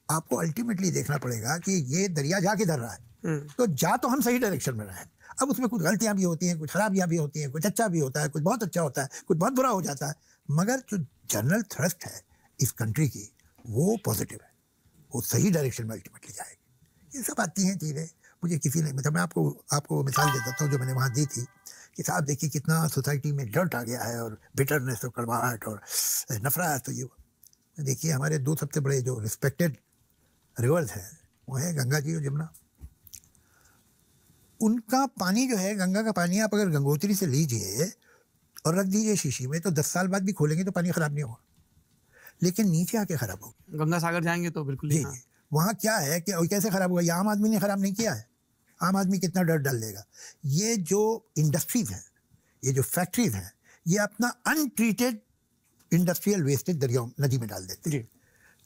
आपको अल्टीमेटली देखना पड़ेगा कि ये दरिया जा किधर रहा है। तो जा तो हम सही डायरेक्शन में रहे हैं, अब उसमें कुछ गलतियां भी होती हैं, कुछ खराबियां भी होती हैं, कुछ अच्छा भी होता है, कुछ बहुत अच्छा होता है, कुछ बहुत बुरा हो जाता है, मगर जो जनरल थ्रस्ट है इस कंट्री की वो पॉजिटिव है, वो सही डायरेक्शन में अल्टीमेटली जाएगी। ये सब आती हैं चीज़ें। मुझे किसी ने, मतलब मैं आपको मिसाल दे देता हूँ जो मैंने वहाँ दी थी कि साहब देखिए कितना सोसाइटी में डर्ट आ गया है, और बिटरनेस और कड़वाहट और नफरत। तो ये देखिए, हमारे 2 सबसे बड़े जो रिस्पेक्टेड रिवर्स हैं वो है गंगा जी और यमुना। उनका पानी जो है, गंगा का पानी आप अगर गंगोत्री से लीजिए और रख दीजिए शीशी में, तो 10 साल बाद भी खोलेंगे तो पानी खराब नहीं होगा, लेकिन नीचे आके खराब होगा। गंगा सागर जाएंगे तो बिल्कुल जी। वहाँ क्या है कि कैसे खराब हुआ, ये आम आदमी ने खराब नहीं किया है। आम आदमी कितना डर डाल देगा। ये जो इंडस्ट्रीज हैं, ये जो फैक्ट्रीज हैं, ये अपना अनट्रीटेड इंडस्ट्रियल वेस्टेज दरियाओं नदी में डाल देते हैं।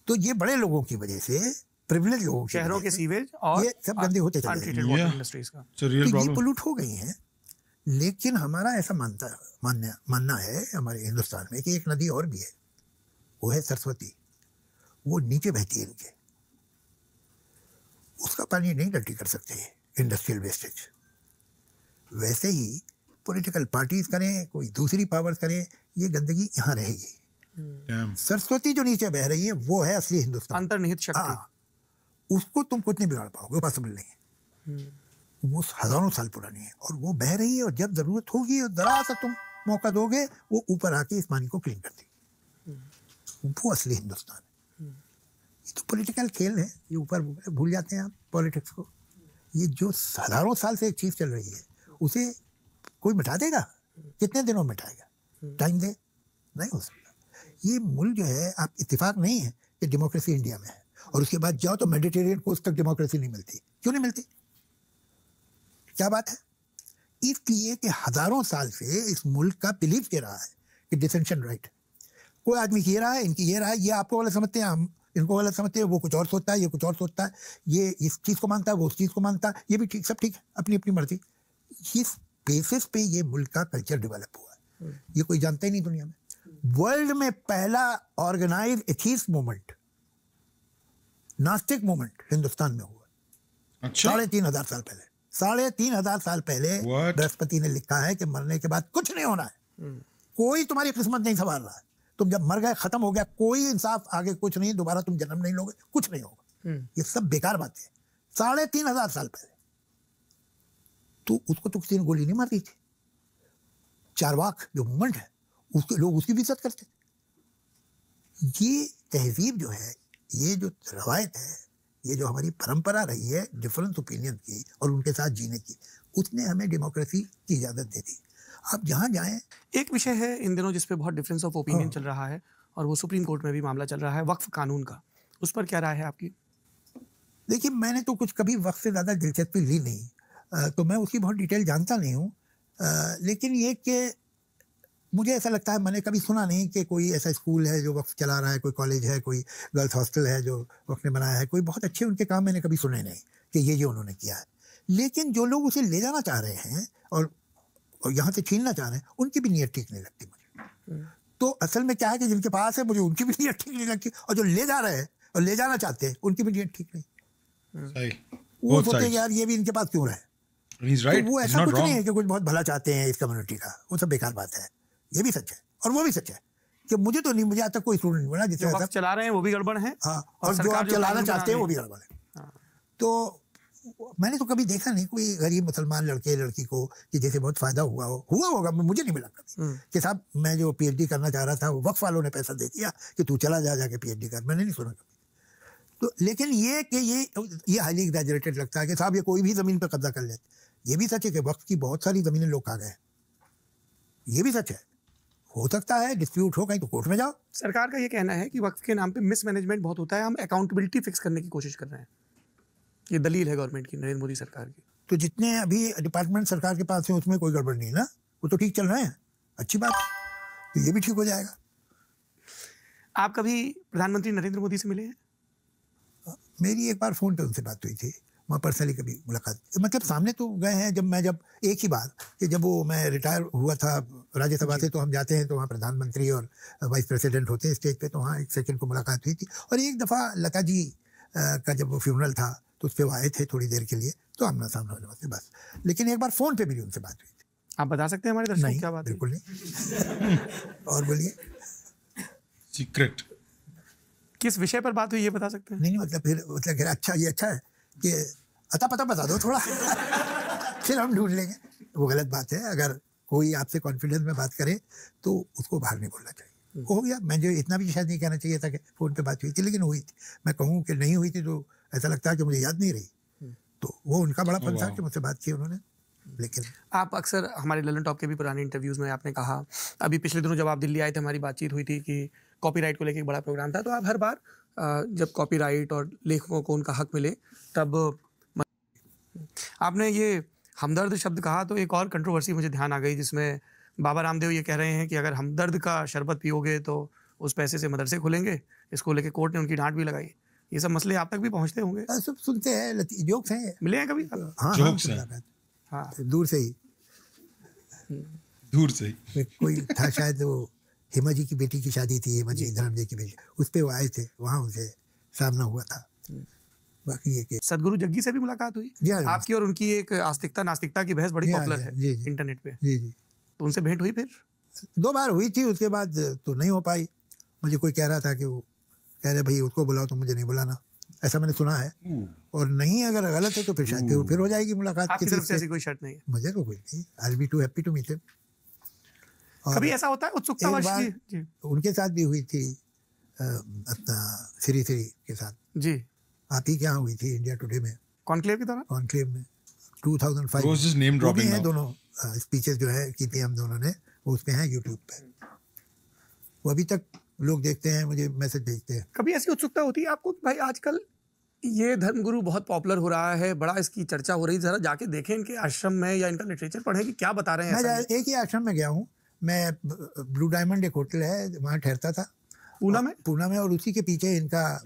तो ये बड़े लोगों की वजह से, प्रिविलेज लोगों की, शहरों के सीवेज और ये सब गंदे होते चले गए, तो ये पोल्यूट हो गई हैं। लेकिन हमारा ऐसा मानना है हमारे हिंदुस्तान में कि एक नदी और भी है, वो है सरस्वती। वो नीचे बहती है इनके, उसका पानी नहीं डर्टी कर सकते इंडस्ट्रियल वेस्टेज। वैसे ही पॉलिटिकल पार्टीज करें, कोई दूसरी पावर्स करें, ये गंदगी यहाँ रहेगी। सरस्वती जो नीचे बह रही है वो है असली हिंदुस्तान, अंतर्निहित शक्ति। उसको तुम कुछ नहीं बिगाड़ पाओगे, पॉसिबल नहीं है। वो हजारों साल पुरानी है और वो बह रही है, और जब जरूरत होगी और जरा सा तुम मौका दोगे, वो ऊपर आके इस पानी को क्लीन कर देगी। वो असली हिंदुस्तान है। ये तो पॉलिटिकल खेल है, ये ऊपर भूल जाते हैं आप पॉलिटिक्स को। ये जो हजारों साल से एक चीज चल रही है, उसे कोई मिटा देगा? कितने दिनों में मिटाएगा? टाइम दे, नहीं हो सकता। ये मुल्क जो है, आप इत्तेफाक नहीं है कि डेमोक्रेसी इंडिया में है, और उसके बाद जाओ तो मेडिटेरियन कोस्ट तक डेमोक्रेसी नहीं मिलती। क्यों नहीं मिलती? क्या बात है? इसलिए कि हजारों साल से इस मुल्क का बिलीव के रहा है कि डिसेंशन राइट, कोई आदमी ये रहा है, इनकी ये रहा है, ये आपको वाले समझते हैं, हम इनको गलत समझते हैं, वो कुछ और सोचता है, ये कुछ और सोचता है, ये इस चीज़ को मानता है, वो उस चीज़ को मानता है, ये भी ठीक, सब ठीक है, अपनी अपनी मर्जी। इस बेसिस पे ये मुल्क का कल्चर डेवलप हुआ है, ये कोई जानता ही नहीं दुनिया में। वर्ल्ड में पहला ऑर्गेनाइज एथीस्ट मूवमेंट नास्तिक मूवमेंट हिंदुस्तान में हुआ। अच्छा 3,500 साल पहले, 3,500 साल पहले What? बृहस्पति ने लिखा है कि मरने के बाद कुछ नहीं होना है, कोई तुम्हारी किस्मत नहीं संभाल रहा है, तुम जब मर गए खत्म हो गया, कोई इंसाफ आगे कुछ नहीं, दोबारा तुम जन्म नहीं लोगे, कुछ नहीं होगा। ये सब बेकार बातें हैं। 3,500 साल पहले तो उसको तो किसी ने गोली नहीं मार दी थी। चारवाक जो मूवमेंट है उसके लोग उसकी भी इज्जत करते। ये तहजीब जो है, ये जो रवायत है, ये जो हमारी परंपरा रही है डिफरेंस ओपिनियन की और उनके साथ जीने की, उसने हमें डेमोक्रेसी की इजाज़त दे दी। आप जहाँ जाएं, एक विषय है इन दिनों जिस पे बहुत डिफरेंस ऑफ ओपिनियन चल रहा है और वो सुप्रीम कोर्ट में भी मामला चल रहा है, वक्फ कानून का, उस पर क्या राय है आपकी? देखिए मैंने तो कुछ कभी वक्त से ज़्यादा दिलचस्पी ली नहीं, तो मैं उसकी बहुत डिटेल जानता नहीं हूँ, लेकिन ये कि मुझे ऐसा लगता है, मैंने कभी सुना नहीं कि कोई ऐसा स्कूल है जो वक्त चला रहा है, कोई कॉलेज है, कोई गर्ल्स हॉस्टल है जो वक्त ने बनाया है, कोई बहुत अच्छे उनके काम मैंने कभी सुने नहीं कि ये उन्होंने किया है। लेकिन जो लोग उसे ले जाना चाह रहे हैं और यहाँ से छीनना चाह रहे हैं, उनकी भी नीयत ठीक नहीं लगती मुझे। तो असल में क्या है कि जिनके पास है, मुझे उनकी भी नीयत ठीक नहीं लगती, और जो ले जा रहे हैं और ले जाना चाहते हैं, उनकी भी नीयत ठीक नहीं। सही, वो सोचते हैं यार ये भी इनके पास क्यों रहे। He's right. तो वो He's ऐसा not कुछ नहीं wrong. है कि कुछ बहुत भला चाहते हैं इस कम्युनिटी का, वो सब बेकार बात है। ये भी सच है और वो भी सच है कि मुझे तो नहीं, मुझे आज तक कोई स्टूडेंट नहीं बोला जिससे जो ऐसा, वक्त चला रहे हैं वो भी गड़बड़ है, हाँ, और और जो सरकार आप जो चलाना कानून चाहते हैं बना वो भी रही गड़बड़ है। तो मैंने तो कभी देखा नहीं कोई गरीब मुसलमान लड़के लड़की को कि जैसे बहुत फायदा हुआ होगा, मुझे नहीं मिला कभी कि साहब मैं जो पीएचडी करना चाह रहा था वो वक्फ वालों ने पैसा दे दिया कि तू चला जाके पीएचडी कर, मैंने नहीं सुना कभी। तो लेकिन ये कि ये हाईली एग्जैजरेटेड लगता है कि साहब ये कोई भी जमीन पर कब्जा कर लेते। ये भी सच है कि वक्त की बहुत सारी जमीनें लोग खा गए, ये भी सच है। हो सकता है डिस्प्यूट हो कहीं तो कोर्ट में जाओ। सरकार का ये कहना है कि वक्फ के नाम पे मिसमैनेजमेंट बहुत होता है, हम अकाउंटेबिलिटी फिक्स करने की कोशिश कर रहे हैं। ये दलील है गवर्नमेंट की, नरेंद्र मोदी सरकार की। तो जितने अभी डिपार्टमेंट सरकार के पास है उसमें कोई गड़बड़ नहीं ना, वो तो ठीक चल रहे हैं, अच्छी बात है, तो ये भी ठीक हो जाएगा। आप कभी प्रधानमंत्री नरेंद्र मोदी से मिले हैं? मेरी एक बार फ़ोन पे उनसे बात हुई थी, वहाँ पर्सनली कभी मुलाकात, मतलब सामने तो गए हैं जब एक ही बार कि जब वो मैं रिटायर हुआ था राज्यसभा से, तो हम जाते हैं तो वहाँ प्रधानमंत्री और वाइस प्रेसिडेंट होते हैं स्टेज पे, तो वहाँ एक सेकंड को मुलाकात हुई थी। और एक दफ़ा लता जी का जब वो फ्यूनरल था तो उस पर वो आए थे थोड़ी देर के लिए, तो आमना सामना हो जाते बस। लेकिन एक बार फ़ोन पे मेरी उनसे बात हुई थी। आप बता सकते हैं हमारे दर्शकों को क्या बात है? बिल्कुल नहीं। और बोलिए। सीक्रेट किस विषय पर बात हुई ये बता सकते हैं? नहीं मतलब फिर मतलब अच्छा ये अच्छा है कि अता पता बता दो थोड़ा फिर हम ढूंढ लेंगे। वो गलत बात है, अगर कोई आपसे कॉन्फिडेंस में बात करे तो उसको बाहर नहीं बोलना चाहिए। हो गया, मैं जो इतना भी शायद नहीं कहना चाहिए था कि फ़ोन पे बात हुई थी, लेकिन हुई थी। मैं कहूँ कि नहीं हुई थी तो ऐसा लगता है कि मुझे याद नहीं रही। तो वो उनका बड़ा फन था कि मुझसे बात की उन्होंने। लेकिन आप अक्सर हमारे ललन टॉप के भी पुराने इंटरव्यूज़ में आपने कहा, अभी पिछले दिनों जब आप दिल्ली आए थे हमारी बातचीत हुई थी कि कॉपीराइट को लेकर एक बड़ा प्रोग्राम था, तो आप हर बार जब कॉपीराइट और लेखकों को उनका हक मिले तब आपने ये हमदर्द शब्द कहा, तो एक और कंट्रोवर्सी मुझे ध्यान आ गई जिसमें बाबा रामदेव ये कह रहे हैं कि अगर हमदर्द का शरबत पियोगे तो उस पैसे से मदरसे खुलेंगे। इसको लेके कोर्ट ने उनकी डांट भी लगाई। ये सब मसले आप तक भी पहुंचते होंगे? सब सुनते हैं, जोक्स हैं। मिले हैं कभी? हाँ जोक्स हैं। हाँ, दूर से ही कोई था शायद, वो हेमा जी की बेटी की शादी थी, हेमा जी धर्म जी की बेटी, उस पर वो आए थे, वहाँ उनसे सामना हुआ था। बाकी ये कि सदगुरु जग्गी से भी मुलाकात हुई जी हाँ, आपकी, और उनकी एक आस्तिकता नास्तिकता की बहस बड़ी जी हाँ, पॉपुलर है जी, जी। इंटरनेट पे, जी जी तो उनसे भेंट हुई फिर? 2 बार हुई थी, उसके बाद तो नहीं हो पाई। मुझे कोई कह रहा था कि वो कह रहे भाई उसको बुलाओ तो मुझे नहीं बुलाना, ऐसा मैंने सुना है। और नहीं, अगर गलत है तो फिर शायद फिर हो जाएगी मुलाकात। आपकी तरफ से ऐसी कोई शर्त नहीं है? मुझे तो कोई नहीं, I will be too happy to meet him. कभी ऐसा होता है उत्सुकतावश? जी उनके साथ भी हुई थी, अपना श्री के साथ। जी, आप ही क्या हुई थी इंडिया टुडे में, कॉन्क्लेव की तरह? कॉन्क्लेव में 2005 वो just name वो भी dropping हैं now. दोनों स्पीचेस जो है की थी हम दोनों ने, वो उस पे हैं यूट्यूब पे, वो अभी तक लोग देखते हैं, मुझे मैसेज भेजते हैं। कभी ऐसी उत्सुकता होती है आपको कि भाई आजकल ये धर्मगुरु बहुत पॉपुलर हो रहा है, बड़ा इसकी चर्चा हो रही है, जरा जाके देखें इनके आश्रम में या इनका लिटरेचर पढ़ें कि क्या बता रहे हैं? मैं एक ही आश्रम में गया हूँ, मैं ब्लू डायमंड एक होटल है वहाँ ठहरता था पूना में, और उसी के पीछे इनका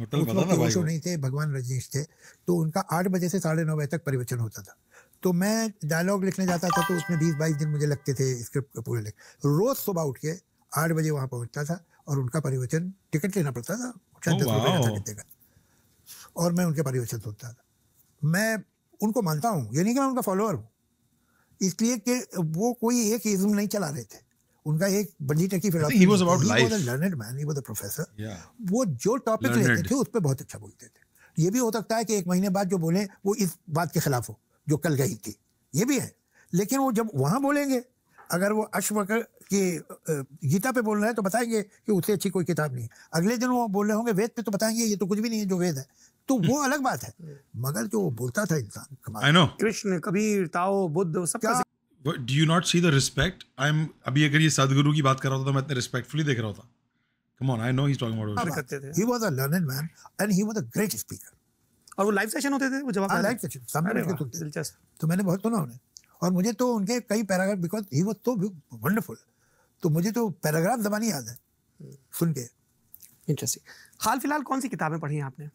शो नहीं थे, भगवान रजनीश थे, तो उनका 8 बजे से 9:30 बजे तक परिवचन होता था। तो मैं डायलॉग लिखने जाता था तो उसमें 20-22 दिन मुझे लगते थे स्क्रिप्ट पूरे लिख। रोज सुबह उठ के 8 बजे वहाँ पहुँचता था और उनका परिवचन टिकट लेना पड़ता था, शायद 10 रुपये का टिकट देगा। और मैं उनके परिवेशन सोचता था। मैं उनको मानता हूँ, ये नहीं कि मैं उनका फॉलोअर हूँ, इसलिए कि वो कोई एक इज्म नहीं चला रहे थे, उनका एक बंजी टकी philosophy. he was about life. Learned man, he was a professor. Yeah. वो जो टॉपिक Learned. लेते थे उस पर बहुत अच्छा बोलते थे। ये भी हो सकता है कि एक महीने बाद जो बोले वो इस बात के खिलाफ हो जो कल गई थी, ये भी है। लेकिन वो जब वहाँ बोलेंगे, अगर वो अश्वकर की गीता पे बोल रहे हैं तो बताएंगे कि उससे अच्छी कोई किताब नहीं है। अगले दिन वो बोल रहे होंगे वेद पे तो बताएंगे ये तो कुछ भी नहीं है जो वेद है। तो वो अलग बात है, मगर जो बोलता था इंसान कमाल। I know. कृष्ण, कबीर, ताओ, बुद्ध, सब क्या But do you not see the respect? अभी अगर ये सदगुरु की बात कर रहा होता तो मैं इतने रिस्पेक्टफुली देख रहा होता। Come on, I know he's talking about it. करते थे। He was a learned man and he was a great speaker. और वो लाइव सेशन होते थे, वो जवाब लाइव सेशन सामने अरे बैठ के वाह, सुनते थे। दिलचस्प। तो मैंने बहुत सुना उन्हें, और मुझे तो उनके कई paragraph, because he was so wonderful, तो मुझे तो पैराग्राफ ज़बानी याद है सुन के। इंटरेस्टिंग। हाल फिलहाल कौन सी किताबें पढ़ी हैं आपने?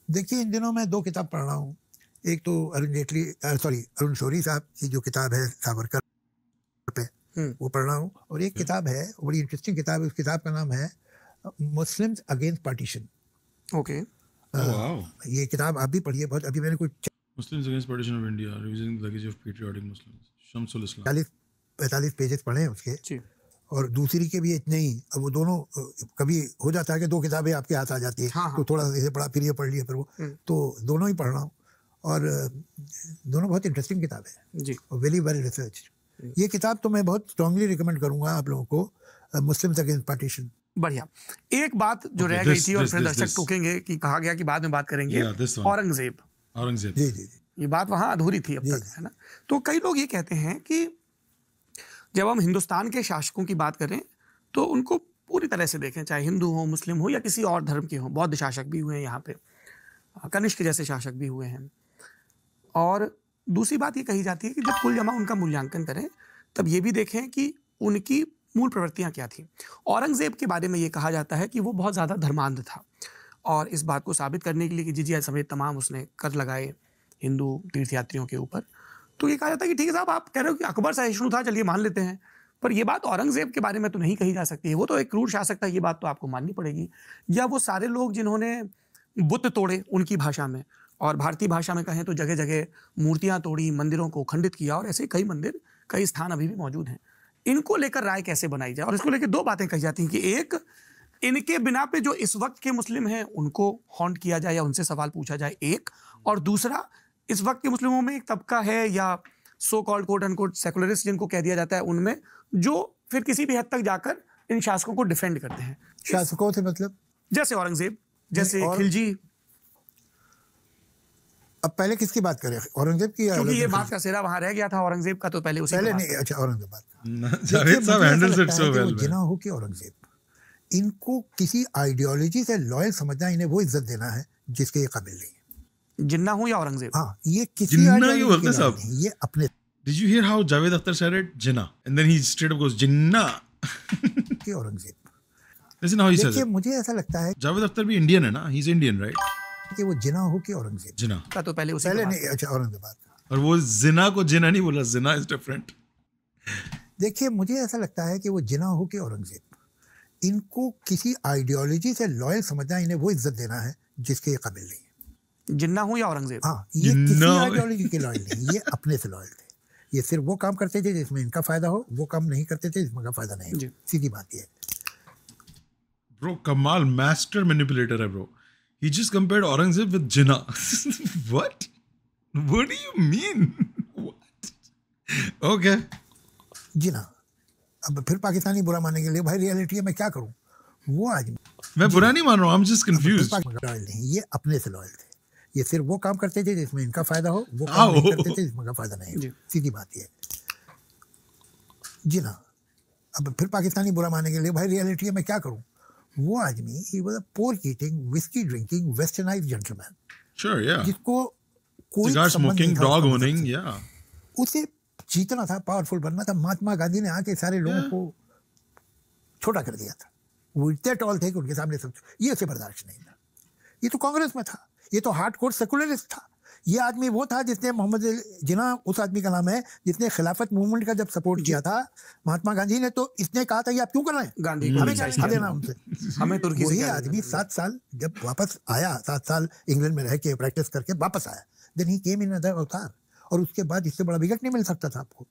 देखिए इन दिनों मैं 2 किताब पढ़ रहा हूँ। एक तो अरुण शौरी साहब की जो किताब है सावरकर पे, वो पढ़ रहा हूँ, और एक किताब है बड़ी इंटरेस्टिंग किताब है, उस किताब का नाम है Muslims against partition. Okay. Oh, wow. ये किताब आप भी पढ़िए, बहुत अभी मैंने कुछ Muslims against partition of India, revising the legacy of patriotic Muslims. Shamsul Islam. 40-45 pages पढ़े हैं उसके, जी। और दूसरी के भी इतने ही। अब वो दोनों कभी हो जाता है कि 2 किताबें आपके हाथ आ जाती है, हाँ। तो थोड़ा सा इसे पढ़ा, फिर ये पढ़ लिया, फिर वो, तो दोनों ही पढ़ रहा हूँ, और दोनों बहुत इंटरेस्टिंग किताबें हैं जी। और वेरी वेल रिसर्च। ये किताब तो मैं बहुत स्ट्रांगली रिकमेंड करूंगा आप लोगों को, मुस्लिम्स अगेंस्ट पार्टीशन। बढ़िया। एक बात जो Okay, रह गई this- थी और this- फिर this- दर्शक this. टोकेंगे कि कहा गया कि बाद में बात करेंगे, Yeah, this one. Aurangzeb. Aurangzeb. जी जी जी। ये बात वहाँ अधूरी थी अब जी, तक, है ना? तो कई लोग ये कहते हैं कि जब हम हिंदुस्तान के शासकों की बात करें तो उनको पूरी तरह से देखें, चाहे हिंदू हो, मुस्लिम हो या किसी और धर्म के हो। बौद्ध शासक भी हुए हैं यहाँ पे, कनिष्क जैसे शासक भी हुए हैं। और दूसरी बात ये कही जाती है कि जब कुल जमा उनका मूल्यांकन करें तब ये भी देखें कि उनकी मूल प्रवृत्तियाँ क्या थी। औरंगजेब के बारे में ये कहा जाता है कि वो बहुत ज़्यादा धर्मांध था, और इस बात को साबित करने के लिए कि जिजिया समेत तमाम उसने कर लगाए हिंदू तीर्थयात्रियों के ऊपर, तो ये कहा जाता है कि ठीक है साहब, आप कह रहे हो कि अकबर सहिष्णु था, चलिए मान लेते हैं, पर ये बात औरंगजेब के बारे में तो नहीं कही जा सकती है। वो तो एक क्रूर शासक था, ये बात तो आपको माननी पड़ेगी। या वो सारे लोग जिन्होंने बुत तोड़े उनकी भाषा में, और भारतीय भाषा में कहें तो जगह जगह मूर्तियाँ तोड़ी, मंदिरों को खंडित किया, और ऐसे कई मंदिर, कई स्थान अभी भी मौजूद हैं। इनको लेकर राय कैसे बनाई जाए? और इसको लेकर 2 बातें कही जाती हैं कि एक, इनके बिना पे जो इस वक्त के मुस्लिम हैं उनको हॉन्ट किया जाए या उनसे सवाल पूछा जाए, एक, और दूसरा, इस वक्त के मुस्लिमों में एक तबका है या so called quote unquote secularist जिनको कह दिया जाता है, उनमें जो फिर किसी भी हद तक जाकर इन शासकों को डिफेंड करते हैं। शासकों से मतलब जैसे औरंगजेब, जैसे और- खिलजी। अब पहले किसकी बात करें, औरंगजेब की? क्योंकि ये बात का सिरा वहां रह गया था औरंगजेब का, तो पहले उसी पहले की बात नहीं, अच्छा औरंगजेब बात। Javed साहब handles it so well. जिना हो कि औरंगजेब, इनको किसी आइडियोलॉजी से लॉयल समझना, इन्हें वो इज्जत देना है जिसके ये काबिल नहीं है। जिन्ना हूं या औरंगजेब। हाँ, ये किसी जिन्ना ideology क्यों के बोलते लॉयल साहब? नहीं, ये अपने Did you hear how Javed Akhtar said it? Jinnah. And then he straight up goes, Jinnah. के Aurangzeb. Listen how he says देखिए it. मुझे ऐसा लगता है Javed Akhtar भी Indian है ना? He's Indian, right? कि वो जिना हो कि औरंगजेब। Jinnah. का तो पहले उसी पहले की बात। नहीं, अच्छा औरंगजेब बात। और वो जिना को जिना नहीं बोला, जिना is different. देखिए मुझे ऐसा लगता है कि वो जिना हो कि औरंगजेब, इनको किसी आइडियोलॉजी से लॉयल समझना, इन्हें वो इज्जत देना है जिसके ये काबिल नहीं है। जिन्ना हूं या औरंगजेब। हाँ, ये किसी जिन्ना- आइडियोलॉजी के लॉयल नहीं, ये अपने से लॉयल थे। ये सिर्फ वो काम करते थे जिसमें इनका फायदा हो, वो काम नहीं करते थे जिसमें इनका फायदा नहीं जी। हो। सीधी बात ये है। Bro, Kamal, master manipulator है bro. He just compared Aurangzeb with Jinnah. What? What do you mean? What? Okay. जिना, अब फिर पाकिस्तानी बुरा मानने के लिए, भाई रियलिटी है, मैं क्या करूं? वो आदमी मैं बुरा नहीं मान रहा हूँ, I'm just फिर confused. लॉयल नहीं, ये अपने से लॉयल थे। ये सिर्फ वो काम करते थे जिसमें इनका फायदा हो, वो काम नहीं करते थे जिसमें इनका फायदा नहीं जी। हो। सीधी बात ये है। जिना, अब फिर पाकिस्तानी बुरा मानने के लिए, भाई रियलिटी है, मैं क्या करूं? वो आदमी, he was a pork eating, whiskey drinking, westernized gentleman, Sure, yeah. जिसको कोई Cigar संबंध smoking, नहीं था dog उसका owning, मजहब से। yeah. उसे जीतना था, पावरफुल बनना था। महात्मा गांधी ने आके सारे लोगों को छोटा कर दिया था। वो इतने टॉल थे कि उनके सामने सब, ये उसे बर्दाश्त नहीं था। ये तो कांग्रेस में था, ये तो हार्डकोर सेकुलरिस्ट था, ये आदमी वो था जिसने मोहम्मद जिना, उस आदमी का नाम है, जिसने खिलाफत मूवमेंट का जब सपोर्ट किया था महात्मा गांधी ने, तो इसने कहा था ये आप क्यों कर रहे हैं, गांधी हमें क्या लेना देना उनसे। हमें तुर्की से वही क्या आदमी 7 साल जब वापस आया, 7 साल इंग्लैंड में रह के प्रैक्टिस करके वापस आया, then he came in other अवतार, और उसके बाद इससे बड़ा विकेट नहीं मिल सकता था आपको।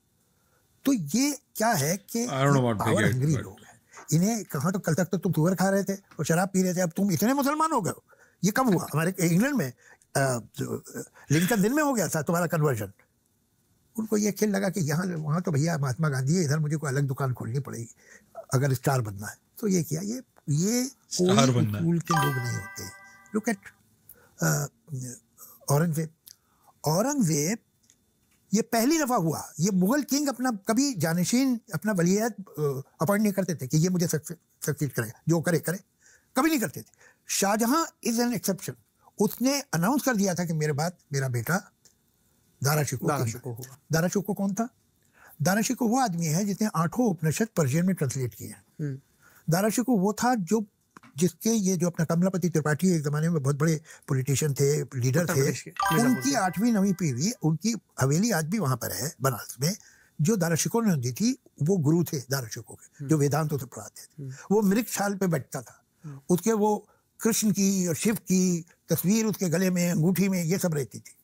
तो ये क्या है कि पावर हंग्री लोग हैं, इन्हें कहाँ, तो कल तक तो तुम सुअर खा रहे थे और शराब पी रहे थे, अब तुम इतने मुसलमान हो गए हो। ये कब हुआ? हमारे इंग्लैंड में लिंकन दिन में हो गया था तुम्हारा कन्वर्जन। उनको ये खेल लगा कि यहाँ वहाँ तो भैया महात्मा गांधी है, इधर मुझे कोई अलग दुकान खोलनी पड़ेगी अगर स्टार बनना है। तो ये किया, ये कोई उसूल के लोग नहीं होते। लुक एट औरंगजेब ये पहली दफा हुआ, ये मुगल किंग अपना कभी जानशीन, अपना वलीयत अपॉइंट नहीं करते थे कि ये मुझे सक्सीड करे, जो करे करे, कभी नहीं करते थे। शाहजहां इज एन एक्सेप्शन, उसने अनाउंस कर दिया था कि मेरे बाद मेरा बेटा दारा शिकोह। दारा शिकोह कौन था? दारा शिकोह वो आदमी है जिसने 8 उपनिषद पर्शियन में ट्रांसलेट किए हैं। दारा शिकोह वो था जो जिसके ये जो अपना कमलापति त्रिपाठी एक जमाने में बहुत बड़े पॉलिटिशियन थे, लीडर थे, उनकी 8वीं 9वीं पीढ़ी, उनकी हवेली आज भी वहां पर है बनारस में, जो दारा शिकोह ने दी थी। वो गुरु थे दारा शिकोह के, जो वेदांतों से पढ़ाते थे। वो मृग छाल पे बैठता था, उसके वो कृष्ण की और शिव की तस्वीर उसके गले में, अंगूठी में, ये सब रहती थी।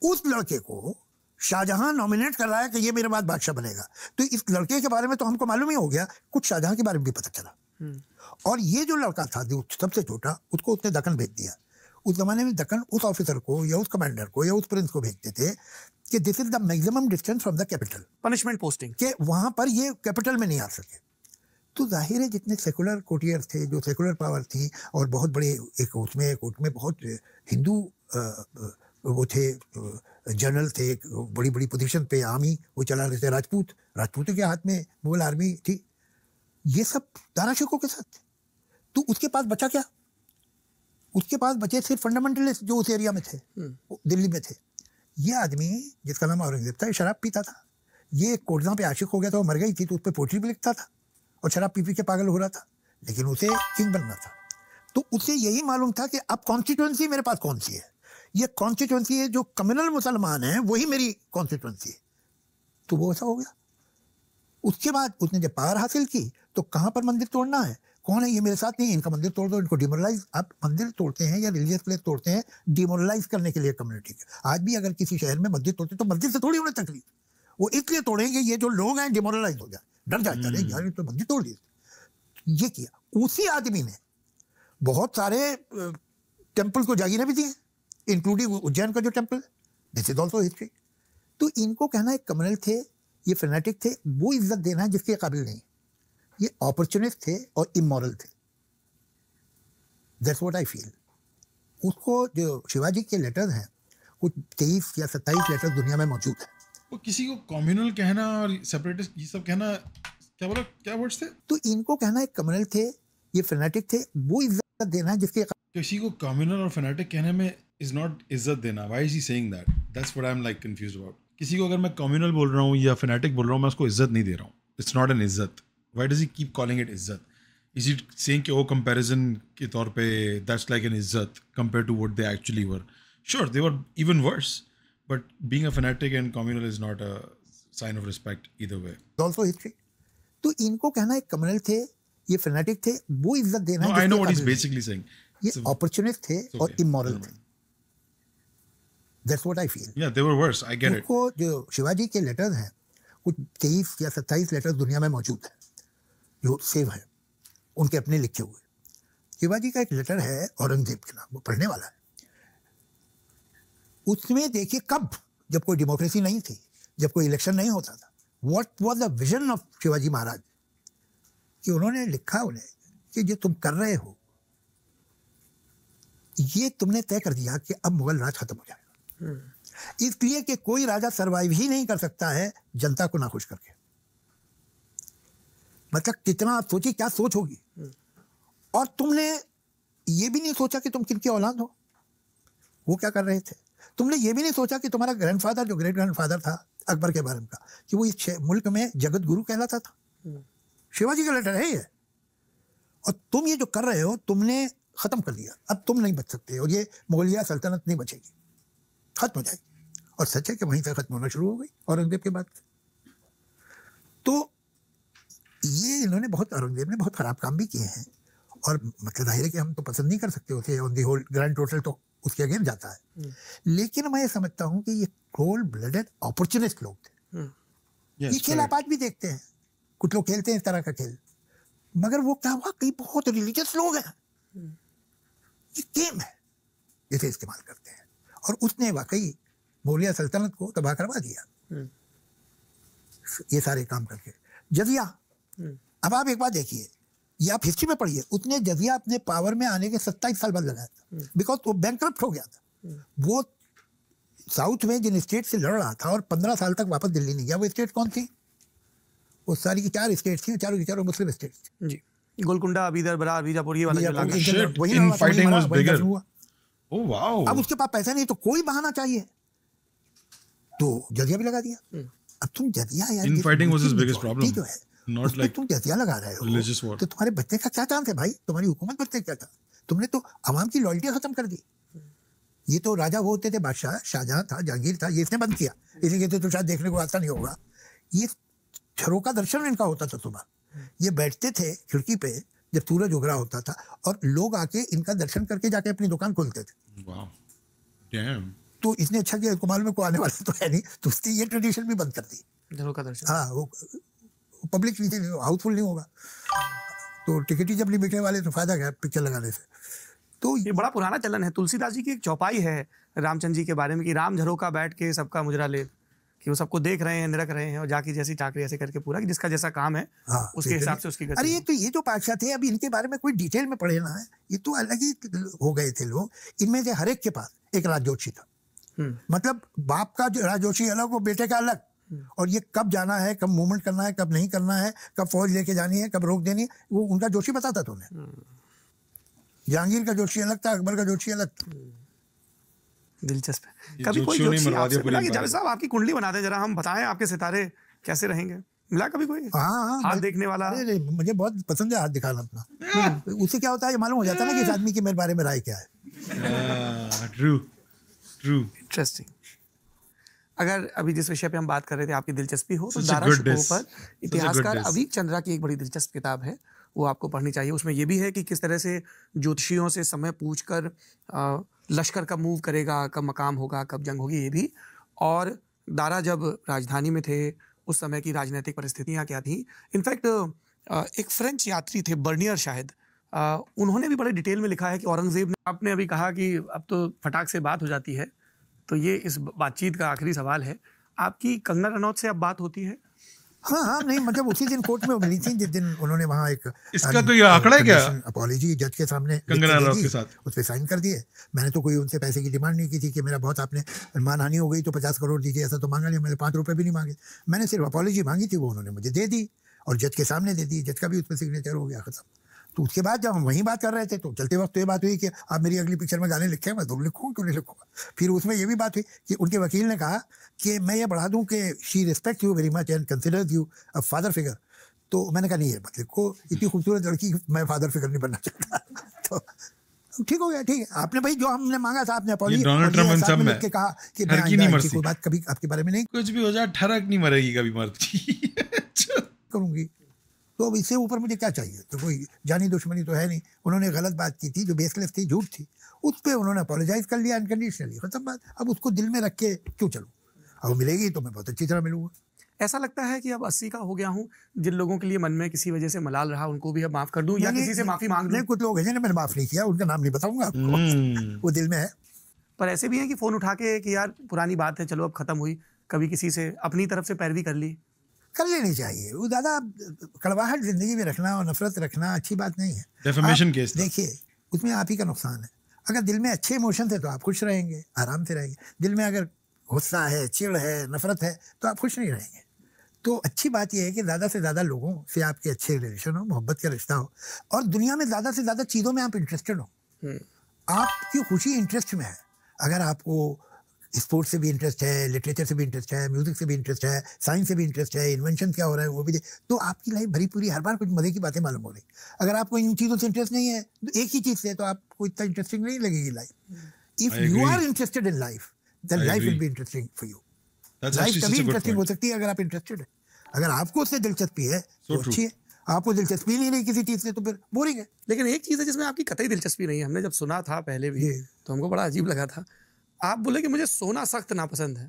उस लड़के को शाहजहां नॉमिनेट कर रहा है कि ये मेरे बाद बादशाह बनेगा। तो इस लड़के के बारे में तो हमको मालूम ही हो गया, कुछ शाहजहां के बारे में भी पता चला। और ये जो लड़का था जो सबसे छोटा, उसको उसने दक्कन भेज दिया। उस जमाने में दक्कन उस ऑफिसर को या उस कमांडर को या उस प्रिंस को भेजते थे कि this is the maximum distance from the capital, punishment posting, कि वहां पर ये कैपिटल में नहीं आ सके। तो जाहिर है जितने सेकुलर कोटियर थे, जो सेकुलर पावर थी, और बहुत बड़े एक उसमें बहुत हिंदू वो थे, जनरल थे, बड़ी बड़ी पोजीशन पे, आर्मी वो चला रहे थे, राजपूतों के हाथ में मुगल आर्मी थी, ये सब दारा शिकोह के साथ थे। तो उसके पास बचा क्या? उसके पास बचे सिर्फ फंडामेंटलिस्ट जो उस एरिया में थे, दिल्ली में थे। ये आदमी जिसका नाम औरंगजेब था, शराब पीता था। ये कोटजा पे आशिक हो गया था, वो मर गई थी, तो उस पर पोएट्री भी लिखता था और शराब पी के पागल हो रहा था, लेकिन उसे किंग बनना था। तो उसे यही मालूम था कि अब कॉन्स्टिट्यूएंसी मेरे पास कौन सी है, ये कॉन्स्टिट्यूएंसी है जो कम्युनल मुसलमान है, वही मेरी कॉन्स्टिट्यूएंसी है। तो वो ऐसा हो गया। उसके बाद उसने जब पावर हासिल की, तो कहाँ पर मंदिर तोड़ना है, कौन है ये मेरे साथ नहीं, इनका मंदिर तोड़ दो, इनको डिमोरलाइज। आप मंदिर तोड़ते हैं या रिलीजियस प्लेस तोड़ते हैं डिमोरलाइज करने के लिए कम्युनिटी के। आज भी अगर किसी शहर में मंदिर तोड़ते तो मंदिर से थोड़ी उन्हें तकलीफ, वो इसलिए तोड़ेंगे ये जो लोग हैं डिमोरलाइज हो जाए, डर जाते हैं यार तो मंदिर तोड़ दिए। ये किया। उसी आदमी ने बहुत सारे टेम्पल को जागीरें भी दी हैं, इंक्लूडिंग उज्जैन का जो temple, this is also history. तो इनको कहना है कम्युनल थे, ये फेनेटिक थे, वो इज्जत देना है जिसके काबिल नहीं। ये अपॉर्चुनिस्ट थे और इमोरल थे। That's what I feel. उसको जो शिवाजी के लेटर्स हैं, कुछ 23 या 27 लेटर्स दुनिया में मौजूद है। वो किसी को कम्युनल कहना और सेपरेटिस्ट ये सब कहना, क्या बोला, क्या वर्ड्स थे? तो इनको कहना है कम्युनल थे, ये फेनेटिक थे, वो इज्जत देना है जिसके। किसी को कम्युनल और फेनेटिक कहने में इज नॉट इज्जत देना। Why is he saying that? That's what I am like confused about. किसी को अगर मैं कम्युनल बोल रहा हूँ या फेनेटिक बोल रहा हूँ, मैं उसको इज्जत नहीं दे रहा हूँ। इट्स नॉट एन इज्जत। Why does he keep calling it इज्जत? इज इट सेइंग कि वो कंपैरिजन के तौर पे दैट्स लाइक एन इज्जत compare to what they actually were? Sure they were even worse, but being a fanatic and communal is not a sign of respect either way. Also history. तो इनको कहना है कम्युनल थे, ये फेनेटिक थे, वो इज्जत देना है। I know what he is basically saying. ये अपॉर्चुनिस्ट थे और इमोरल थे। That's what I feel. Yeah, they were worse. I get it. उनको जो शिवाजी के लेटर्स हैं, कुछ 23 या 27 लेटर्स दुनिया में मौजूद हैं जो सेव हैं, उनके अपने लिखे हुए। शिवाजी का एक लेटर है औरंगजेब के नाम, वो पढ़ने वाला है। उसमें देखिए कब, जब कोई डेमोक्रेसी नहीं थी, जब कोई इलेक्शन नहीं होता था, what was the vision of Shivaji Maharaj, कि उन्होंने लिखा उन्हें कि जो तुम कर रहे हो, ये तुमने तय कर दिया कि अब मुगल राज खत्म हो जाएगा। इसलिए कि कोई राजा सरवाइव ही नहीं कर सकता है जनता को नाखुश करके। मतलब कितना आप सोचिए, क्या सोच होगी। और तुमने ये भी नहीं सोचा कि तुम किनकी औलाद हो। वो क्या कर रहे थे? तुमने ये भी नहीं सोचा कि तुम्हारा ग्रैंडफादर, जो ग्रेट ग्रैंडफादर था अकबर के बारे में का, कि वो इस मुल्क में जगत गुरु कहलाता था। शिवाजी का लेटर है ये। और तुम ये जो कर रहे हो, तुमने खत्म कर दिया, अब तुम नहीं बच सकते, और ये मुगलिया सल्तनत नहीं बचेगी। खत्म हो जाएगी। और सच है कि वहीं से खत्म होना शुरू हो गई औरंगजेब के बाद। तो ये इन्होंने औरंगजेब ने बहुत खराब काम भी किए हैं, और मतलब जाहिर है कि हम तो पसंद नहीं कर सकते उसे, on the whole grand total तो उसके अगेंस्ट जाता है। लेकिन मैं ये समझता हूँ कि ये कोल्ड ब्लडेड अपॉर्चुनिस्ट लोग थे। ये खेल आप आज भी देखते हैं, कुछ लोग खेलते हैं इस तरह का खेल, मगर वो क्या वाकई बहुत रिलीजियस लोग हैं। ये गेम है, इसे इस्तेमाल करते हैं, और उसने वाकई मौर्य सल्तनत को तबाह करवा दिया ये सारे काम करके। जजिया, अब आप एक बात देखिए, ये आप हिस्ट्री में पढ़िए, उसने जजिया अपने पावर में आने के 27 साल बाद लगाया था, बिकॉज वो बैंकरप्ट हो गया था। वो साउथ में जिन स्टेट से लड़ रहा था और 15 साल तक वापस दिल्ली नहीं गया, वो स्टेट कौन थी? वो सारी की 4 स्टेट थी, चारों की चारों मुस्लिम स्टेट थी जी। गोलकुंडा, बीदर, बरार, बीजापुर, ये वाला जो इलाका। Infighting was bigger. Oh wow. अब उसके पास पैसा नहीं तो कोई बहाना चाहिए, तो जजिया भी लगा दिया। अब तुम जजिया यार, Infighting was his biggest problem. जो है Not like तुम जजिया लगा रहे हो, religious war. तो तुम्हारे बच्चे का क्या चांस है भाई? तुम्हारी हुकूमत बच्चे क्या था? तुमने तो अवाम की लॉयल्टी खत्म कर दी। ये तो राजा वो होते थे, बादशाह, शाहजहां था, जहांगीर था, ये इसने बंद किया। इसी कहते तो शायद देखने को आता नहीं होगा, ये छरों का दर्शन इनका होता था सुबह। ये बैठते थे खिड़की पे जब सूरज उग रहा होता था, और लोग आके इनका दर्शन करके जाके अपनी दुकान खोलते थे। wow. Damn. तो इसने अच्छा किया, कुमार में को आने वाला तो है नहीं, तो उसने ये ट्रेडिशन भी बंद कर दी। झरों का दर्शन, हाँ, वो पब्लिक नीचे हाउसफुल नहीं होगा, तो टिकट ही जब नहीं बिकने वाले तो फायदा क्या पिक्चर लगाने से। तो ये बड़ा पुराना चलन है। तुलसीदास जी की एक चौपाई है रामचंद्र जी के बारे में कि राम झरोका बैठ के सबका मुजरा ले, कि वो सबको देख रहे हैं, निरख रहे हैं, और जाकी जैसी चाकरी ऐसे करके पूरा, कि जिसका जैसा काम है उसके हिसाब से उसकी गति। अरे ये जो बादशाह थे, अभी इनके बारे में कोई डिटेल में पढ़े ना है, ये तो अलग ही हो गए थे लोग। इनमें से हर एक के पास एक राजजोशी था, मतलब बाप का जो राजजोशी अलग और बेटे का अलग, और ये कब जाना है, कब मूवमेंट करना है, कब नहीं करना है, कब फौज लेके जानी है, कब रोक देनी है, वो उनका जोशी बताता था उन्हें। जहांगीर का जोशी अलग था, अकबर का जोशी अलग था। दिलचस्प है। कभी कोई जोशी आपसे मिला कि जावेद साहब आपकी कुंडली बना दें जरा, हम बताएं आपके सितारे कैसे रहेंगे? मिला कभी कोई हाथ देखने वाला? मुझे बहुत पसंद है हाथ दिखाना अपना। उससे क्या होता है, ये मालूम हो जाता है ना कि इस आदमी की मेरे बारे में राय क्या है। True true, interesting. अगर अभी जिस विषय पे हम बात कर रहे थे आपकी दिलचस्पी हो, तो दारा शिकोह पर इतिहासकार अवीक चंद्रा की एक बड़ी दिलचस्प किताब है, वो आपको पढ़नी चाहिए। उसमें ये भी है कि किस तरह से ज्योतिषियों से समय पूछकर लश्कर कब मूव करेगा, कब मकाम होगा, कब जंग होगी, ये भी। और दारा जब राजधानी में थे, उस समय की राजनीतिक परिस्थितियाँ क्या थी। इनफैक्ट एक फ्रेंच यात्री थे, बर्नियर शायद, उन्होंने भी बड़े डिटेल में लिखा है कि औरंगजेब ने, आपने अभी कहा कि अब तो फटाक से बात हो जाती है, तो ये इस बातचीत का आखिरी सवाल है, आपकी कंगना रनौत से अब बात होती है? हाँ, नहीं मतलब उसी दिन कोर्ट में मिली थी, जिस दिन उन्होंने वहाँ एक इसका कोई आंकड़ा क्या अपॉलॉजी जज के सामने कंगना रनौत के साथ उस पर साइन कर दिए। मैंने तो कोई उनसे पैसे की डिमांड नहीं की थी कि मेरा बहुत आपने मानहानि हो गई तो 50 करोड़ दीजिए, ऐसा तो मांगा नहीं। मैंने 5 रुपए भी नहीं मांगे, मैंने सिर्फ अपॉलॉजी मांगी थी, वो उन्होंने मुझे दे दी और जज के सामने दे दी। जज का भी उस पर सिग्नेचर हो गया, खत्म। तो उसके बाद जब हम वहीं बात कर रहे थे तो चलते वक्त तो ये बात हुई कि आप मेरी अगली पिक्चर में गाने लिखे, मैं तो लिखूँ, क्यों नहीं लिखूँगा। फिर उसमें ये भी बात हुई कि उनके वकील ने कहा कि मैं ये बढ़ा दूं कि she respect you very much and considers you a father figure. तो मैंने कहा नहीं, ये मत लिखो, इतनी खूबसूरत लड़की मैं फादर फिगर नहीं बनना चाहता। तो ठीक हो गया, ठीक है, आपने भाई जो हमने मांगा था आपने अपॉलॉजी लिख के कहा कि मैं कोई बात कभी आपके बारे में नहीं, कुछ भी हो जाए ठरक नहीं मरेगी कभी मर्द की करूँगी। तो अब इससे ऊपर मुझे क्या चाहिए? तो कोई जानी दुश्मनी तो है नहीं। उन्होंने गलत बात की थी जो बेसलेस थी, झूठ थी, उस पर उन्होंने अपोलोजाइज कर लिया अनकंडीशनली, खत्म बात। अब उसको दिल में रख के क्यों चलूँ? अब मिलेगी तो मैं बहुत अच्छी तरह मिलूंगा। ऐसा लगता है कि अब 80 का हो गया हूँ, जिन लोगों के लिए मन में किसी वजह से मलाल रहा उनको भी अब माफ कर दूं, या किसी से माफी मांग लूं? कुछ लोग हैं जिन्हें मैंने माफ नहीं किया, उनका नाम नहीं बताऊंगा आपको, वो दिल में है। पर ऐसे भी हैं कि फोन उठा के कि यार पुरानी बात है, चलो अब खत्म हुई, कभी किसी से अपनी तरफ से पैरवी कर ली? कर लेनी चाहिए। वो ज़्यादा कड़वाहट जिंदगी में रखना और नफरत रखना अच्छी बात नहीं है। डेफेमेशन केस देखिए, उसमें आप ही का नुकसान है। अगर दिल में अच्छे इमोशन है तो आप खुश रहेंगे, आराम से रहेंगे। दिल में अगर गुस्सा है, चिढ़ है, नफरत है, तो आप खुश नहीं रहेंगे। तो अच्छी बात यह है कि ज़्यादा से ज़्यादा लोगों से आपके अच्छे रिलेशन हो, मोहब्बत का रिश्ता हो, और दुनिया में ज़्यादा से ज़्यादा चीज़ों में आप इंटरेस्टेड हो। आपकी खुशी इंटरेस्ट में है। अगर आपको स्पोर्ट्स से भी इंटरेस्ट है, लिटरेचर से भी इंटरेस्ट है, म्यूजिक से भी इंटरेस्ट है, साइंस से भी इंटरेस्ट है, इन्वेंशन क्या हो रहा है वो भी, तो आपकी लाइफ भरी पूरी, हर बार कुछ मजे की बातें मालूम हो रही। अगर आपको इन चीज़ों से इंटरेस्ट नहीं है, तो एक ही चीज़ से, तो आपको इतना इंटरेस्टिंग नहीं लगेगी life. If you are interested in life, then I life will agree. be interesting for you. That's life actually तभी such a good इंटरेस्टिंग हो point. सकती है अगर आप इंटरेस्टेड है. अगर आपको उससे दिलचस्पी है तो So true. अच्छी है. आपको दिलचस्पी नहीं रही किसी चीज से तो फिर बोरिंग है. लेकिन एक चीज़ है जिसमें आपकी कतई दिलचस्पी नहीं है, हमने जब सुना था पहले भी जी. तो हमको बड़ा अजीब लगा था. आप बोले कि मुझे सोना सख्त नापसंद है.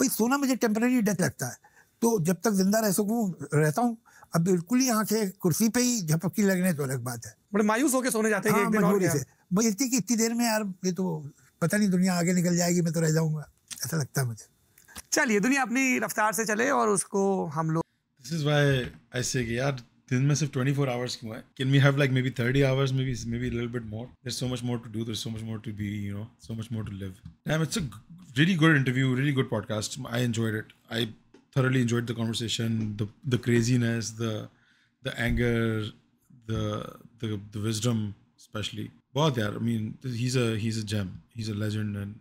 भाई सोना मुझे टेम्पररी डेथ लगता है, तो जब तक जिंदा रह सकूं रहता हूँ. अब बिल्कुल ही आंखें कुर्सी पे ही झपकी लगने तो अलग बात है. बड़े मायूस होकर सोने जाते हैं कि हाँ, एक दिन और मजबूरी गया. से. भाई इतनी की इतनी देर में यार ये तो पता नहीं दुनिया आगे निकल जाएगी, मैं तो रह जाऊंगा, ऐसा लगता है मुझे. चलिए दुनिया अपनी रफ्तार से चले और उसको हम लोग. This is why I say कि यार दिन में सिर्फ 24 hours क्यों है? Can we have like maybe 30 hours, maybe a little bit more? There's so much more to do. There's so much more to be, you know, so much more to live. Damn, it's a really good interview, really good podcast. I enjoyed it. I thoroughly enjoyed the conversation, the craziness, the anger, the wisdom, especially. बहुत यार, I mean, he's a gem. He's a legend, and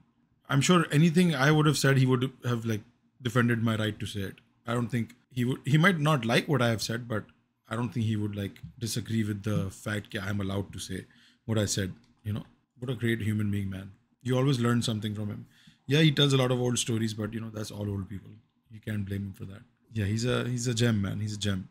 I'm sure anything I would have said, he would have like defended my right to say it. I don't think he would. He might not like what I have said, but I don't think he would like disagree with the fact that I'm allowed to say what I said. You know, what a great human being, man. You always learn something from him. Yeah, he tells a lot of old stories, but you know that's all old people. You can't blame him for that. Yeah, he's a gem, man. He's a gem.